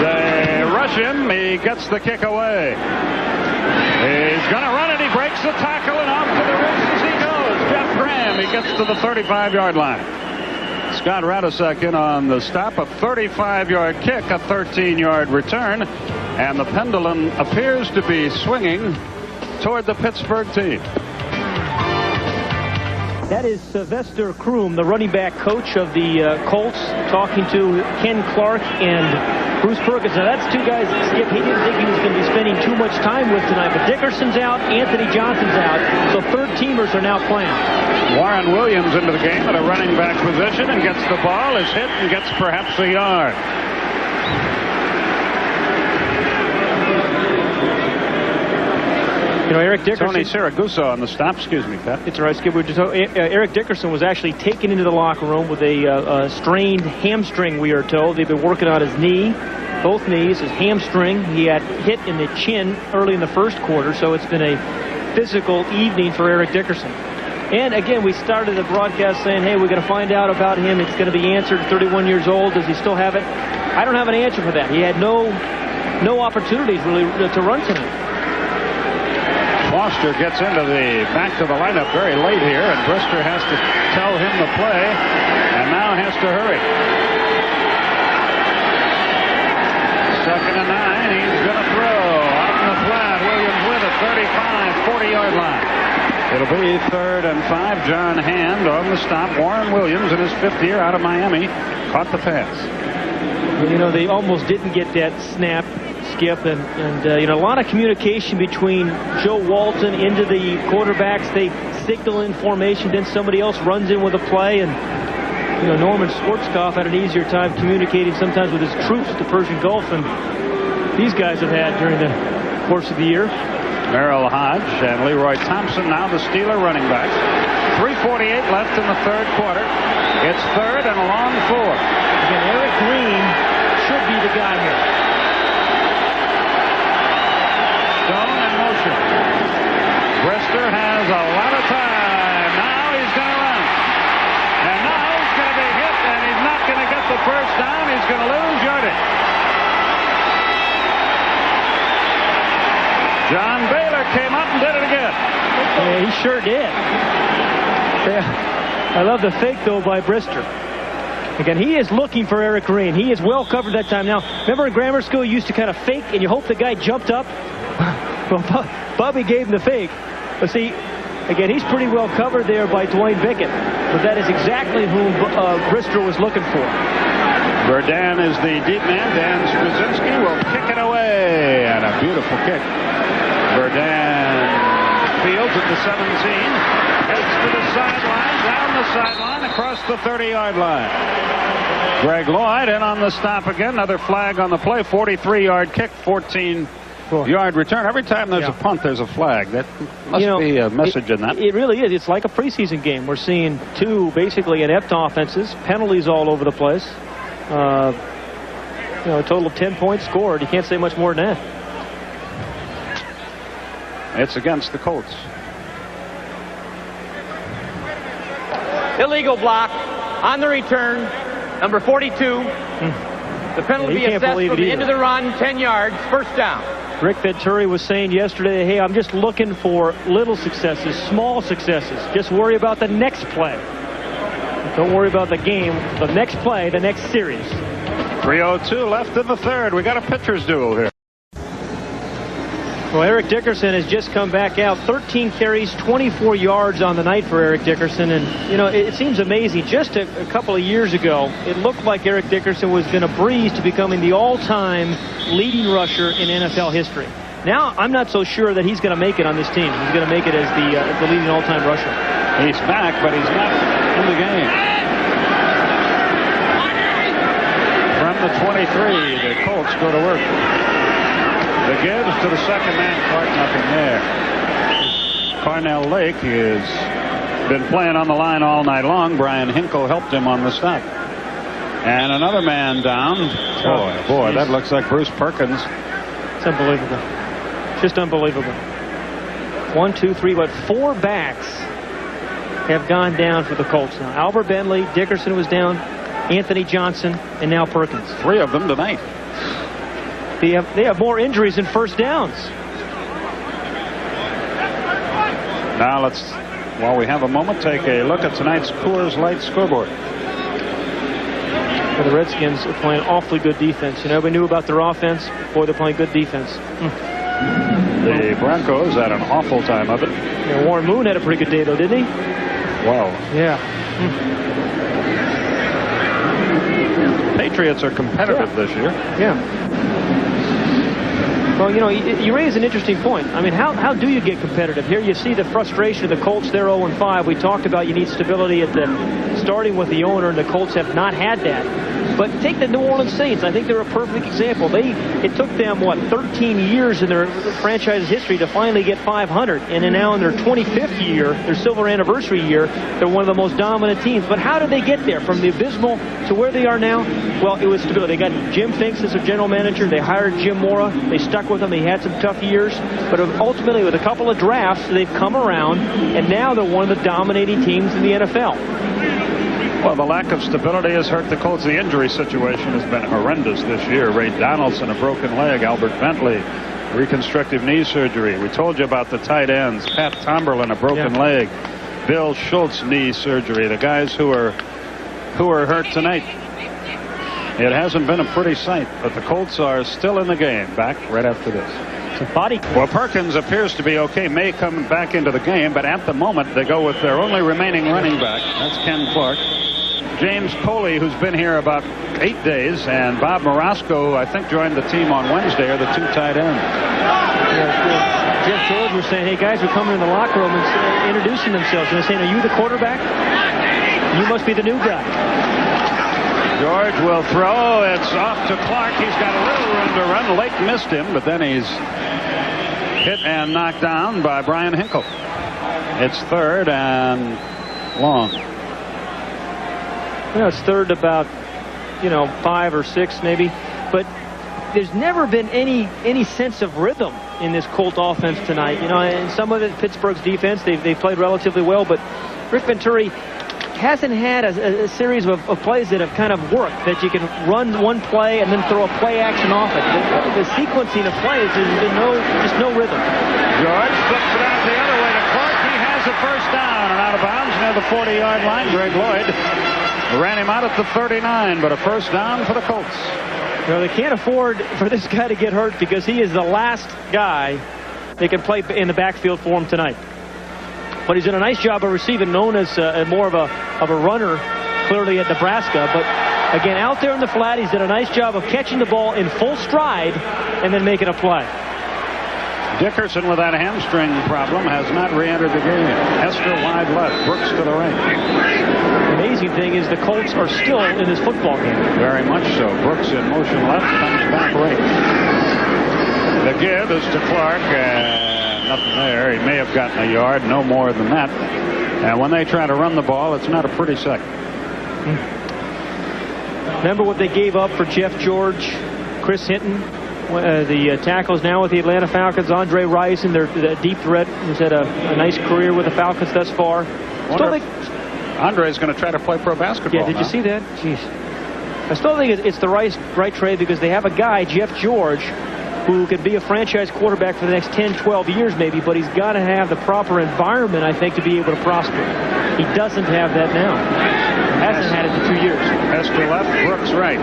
They rush him. He gets the kick away. He's going to run it. He breaks the tackle and off to the races he goes. Jeff Graham. He gets to the 35-yard line. Scott Radisek in on the stop. A 35-yard kick, a 13-yard return, and the pendulum appears to be swinging toward the Pittsburgh team. That is Sylvester Kroom, the running back coach of the Colts, talking to Ken Clark and Bruce Perkins. Now, that's 2 guys that Skip, he didn't think he was going to be spending too much time with tonight. But Dickerson's out, Anthony Johnson's out, so 3rd-teamers are now playing. Warren Williams into the game at a running back position and gets the ball, is hit, and gets perhaps a yard. Eric Dickerson. Tony Siragusa on the stop. Excuse me, Pat. It's all right, Skip. Eric Dickerson was actually taken into the locker room with a strained hamstring, we are told. They've been working on his knee, both knees, his hamstring. He had hit in the chin early in the 1st quarter, so it's been a physical evening for Eric Dickerson. And again, we started the broadcast saying, hey, we're going to find out about him. It's going to be answered. 31 years old. Does he still have it? I don't have an answer for that. He had no opportunities really to run tonight. Foster gets into the back to the lineup very late here, and Brister has to tell him the play, and now has to hurry. 2nd and 9. He's going to throw out in the flat. Williams with it, 35, 40-yard line. It'll be 3rd and 5. John Hand on the stop. Warren Williams in his 5th year out of Miami caught the pass. They almost didn't get that snap, Skip, and a lot of communication between Joe Walton into the quarterbacks. They signal in formation, then somebody else runs in with a play, and Norman Schwarzkopf had an easier time communicating sometimes with his troops at the Persian Gulf than these guys have had during the course of the year. Merrill Hodge and Leroy Thompson now the Steeler running backs. 3:48 left in the 3rd quarter. It's 3rd and a long 4. Again, Eric Green should be the guy here. Stone in motion. Brister has a lot of time. Now he's going to run. And now he's going to be hit, and he's not going to get the 1st down. He's going to lose yardage. John Baylor came up and did it again. Yeah, he sure did. Yeah. I love the fake, though, by Brister. Again, he is looking for Eric Green. He is well covered that time. Now, remember in grammar school, you used to kind of fake, and you hope the guy jumped up? Well, Bobby gave him the fake. But see, again, he's pretty well covered there by Dwayne Bickett. But that is exactly whom Brister was looking for. Verdun is the deep man. Dan Straczynski will kick it away. And a beautiful kick. Verdun fields at the 17. Heads to the sideline, down the sideline, across the 30-yard line. Greg Lloyd in on the stop again. Another flag on the play. 43-yard kick, 14-yard return. Every time there's a punt, there's a flag. That must be a message in that. It really is. It's like a preseason game. We're seeing 2 basically inept offenses, penalties all over the place. A total of 10 points scored. You can't say much more than that. It's against the Colts. Illegal block on the return, number 42. The penalty assessed from the end of the run, 10 yards, first down. Rick Venturi was saying yesterday, hey, I'm just looking for little successes, small successes. Just worry about the next play. Don't worry about the game. The next play, the next series. 3:02 left in the third. We got a pitcher's duel here. Well, Eric Dickerson has just come back out. 13 carries, 24 yards on the night for Eric Dickerson. And, you know, it seems amazing. Just a couple of years ago, it looked like Eric Dickerson was going to breeze to becoming the all-time leading rusher in NFL history. Now, I'm not so sure that he's going to make it on this team. He's going to make it as the leading all-time rusher. He's back, but he's not in the game. From the 23, the Colts go to work. The gives to the second man, Clark, nothing there. Parnell Lake has been playing on the line all night long. Brian Hinkle helped him on the stop. And another man down. Boy, that looks like Bruce Perkins. It's unbelievable. Just unbelievable. 1, 2, 3, but 4 backs have gone down for the Colts now. Albert Bentley, Dickerson was down, Anthony Johnson, and now Perkins. 3 of them tonight. They have more injuries than first downs. Now let's, while we have a moment, take a look at tonight's Coors Light scoreboard. Well, the Redskins are playing awfully good defense. You know, we knew about their offense. Boy, they're playing good defense. The Broncos had an awful time of it. Yeah, Warren Moon had a pretty good day, though, didn't he? Wow. Yeah. Patriots are competitive this year. Yeah. Well, you know, you raise an interesting point. I mean, how do you get competitive? Here you see the frustration of the Colts. They're 0-5. We talked about you need stability at starting with the owner, and the Colts have not had that. But take the New Orleans Saints. I think they're a perfect example. It took them, 13 years in their franchise history to finally get 500. And then now in their 25th year, their silver anniversary year, they're one of the most dominant teams. But how did they get there from the abysmal to where they are now? Well, it was stability. They got Jim Finks as their general manager. They hired Jim Mora. They stuck with him. He had some tough years. But ultimately, with a couple of drafts, they've come around. And now they're one of the dominating teams in the NFL. Well, the lack of stability has hurt the Colts. The injury situation has been horrendous this year. Ray Donaldson, a broken leg. Albert Bentley, reconstructive knee surgery. We told you about the tight ends. Pat Tomberlin, a broken leg. Bill Schultz, knee surgery. The guys who are hurt tonight. It hasn't been a pretty sight, but the Colts are still in the game. Back right after this. Well, Perkins appears to be okay. May come back into the game, but at the moment they go with their only remaining running back. That's Ken Clark. James Coley, who's been here about 8 days, and Bob Morasco, I think, joined the team on Wednesday, are the 2 tight ends. Jeff George was saying, hey, guys are coming in the locker room and introducing themselves. And they're saying, are you the quarterback? You must be the new guy. George will throw. It's off to Clark. He's got a little room to run. Lake missed him, but then he's hit and knocked down by Brian Hinkle. It's 3rd and long. You know, it's 3rd about, 5 or 6 maybe. But there's never been any sense of rhythm in this Colt offense tonight. You know, and some of it, Pittsburgh's defense, they played relatively well. But Rick Venturi hasn't had a series of plays that have kind of worked, that you can run one play and then throw a play action off it. The sequencing of plays, there's been just no rhythm. George flips it out the other way to Clark. He has a first down and out of bounds near the 40-yard line. Greg Lloyd ran him out at the 39, but a first down for the Colts. You know, they can't afford for this guy to get hurt because he is the last guy they can play in the backfield for him tonight. But he's done a nice job of receiving, known as more of a runner, clearly at Nebraska. But again, out there in the flat, he's done a nice job of catching the ball in full stride and then making a play. Dickerson, with that hamstring problem, has not re-entered the game. Hester wide left, Brooks to the right. The amazing thing is the Colts are still in this football game. Very much so. Brooks in motion left, comes back right. The give is to Clark. Nothing there. He may have gotten a yard, no more than that. And when they try to run the ball, it's not a pretty sight. Remember what they gave up for Jeff George, Chris Hinton, the tackles now with the Atlanta Falcons, Andre Rice, and their deep threat, who's had a nice career with the Falcons thus far. Andre's going to try to play pro basketball. Yeah, did you see that? Jeez. I still think it's the right trade because they have a guy, Jeff George, who could be a franchise quarterback for the next 10, 12 years maybe, but he's got to have the proper environment, I think, to be able to prosper. He doesn't have that now. Hasn't had it for 2 years. Hester left, Brooks right.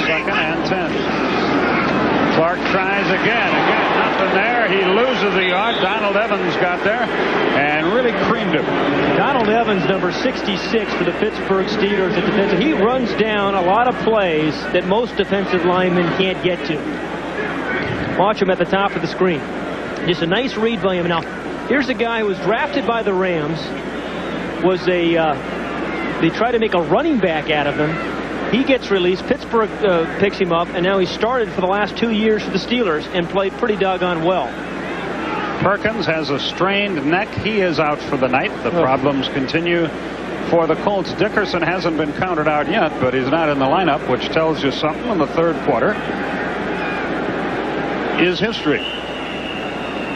2nd and 10. Clark tries again. Nothing there. He loses a yard. Donald Evans got there and really creamed him. Donald Evans, number 66 for the Pittsburgh Steelers at defensive. He runs down a lot of plays that most defensive linemen can't get to. Watch him at the top of the screen. Just a nice read by him. Now, here's a guy who was drafted by the Rams. They tried to make a running back out of him. He gets released. Pittsburgh picks him up, and now he's started for the last 2 years for the Steelers and played pretty doggone well. Perkins has a strained neck. He is out for the night. The problems continue for the Colts. Dickerson hasn't been counted out yet, but he's not in the lineup, which tells you something. In the 3rd quarter is history.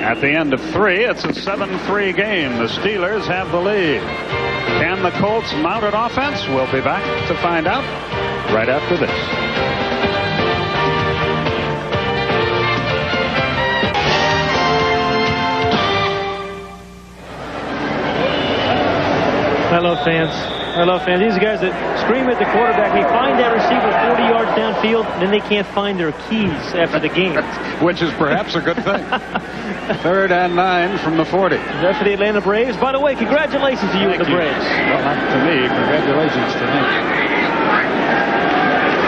At the end of 3, it's a 7-3 game. The Steelers have the lead. Can the Colts mount an offense? We'll be back to find out right after this. I love fans. These guys that scream at the quarterback. They find that receiver 40 yards downfield, and then they can't find their keys after the game. Which is perhaps a good thing. 3rd and 9 from the 40. That's for the Atlanta Braves. By the way, congratulations to you and the Braves. Well, not to me. Congratulations to me.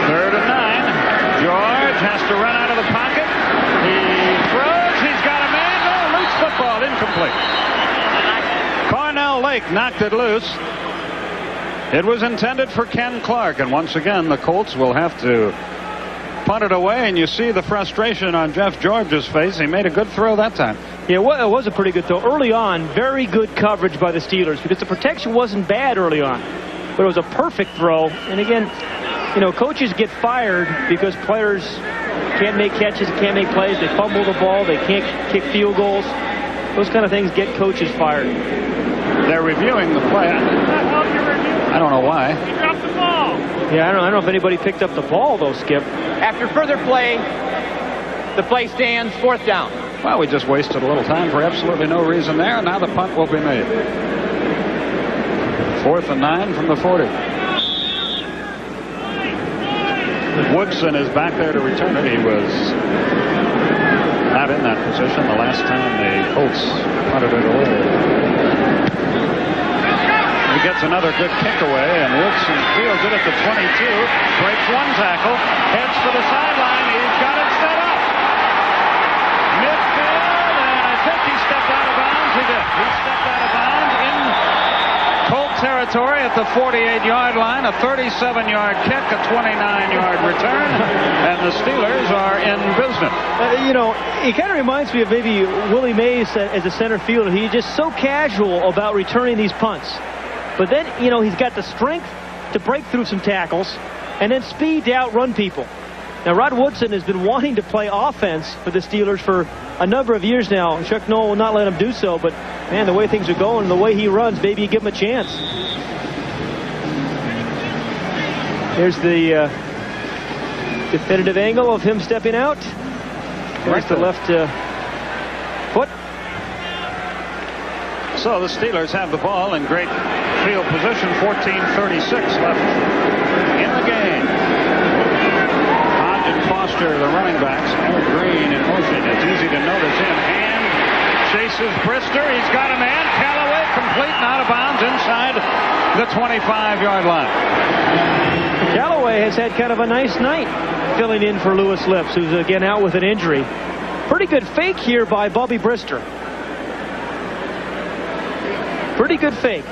3rd and 9. George has to run out of the pocket. He throws. He's got a man. No, loose football. Incomplete. Cornell Lake knocked it loose. It was intended for Ken Clark, and once again the Colts will have to punt it away, and you see the frustration on Jeff George's face. He made a good throw that time. Yeah, well, it was a pretty good throw. Early on, very good coverage by the Steelers because the protection wasn't bad early on, but it was a perfect throw. And again, you know, coaches get fired because players can't make catches, can't make plays, they fumble the ball, they can't kick field goals. Those kind of things get coaches fired. They're reviewing the play. I don't know why. He dropped the ball. Yeah, I don't know if anybody picked up the ball, though, Skip. After further play, the play stands. 4th down. Well, we just wasted a little time for absolutely no reason there. Now the punt will be made. 4th and 9 from the 40. Woodson is back there to return it. He was not in that position the last time the Colts punted it away. He gets another good kick away, and Woodson fields it at the 22, breaks one tackle, heads for the sideline. He's got it set up. Midfield, and I think he stepped out of bounds. He did. He stepped out of bounds in Colt territory at the 48-yard line. A 37-yard kick, a 29-yard return, and the Steelers are in business. You know, it kind of reminds me of maybe Willie Mays as a center fielder. He's just so casual about returning these punts. But then, you know, he's got the strength to break through some tackles and then speed to outrun people. Now, Rod Woodson has been wanting to play offense for the Steelers for a number of years now. Chuck Noll will not let him do so, but, man, the way things are going and the way he runs, maybe you give him a chance. Here's the definitive angle of him stepping out. There's the left foot. So the Steelers have the ball in great field position. 14:36 left in the game. Hodge and Foster, the running backs. Eric Green in motion. It's easy to notice him. Hand chases Brister. He's got a man. Callaway complete and out of bounds inside the 25-yard line. Callaway has had kind of a nice night filling in for Lewis Lips, who's again out with an injury. Pretty good fake here by Bubby Brister. Pretty good fake.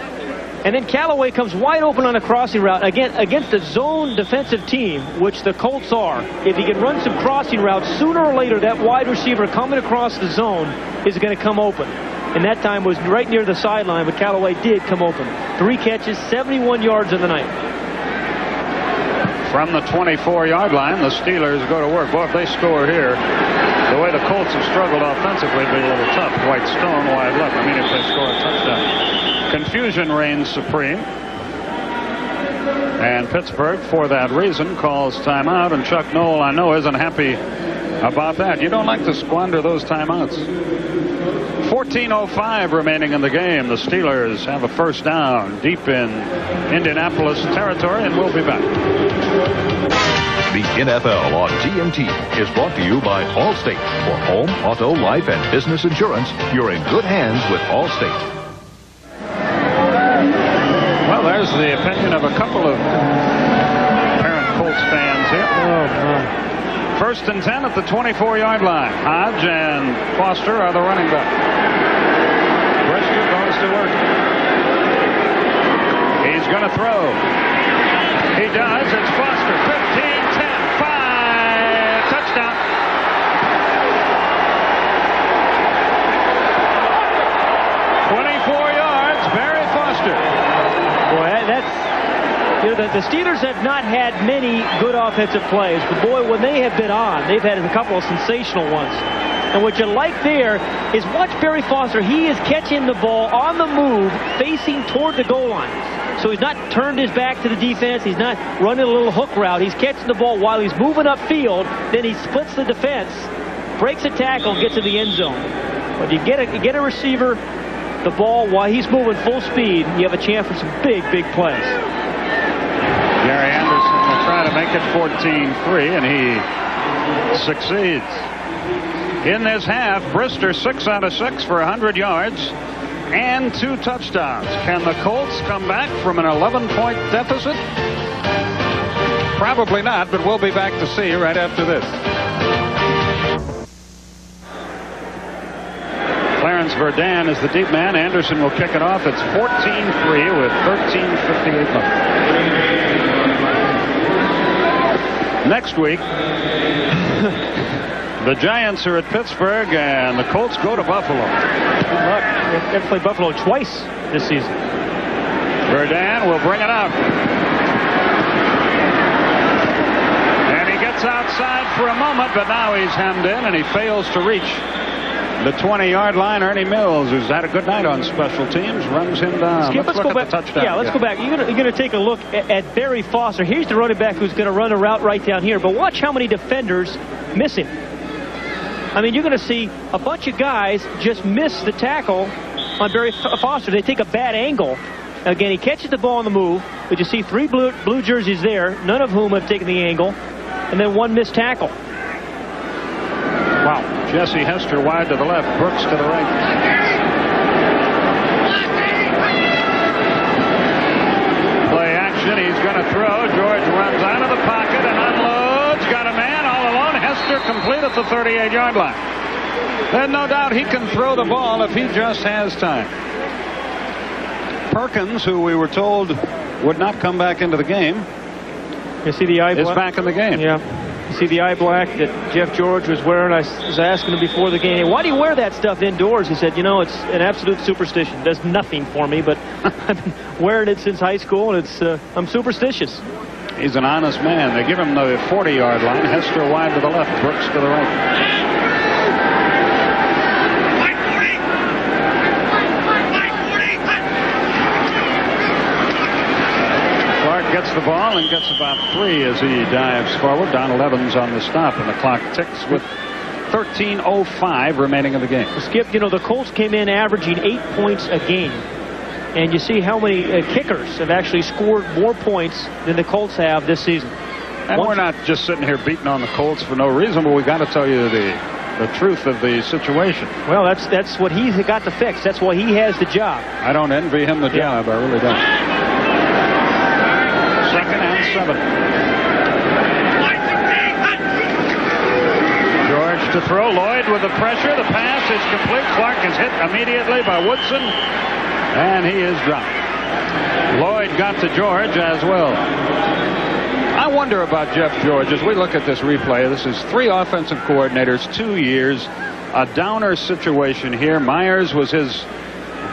And then Callaway comes wide open on a crossing route. Again, against a zone defensive team, which the Colts are. If he can run some crossing routes, sooner or later that wide receiver coming across the zone is going to come open. And that time was right near the sideline, but Callaway did come open. 3 catches, 71 yards in the night. From the 24-yard line, the Steelers go to work. Boy, if they score here, the way the Colts have struggled offensively, it'd be a little tough. White Stone wide left. I mean, if they score a touchdown. Confusion reigns supreme. And Pittsburgh, for that reason, calls timeout. And Chuck Noll, I know, isn't happy about that. You don't like to squander those timeouts. 14:05 remaining in the game. The Steelers have a first down deep in Indianapolis territory, and we'll be back. The NFL on TNT is brought to you by Allstate. For home, auto, life, and business insurance, you're in good hands with Allstate. Well, there's the opinion of a couple of apparent Colts fans here. First and 10 at the 24-yard line. Hodge and Foster are the running back. Brister goes to work. He's going to throw. He does. It's Foster. 15, 10, 5. Touchdown. Barry Foster. Boy, the Steelers have not had many good offensive plays, but boy, when they have been on, they've had a couple of sensational ones. And what you like there is watch Barry Foster. He is catching the ball on the move, facing toward the goal line. So he's not turned his back to the defense. He's not running a little hook route. He's catching the ball while he's moving upfield. Then he splits the defense, breaks a tackle, gets to the end zone. But you get a receiver the ball while he's moving full speed, you have a chance for some big plays. Gary Anderson will try to make it 14-3, and he succeeds. In this half, Brister 6 out of 6 for 100 yards and 2 touchdowns. Can the Colts come back from an 11-point deficit? Probably not, but we'll be back to see right after this. Clarence Verdun is the deep man. Anderson will kick it off. It's 14-3 with 13:58 left. Next week, the Giants are at Pittsburgh, and the Colts go to Buffalo. Good luck. They've played Buffalo twice this season. Verdun will bring it out. And he gets outside for a moment, but now he's hemmed in, and he fails to reach the 20-yard line. Ernie Mills, who's had a good night on special teams, runs him down. Skip, let's go back. Touchdown. Yeah, let's go back. You're going to take a look at Barry Foster. Here's the running back who's going to run a route right down here. But watch how many defenders miss him. I mean, you're going to see a bunch of guys just miss the tackle on Barry Foster. They take a bad angle. Again, he catches the ball on the move, but you see 3 blue jerseys there, none of whom have taken the angle, and then 1 missed tackle. Wow. Jesse Hester wide to the left, Brooks to the right. Play action, he's going to throw. George runs out of the pocket and unloads. Got a man all alone. Hester complete at the 38-yard line. There's no doubt he can throw the ball if he just has time. Perkins, who we were told would not come back into the game, you see the eye is back in the game. Yeah. You see the eye black that Jeff George was wearing. I was asking him before the game, why do you wear that stuff indoors? He said, you know, it's an absolute superstition. It does nothing for me, but I've been wearing it since high school, and I'm superstitious. He's an honest man. They give him the 40-yard line. Hester wide to the left, Brooks to the right. Gets the ball and gets about 3 as he dives forward. Donald Evans on the stop, and the clock ticks with 13:05 remaining in the game. Skip, you know, the Colts came in averaging 8 points a game. And you see how many kickers have actually scored more points than the Colts have this season. And we're not just sitting here beating on the Colts for no reason, but we got to tell you the truth of the situation. Well, that's what he's got to fix. That's why he has the job. I don't envy him the job. I really don't. 2nd and 7. George to throw. Lloyd with the pressure. The pass is complete. Clark is hit immediately by Woodson, and he is dropped. Lloyd got to George as well. I wonder about Jeff George as we look at this replay. This is 3 offensive coordinators, 2 years, a downer situation here. Myers was his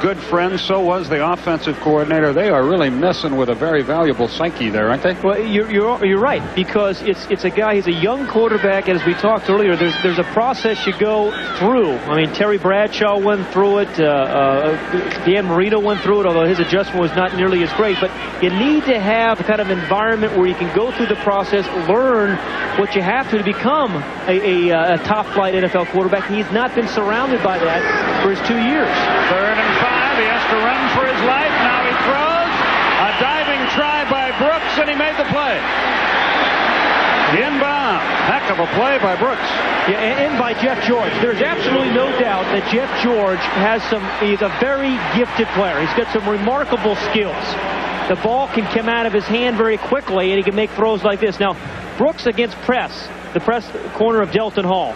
good friends. So was the offensive coordinator. They are really messing with a very valuable psyche there, aren't they? Well, you're right, because it's a guy. He's a young quarterback, and as we talked earlier, there's a process you go through. I mean, Terry Bradshaw went through it. Dan Marino went through it, although his adjustment was not nearly as great. But you need to have the kind of environment where you can go through the process, learn what you have to become a top-flight NFL quarterback. He's not been surrounded by that for his 2 years. 3rd and 5. He has to run for his life. Now he throws. A diving try by Brooks, and he made the play. Inbound. Heck of a play by Brooks. Yeah, and by Jeff George. There's absolutely no doubt that Jeff George he's a very gifted player. He's got some remarkable skills. The ball can come out of his hand very quickly, and he can make throws like this. Now, Brooks against the press corner of Delton Hall.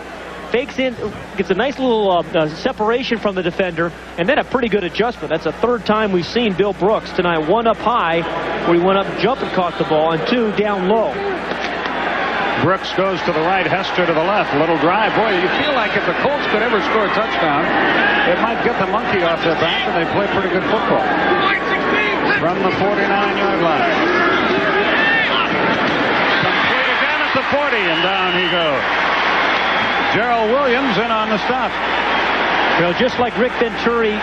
Fakes in, gets a nice little separation from the defender, and then a pretty good adjustment. That's the 3rd time we've seen Bill Brooks tonight. 1 up high, where he went up, jump, and caught the ball, and 2 down low. Brooks goes to the right, Hester to the left. Little drive. Boy, you feel like if the Colts could ever score a touchdown, it might get the monkey off their back, and they play pretty good football. From the 49-yard line. Complete again at the 40, and down he goes. Gerald Williams in on the stop. Well, just like Rick Venturi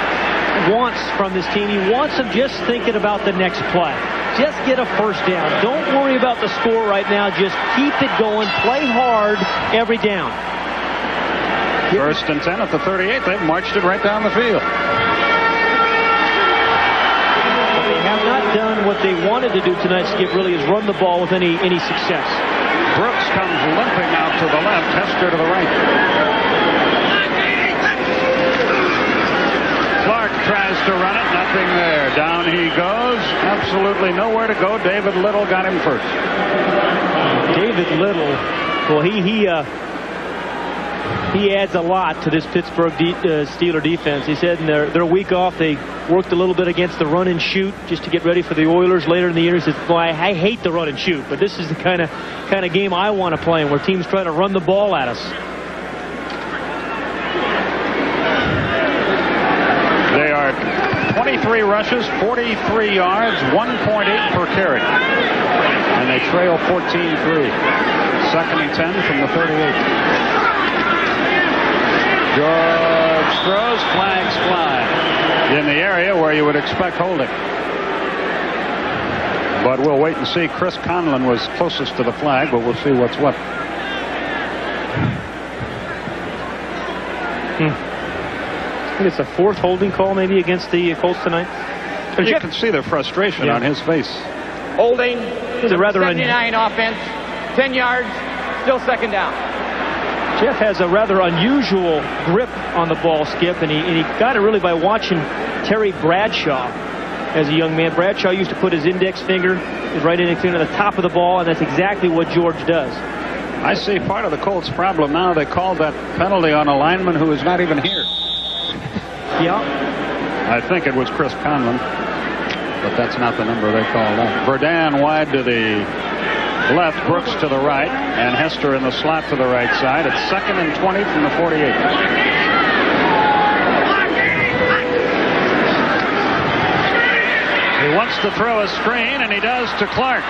wants from this team, he wants them just thinking about the next play. Just get a first down. Don't worry about the score right now. Just keep it going. Play hard every down. 1st and 10 at the 38. They've marched it right down the field. They have not done what they wanted to do tonight, Skip, really, is run the ball with any success. Brooks comes limping out to the left, Hester to the right. Clark tries to run it, nothing there. Down he goes, absolutely nowhere to go. David Little got him first. David Little, well, he adds a lot to this Pittsburgh Steeler defense. He said in their week off, they worked a little bit against the run and shoot just to get ready for the Oilers later in the year. He says, well, I hate the run and shoot, but this is the kind of game I want to play in, where teams try to run the ball at us. They are 23 rushes, 43 yards, 1.8 per carry. And they trail 14-3. 2nd and 10 from the 38. George throws, flags fly in the area where you would expect holding. But we'll wait and see. Chris Conlon was closest to the flag, but we'll see what's what. I think it's a 4th holding call maybe against the Colts tonight. You can see the frustration on his face. Holding. It's a rather 79 offense. 10 yards. Still 2nd down. Jeff has a rather unusual grip on the ball, Skip, and he got it really by watching Terry Bradshaw as a young man. Bradshaw used to put his index finger, his right index finger, on the top of the ball, and that's exactly what George does. I see part of the Colts' problem now. They called that penalty on a lineman who is not even here. Yeah. I think it was Chris Conlon, but that's not the number they called out. Verdun wide to the left, Brooks to the right, and Hester in the slot to the right side. It's 2nd and 20 from the 48. He wants to throw a screen, and he does to Clark.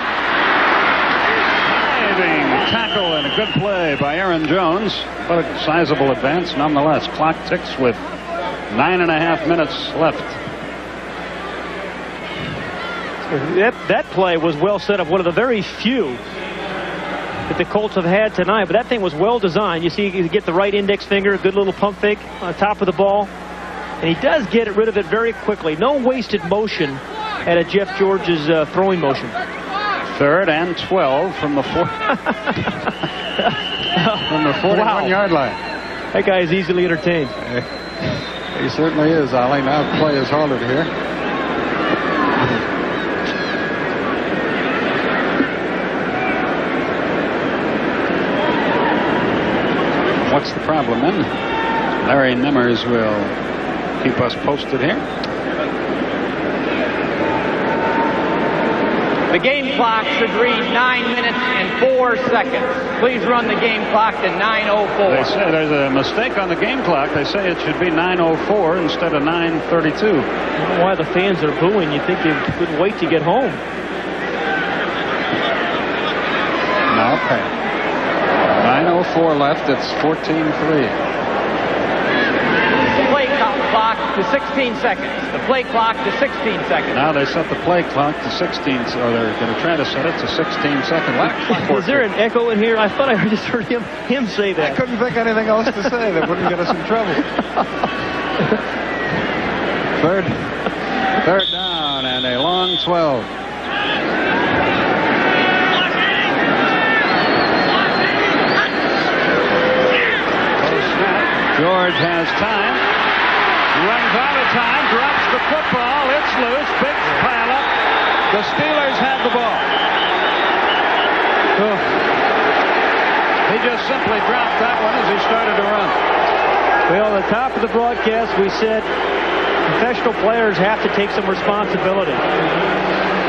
Diving tackle and a good play by Aaron Jones, but a sizable advance nonetheless. Clock ticks with 9.5 minutes left. That play was well set up, one of the very few that the Colts have had tonight, but that thing was well designed. You see, you get the right index finger, a good little pump fake on top of the ball, and he does get rid of it very quickly. No wasted motion at a Jeff George's throwing motion. 3rd and 12 from the 41-yard line. That guy is easily entertained. He certainly is, Ali. Now play is harder here. What's the problem then? Larry Nimmers will keep us posted here. The game clock should read 9 minutes and 4 seconds. Please run the game clock to 9:04. They say there's a mistake on the game clock. They say it should be 9:04 instead of 9:32. I don't know why the fans are booing. You'd think they couldn't wait to get home. Now, 9:04 left. It's 14-3. Play clock to 16 seconds. The play clock to 16 seconds. Now they set the play clock to 16, or they're going to try to set it to 16 seconds. Is there an echo in here? I thought I just heard him say that. I couldn't think anything else to say that wouldn't get us in trouble. Third down and a long 12. George has time, runs out of time, drops the football, it's loose, big pile up. The Steelers have the ball. Oh. He just simply dropped that one as he started to run. Well, at the top of the broadcast, we said professional players have to take some responsibility.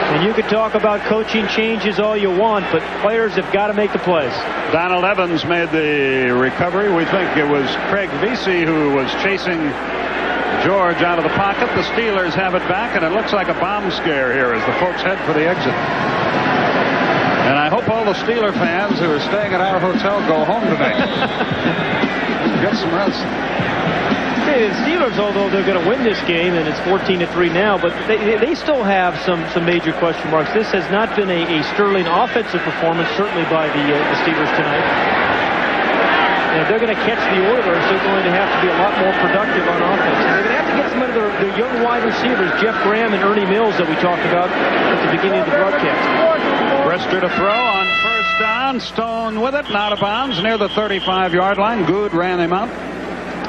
And you could talk about coaching changes all you want, but players have got to make the plays. Donald Evans made the recovery. We think it was Craig Vesey who was chasing George out of the pocket. The Steelers have it back, and it looks like a bomb scare here as the folks head for the exit. And I hope all the Steeler fans who are staying at our hotel go home tonight. Get some rest. The Steelers, although they're going to win this game, and it's 14-3 now, but they still have some major question marks. This has not been a sterling offensive performance, certainly by the Steelers tonight. And if they're going to catch the Oilers, they're going to have to be a lot more productive on offense. And they're going to have to get some of their young wide receivers, Jeff Graham and Ernie Mills, that we talked about at the beginning of the broadcast. Brister to throw on first down. Stone with it, not out of bounds, near the 35-yard line. Good ran him out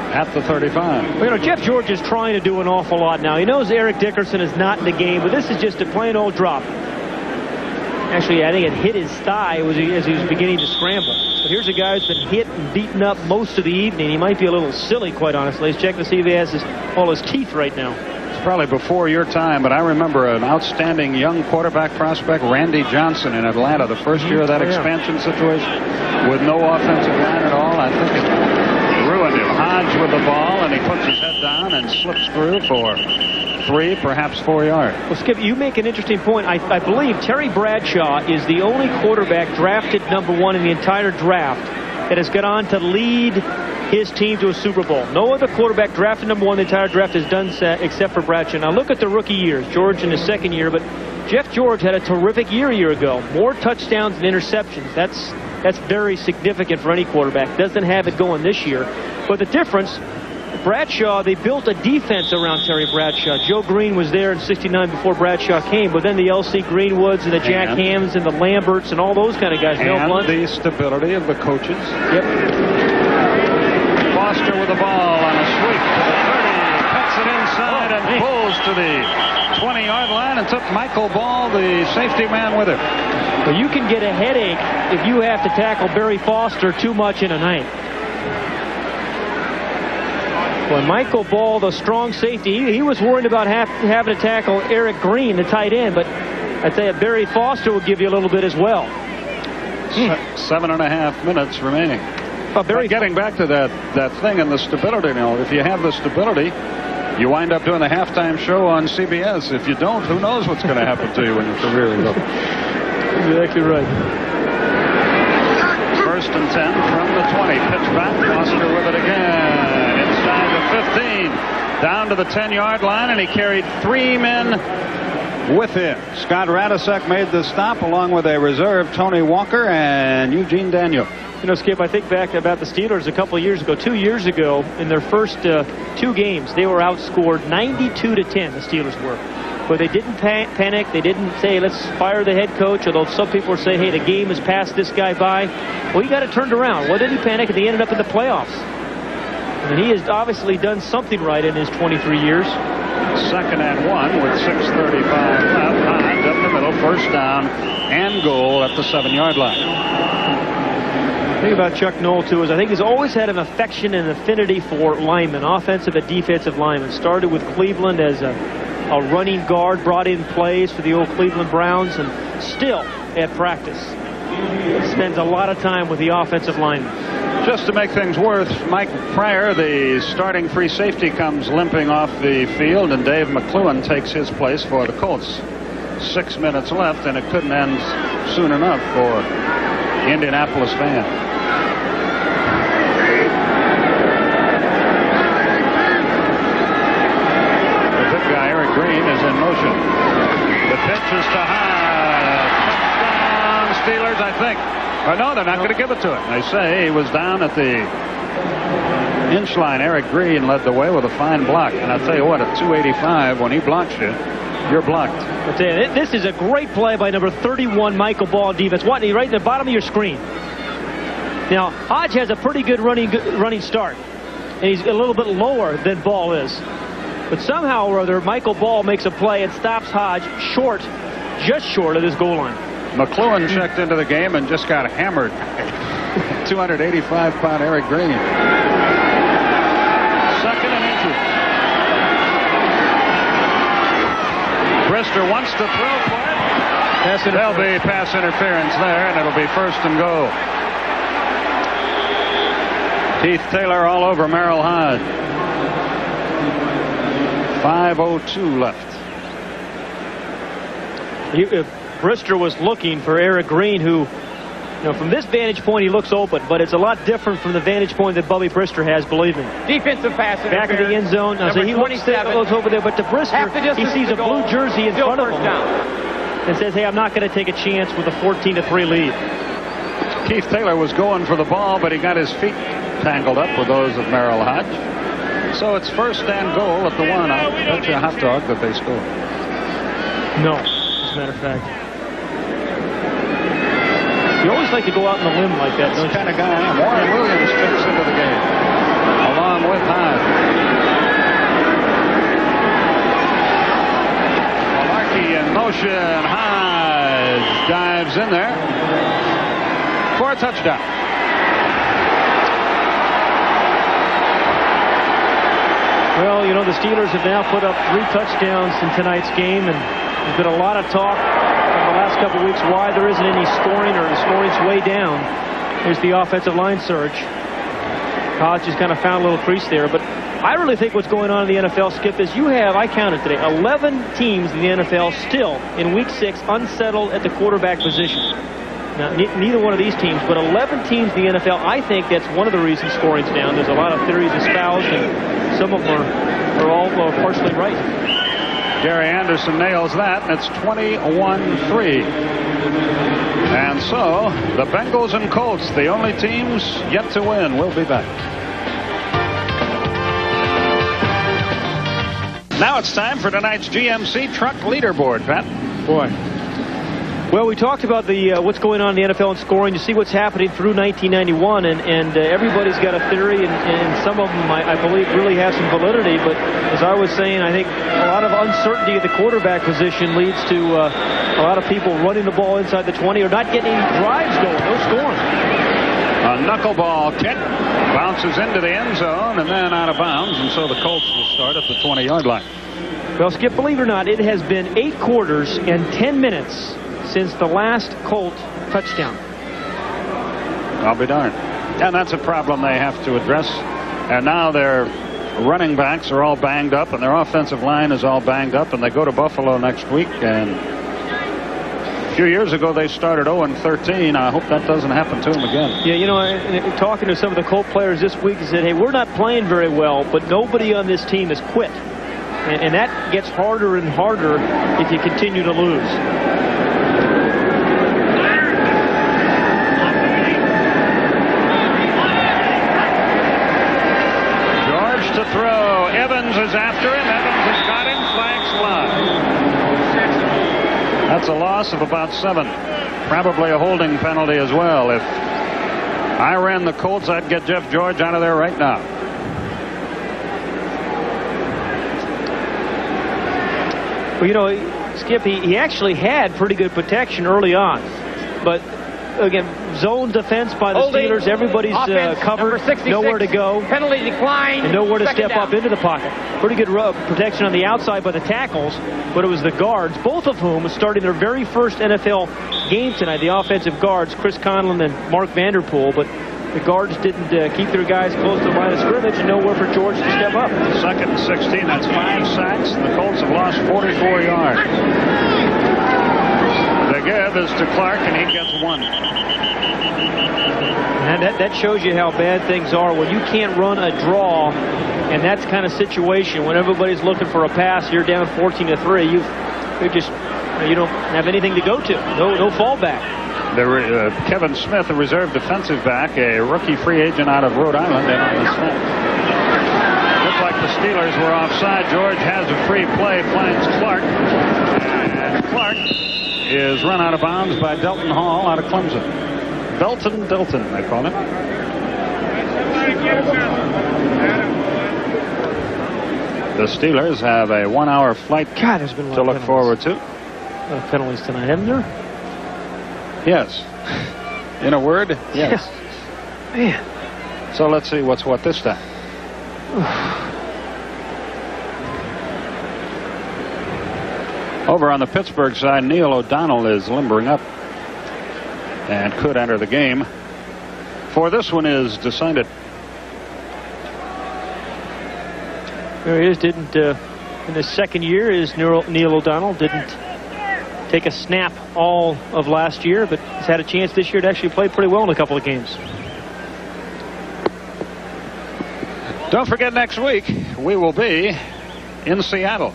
at the 35. Well, Jeff George is trying to do an awful lot now. He knows Eric Dickerson is not in the game, but this is just a plain old drop. Actually, I think it hit his thigh as he was beginning to scramble. But here's a guy who's been hit and beaten up most of the evening. He might be a little silly, quite honestly. Let's check to see if he has all his teeth right now. It's probably before your time, but I remember an outstanding young quarterback prospect, Randy Johnson, in Atlanta, the first year of that expansion situation, with no offensive line at all. I think it ruined him. Hodge with the ball, and he puts his head down and slips through for 3, perhaps 4 yards. Well, Skip, you make an interesting point. I believe Terry Bradshaw is the only quarterback drafted #1 in the entire draft that has gone on to lead his team to a Super Bowl. No other quarterback drafted #1 in the entire draft has done so except for Bradshaw. Now look at the rookie years. George in his second year, but Jeff George had a terrific year a year ago. More touchdowns and interceptions. That's very significant for any quarterback. Doesn't have it going this year. But the difference, Bradshaw, they built a defense around Terry Bradshaw. Joe Green was there in '69 before Bradshaw came, but then the L.C. Greenwoods and the Jack Hams and the Lamberts and all those kind of guys. And the stability of the coaches. Yep. Foster with the ball on a sweep to the 30, cuts it inside and pulls to the 20-yard line and took Michael Ball, the safety man, with him. Well, you can get a headache if you have to tackle Barry Foster too much in a night. When Michael Ball, the strong safety, he was worried about having to tackle Eric Green, the tight end, but I'd say Barry Foster will give you a little bit as well. 7.5 minutes remaining. Getting back to that thing and the stability now, if you have the stability, you wind up doing the halftime show on CBS. If you don't, who knows what's going to happen to you when your career is over. Exactly right. 1st and 10 from the 20. Pitch back. Foster with it again. Inside the 15. Down to the 10-yard line, and he carried 3 men with him. Scott Radisek made the stop along with a reserve, Tony Walker and Eugene Daniel. You know, Skip, I think back about the Steelers a couple of years ago, 2 years ago, in their first 2 games, they were outscored 92-10, the Steelers were. But they didn't panic. They didn't say, let's fire the head coach, although some people say, hey, the game has passed this guy by. Well, he got it turned around. Well, didn't panic, and they ended up in the playoffs. And he has obviously done something right in his 23 years. 2nd and 1 with 6:35 left. Hodge up the middle, 1st down and goal at the 7-yard line. The thing about Chuck Noll, too, is I think he's always had an affection and affinity for linemen, offensive and defensive linemen. Started with Cleveland as a a running guard, brought in plays for the old Cleveland Browns, and still at practice spends a lot of time with the offensive linemen. Just to make things worse, Mike Pryor, the starting free safety, comes limping off the field, and Dave McClellan takes his place for the Colts. 6 minutes left, and it couldn't end soon enough for the Indianapolis fan. The good guy, Eric Green, is in motion. The pitch is to high. Touchdown, Steelers, I think. Or no, they're not going to give it to him. They say he was down at the inch line. Eric Green led the way with a fine block. And I'll tell you what, at 285, when he blocks you, you're blocked. I tell you, this is a great play by number 31, Michael Ball, defense. Right in the bottom of your screen. Now, Hodge has a pretty good running start, and he's a little bit lower than Ball is. But somehow or other, Michael Ball makes a play and stops Hodge just short of his goal line. McLuhan checked into the game and just got hammered. 285-pound Eric Green. Second and inches. Brister wants to throw for it. There'll be pass interference there, and it'll be first and goal. Keith Taylor all over Merrill Hodge. 5:02 left. Brister was looking for Eric Green, who, from this vantage point, he looks open, but it's a lot different from the vantage point that Bubby Brister has, believe me. Defensive pass interference. Back of the end zone. Now, so he looks over there, but to Brister, he sees a blue jersey in front of him and says, hey, I'm not going to take a chance with a 14-3 lead. Keith Taylor was going for the ball, but he got his feet tangled up with those of Merrill Hodge. So it's first and goal at the 1. I'll bet you a hot dog that they score. No, as a matter of fact. You always like to go out on a limb like that, don't you? Kind of guy I am. Warren Williams fits into the game, along with Hodge. Malarkey in motion. Hodge dives in there for a touchdown. Well, the Steelers have now put up 3 touchdowns in tonight's game, and there's been a lot of talk in the last couple of weeks why there isn't any scoring, or the scoring's way down. There's the offensive line surge. Hodge has kind of found a little crease there, but I really think what's going on in the NFL, Skip, is you have, I counted today, 11 teams in the NFL still in Week 6 unsettled at the quarterback position. Now, neither one of these teams, but 11 teams in the NFL, I think that's one of the reasons scoring's down. There's a lot of theories espoused, and some of them are all partially right. Gary Anderson nails that, and it's 21-3. And so, the Bengals and Colts, the only teams yet to win. We'll be back. Now it's time for tonight's GMC Truck Leaderboard, Pat. Boy. Well, we talked about the what's going on in the NFL and scoring. You see what's happening through 1991, and everybody's got a theory, and some of them, I believe, really have some validity. But as I was saying, I think a lot of uncertainty at the quarterback position leads to a lot of people running the ball inside the 20 or not getting any drives going, no scoring. A knuckleball kick bounces into the end zone and then out of bounds, and so the Colts will start at the 20-yard line. Well, Skip, believe it or not, it has been 8 quarters and 10 minutes since the last Colt touchdown. I'll be darned. And that's a problem they have to address. And now their running backs are all banged up, and their offensive line is all banged up, and they go to Buffalo next week. And a few years ago, they started 0-13. I hope that doesn't happen to them again. Yeah, talking to some of the Colt players this week, they said, hey, we're not playing very well, but nobody on this team has quit. And that gets harder and harder if you continue to lose. To throw. Evans is after him. Evans has got him. Flags fly. That's a loss of about 7. Probably a holding penalty as well. If I ran the Colts, I'd get Jeff George out of there right now. Well, Skip, he actually had pretty good protection early on. But again, zone defense by the Holding. Steelers. Everybody's covered, Number 66. nowhere to go. Penalty decline. And nowhere to Second step down. up into the pocket. Pretty good protection on the outside by the tackles, but it was the guards, both of whom starting their very first NFL game tonight. The offensive guards, Chris Conlon and Mark Vanderpool, but the guards didn't keep their guys close to the line of scrimmage, and nowhere for George to step up. Second and 16. That's 5 sacks, and the Colts have lost 44 yards. The give is to Clark, and he gets 1. And that shows you how bad things are when you can't run a draw, and that's kind of situation when everybody's looking for a pass. You're down 14-3. You don't have anything to go to. No fallback. Kevin Smith, a reserve defensive back, a rookie free agent out of Rhode Island, and on the snap. Looked like the Steelers were offside. George has a free play, finds Clark, and Clark is run out of bounds by Delton Hall out of Clemson. Delton, they call him. The Steelers have a 1-hour flight there's been a lot to of look forward to. Penalties tonight, haven't there? Yes. In a word, yes. Man. So let's see what's what this time. Over on the Pittsburgh side, Neil O'Donnell is limbering up and could enter the game. For this one is decided. There he is. Didn't in his second year is Neil O'Donnell. Didn't take a snap all of last year, but he's had a chance this year to actually play pretty well in a couple of games. Don't forget, next week we will be in Seattle,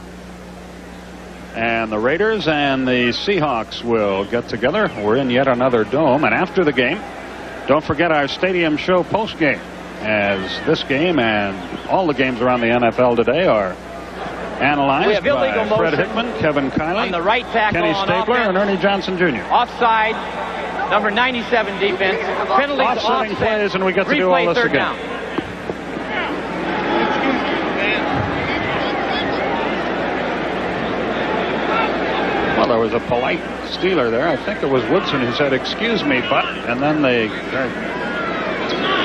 and the Raiders and the Seahawks will get together. We're in yet another dome, and after the game, don't forget our stadium show post game, as this game and all the games around the NFL today are analyzed by Fred Hickman, Kevin Kylie, on the right tackle, Kenny on Stabler, offense. and Ernie Johnson Jr. Offside, number 97 defense. Penalties, Offsetting plays, and we get to do all this third again. down. Well, there was a polite Steeler there. I think it was Woodson who said, "Excuse me, but," and then they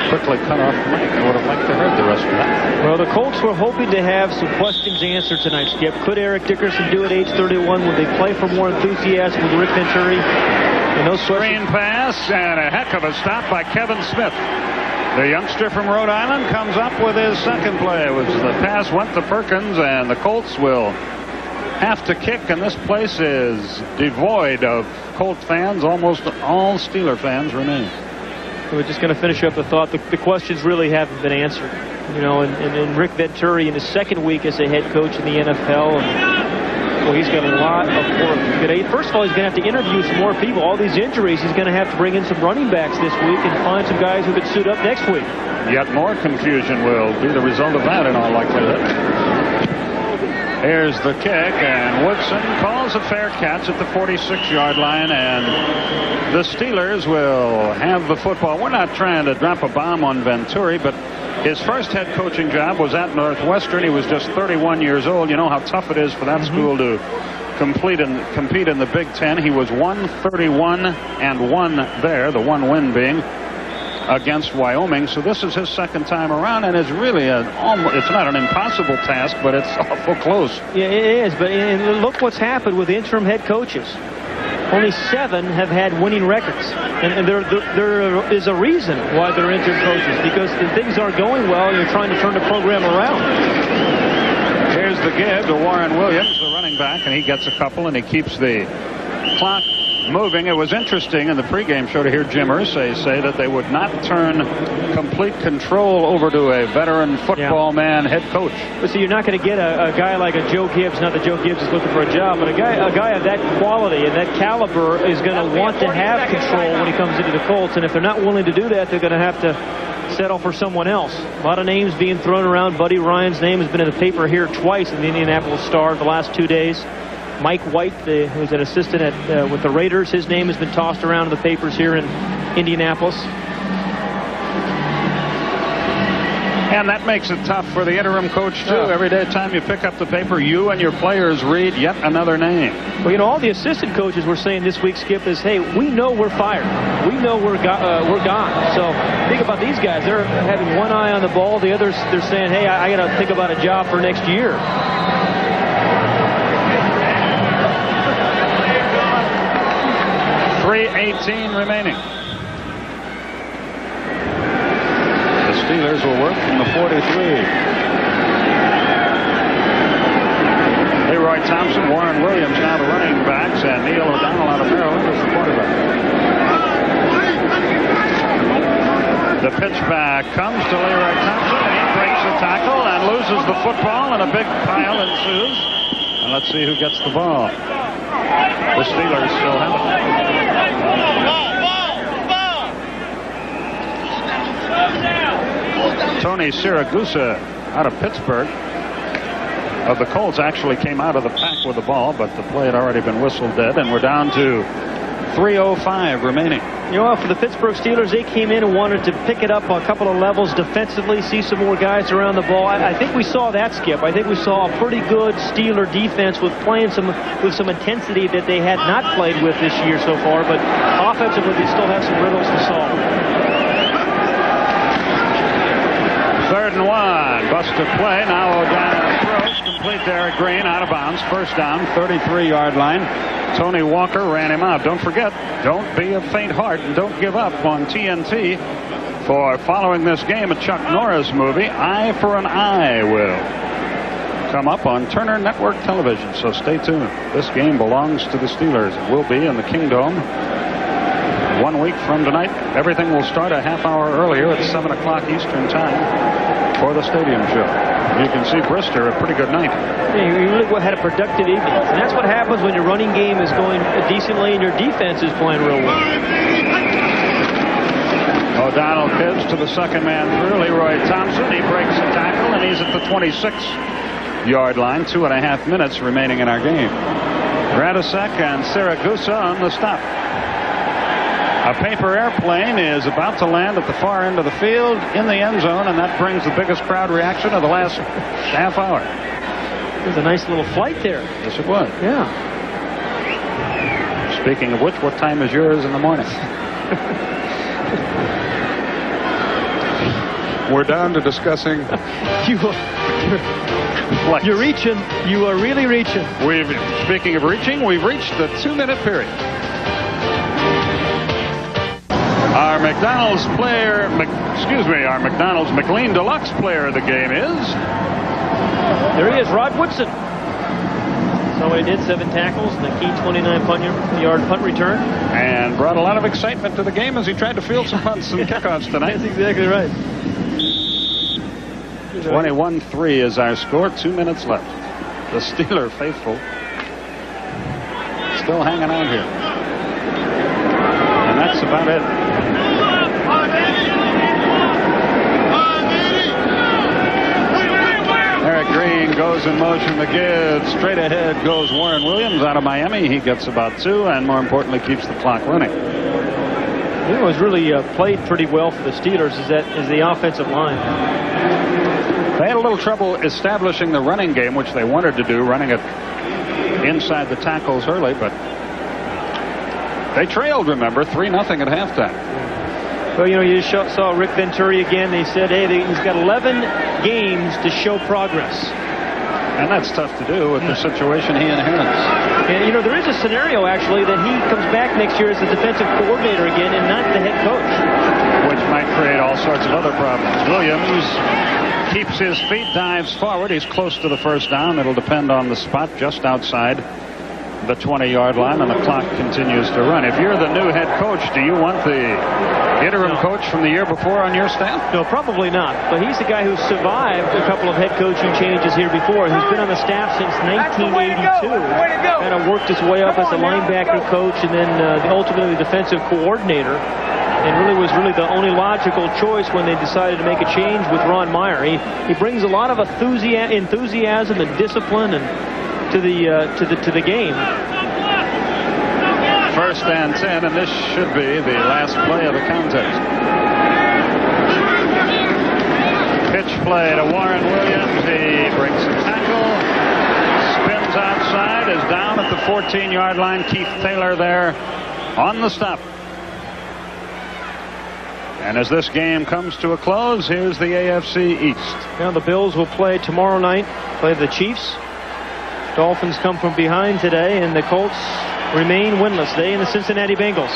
quickly cut off the mic. I would have liked to heard the rest of that. Well, the Colts were hoping to have some questions answered tonight, Skip. Could Eric Dickerson do at age 31? Would they play for more enthusiasm with Rick Venturi? And no screen pass, and a heck of a stop by Kevin Smith. The youngster from Rhode Island comes up with his second play. The pass went to Perkins, and the Colts will have to kick, and this place is devoid of Colt fans. Almost all Steeler fans remain. We're just going to finish up the thought. The questions really haven't been answered. You know, and Rick Venturi in his second week as a head coach in the NFL, well, he's got a lot of work. First of all, he's going to have to interview some more people. All these injuries, he's going to have to bring in some running backs this week and find some guys who could suit up next week. Yet more confusion will be the result of that in all likelihood. Here's the kick, and Woodson calls a fair catch at the 46-yard line, and the Steelers will have the football. We're not trying to drop a bomb on Venturi, but his first head coaching job was at Northwestern. He was just 31 years old. You know how tough it is for that school to compete in the Big Ten. He was 131-1 there, the one win being against Wyoming. So this is his second time around, and it's really it's not an impossible task, but it's awful close. Yeah, it is. But look what's happened with interim head coaches. Only 7 have had winning records, and there is a reason why they're interim coaches, because things aren't going well, and you're trying to turn the program around. Here's the give to Warren Williams, the running back, and he gets a couple, and he keeps the clock moving. It was interesting in the pregame show to hear Jim Irsay say that they would not turn complete control over to a veteran football man head coach. But see, you're not going to get a guy like a Joe Gibbs. Not that Joe Gibbs is looking for a job, but a guy of that quality and that caliber is going to want to have control when he comes into the Colts. And if they're not willing to do that, they're going to have to settle for someone else. A lot of names being thrown around. Buddy Ryan's name has been in the paper here twice in the Indianapolis Star the last 2 days. Mike White, who's an assistant with the Raiders, his name has been tossed around in the papers here in Indianapolis. And that makes it tough for the interim coach, too. Every time you pick up the paper, you and your players read yet another name. Well, you know, all the assistant coaches were saying this week, Skip, is, hey, we know we're fired. We know we're gone. So think about these guys. They're having one eye on the ball. The others, they're saying, hey, I got to think about a job for next year. .3:18 remaining. The Steelers will work from the 43. Leroy Thompson, Warren Williams now the running backs, and Neil O'Donnell out of Maryland is the quarterback. The pitch back comes to Leroy Thompson, and he breaks the tackle and loses the football, and a big pile ensues. And let's see who gets the ball. The Steelers still have it. Tony Siragusa out of Pittsburgh of the Colts actually came out of the pack with the ball, but the play had already been whistled dead, and we're down to 3:05 remaining. You know, for the Pittsburgh Steelers, they came in and wanted to pick it up a couple of levels defensively, see some more guys around the ball. I think we saw that, Skip. I think we saw a pretty good Steeler defense with playing with some intensity that they had not played with this year so far, but offensively they still have some riddles to solve. 3rd and 1. Busted play. Now O'Donnell throws. Complete to Eric Green. Out of bounds. First down. 33-yard line. Tony Walker ran him out. Don't forget, don't be of faint heart and don't give up on TNT for following this game. A Chuck Norris movie, Eye for an Eye, will come up on Turner Network Television. So stay tuned. This game belongs to the Steelers. It will be in the Kingdome 1 week from tonight. Everything will start a half hour earlier at 7 o'clock Eastern time for the stadium show. You can see Brister a pretty good night. Yeah, you really had a productive evening. And that's what happens when your running game is going decently and your defense is playing real well. O'Donnell kids to the second man through. Leroy Thompson, he breaks the tackle, and he's at the 26-yard line. 2.5 minutes remaining in our game. Radisek and Siragusa on the stop. A paper airplane is about to land at the far end of the field in the end zone, and that brings the biggest crowd reaction of the last half hour. It was a nice little flight there. Yes, it was. Yeah. Speaking of which, what time is yours in the morning? We're down to discussing. You're reaching. You are really reaching. Speaking of reaching, we've reached the 2-minute period. Our McDonald's our McDonald's McLean Deluxe player of the game is... There he is, Rod Woodson. So he did 7 tackles and a key 29-yard punt return. And brought a lot of excitement to the game as he tried to field some punts and kickoffs tonight. That's exactly right. 21-3 is our score, 2 minutes left. The Steeler faithful still hanging on here. And that's about it. Eric Green goes in motion to give. Straight ahead goes Warren Williams out of Miami. He gets about 2 and more importantly keeps the clock running. You know, what's really played pretty well for the Steelers is the offensive line. They had a little trouble establishing the running game, which they wanted to do, running it inside the tackles early, but they trailed, remember, 3-0 at halftime. Well, you know, you saw Rick Venturi again. They said, hey, he's got 11 games to show progress. And that's tough to do with the situation he inherits. And, you know, there is a scenario, actually, that he comes back next year as the defensive coordinator again and not the head coach. Which might create all sorts of other problems. Williams keeps his feet, dives forward. He's close to the first down. It'll depend on the spot just outside the 20-yard line, and the clock continues to run. If you're the new head coach, do you want the interim coach from the year before on your staff? No, probably not. But he's the guy who survived a couple of head coaching changes here before. He's been on the staff since 1982. Kind of worked his way up as a linebacker coach and then ultimately the defensive coordinator. And really was the only logical choice when they decided to make a change with Ron Meyer. He brings a lot of enthusiasm and discipline and to the game. 1st and 10, and this should be the last play of the contest. Pitch play to Warren Williams. He breaks a tackle, spins outside, is down at the 14-yard line. Keith Taylor there on the stop. And as this game comes to a close, here's the AFC East. Now the Bills will play tomorrow night, play the Chiefs. Dolphins come from behind today, and the Colts remain winless. They and the Cincinnati Bengals.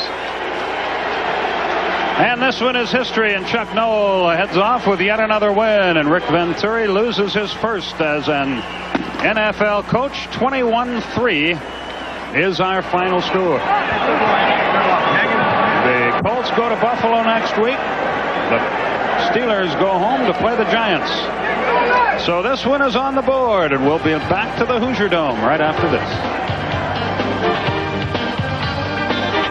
And this one is history, and Chuck Noll heads off with yet another win, and Rick Venturi loses his first as an NFL coach. 21-3 is our final score. The Colts go to Buffalo next week. The Steelers go home to play the Giants. So this one is on the board, and we'll be back to the Hoosier Dome right after this.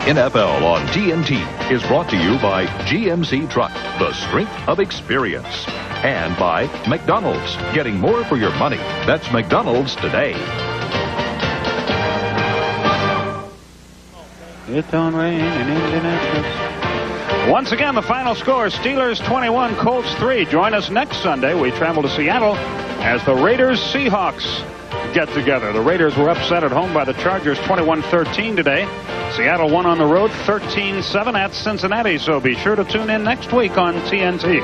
NFL on TNT is brought to you by GMC Truck, the strength of experience. And by McDonald's, getting more for your money. That's McDonald's today. It don't rain in Indianapolis. Once again, the final score, Steelers 21, Colts 3. Join us next Sunday. We travel to Seattle as the Raiders-Seahawks get together. The Raiders were upset at home by the Chargers 21-13 today. Seattle won on the road 13-7 at Cincinnati, so be sure to tune in next week on TNT.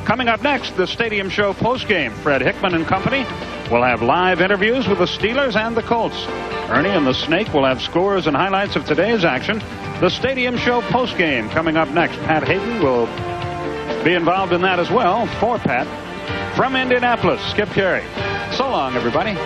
Coming up next, the Stadium Show postgame. Fred Hickman and company will have live interviews with the Steelers and the Colts. Ernie and the Snake will have scores and highlights of today's action. The Stadium Show postgame coming up next. Pat Hayden will be involved in that as well. For Pat, from Indianapolis, Skip Carey. So long, everybody.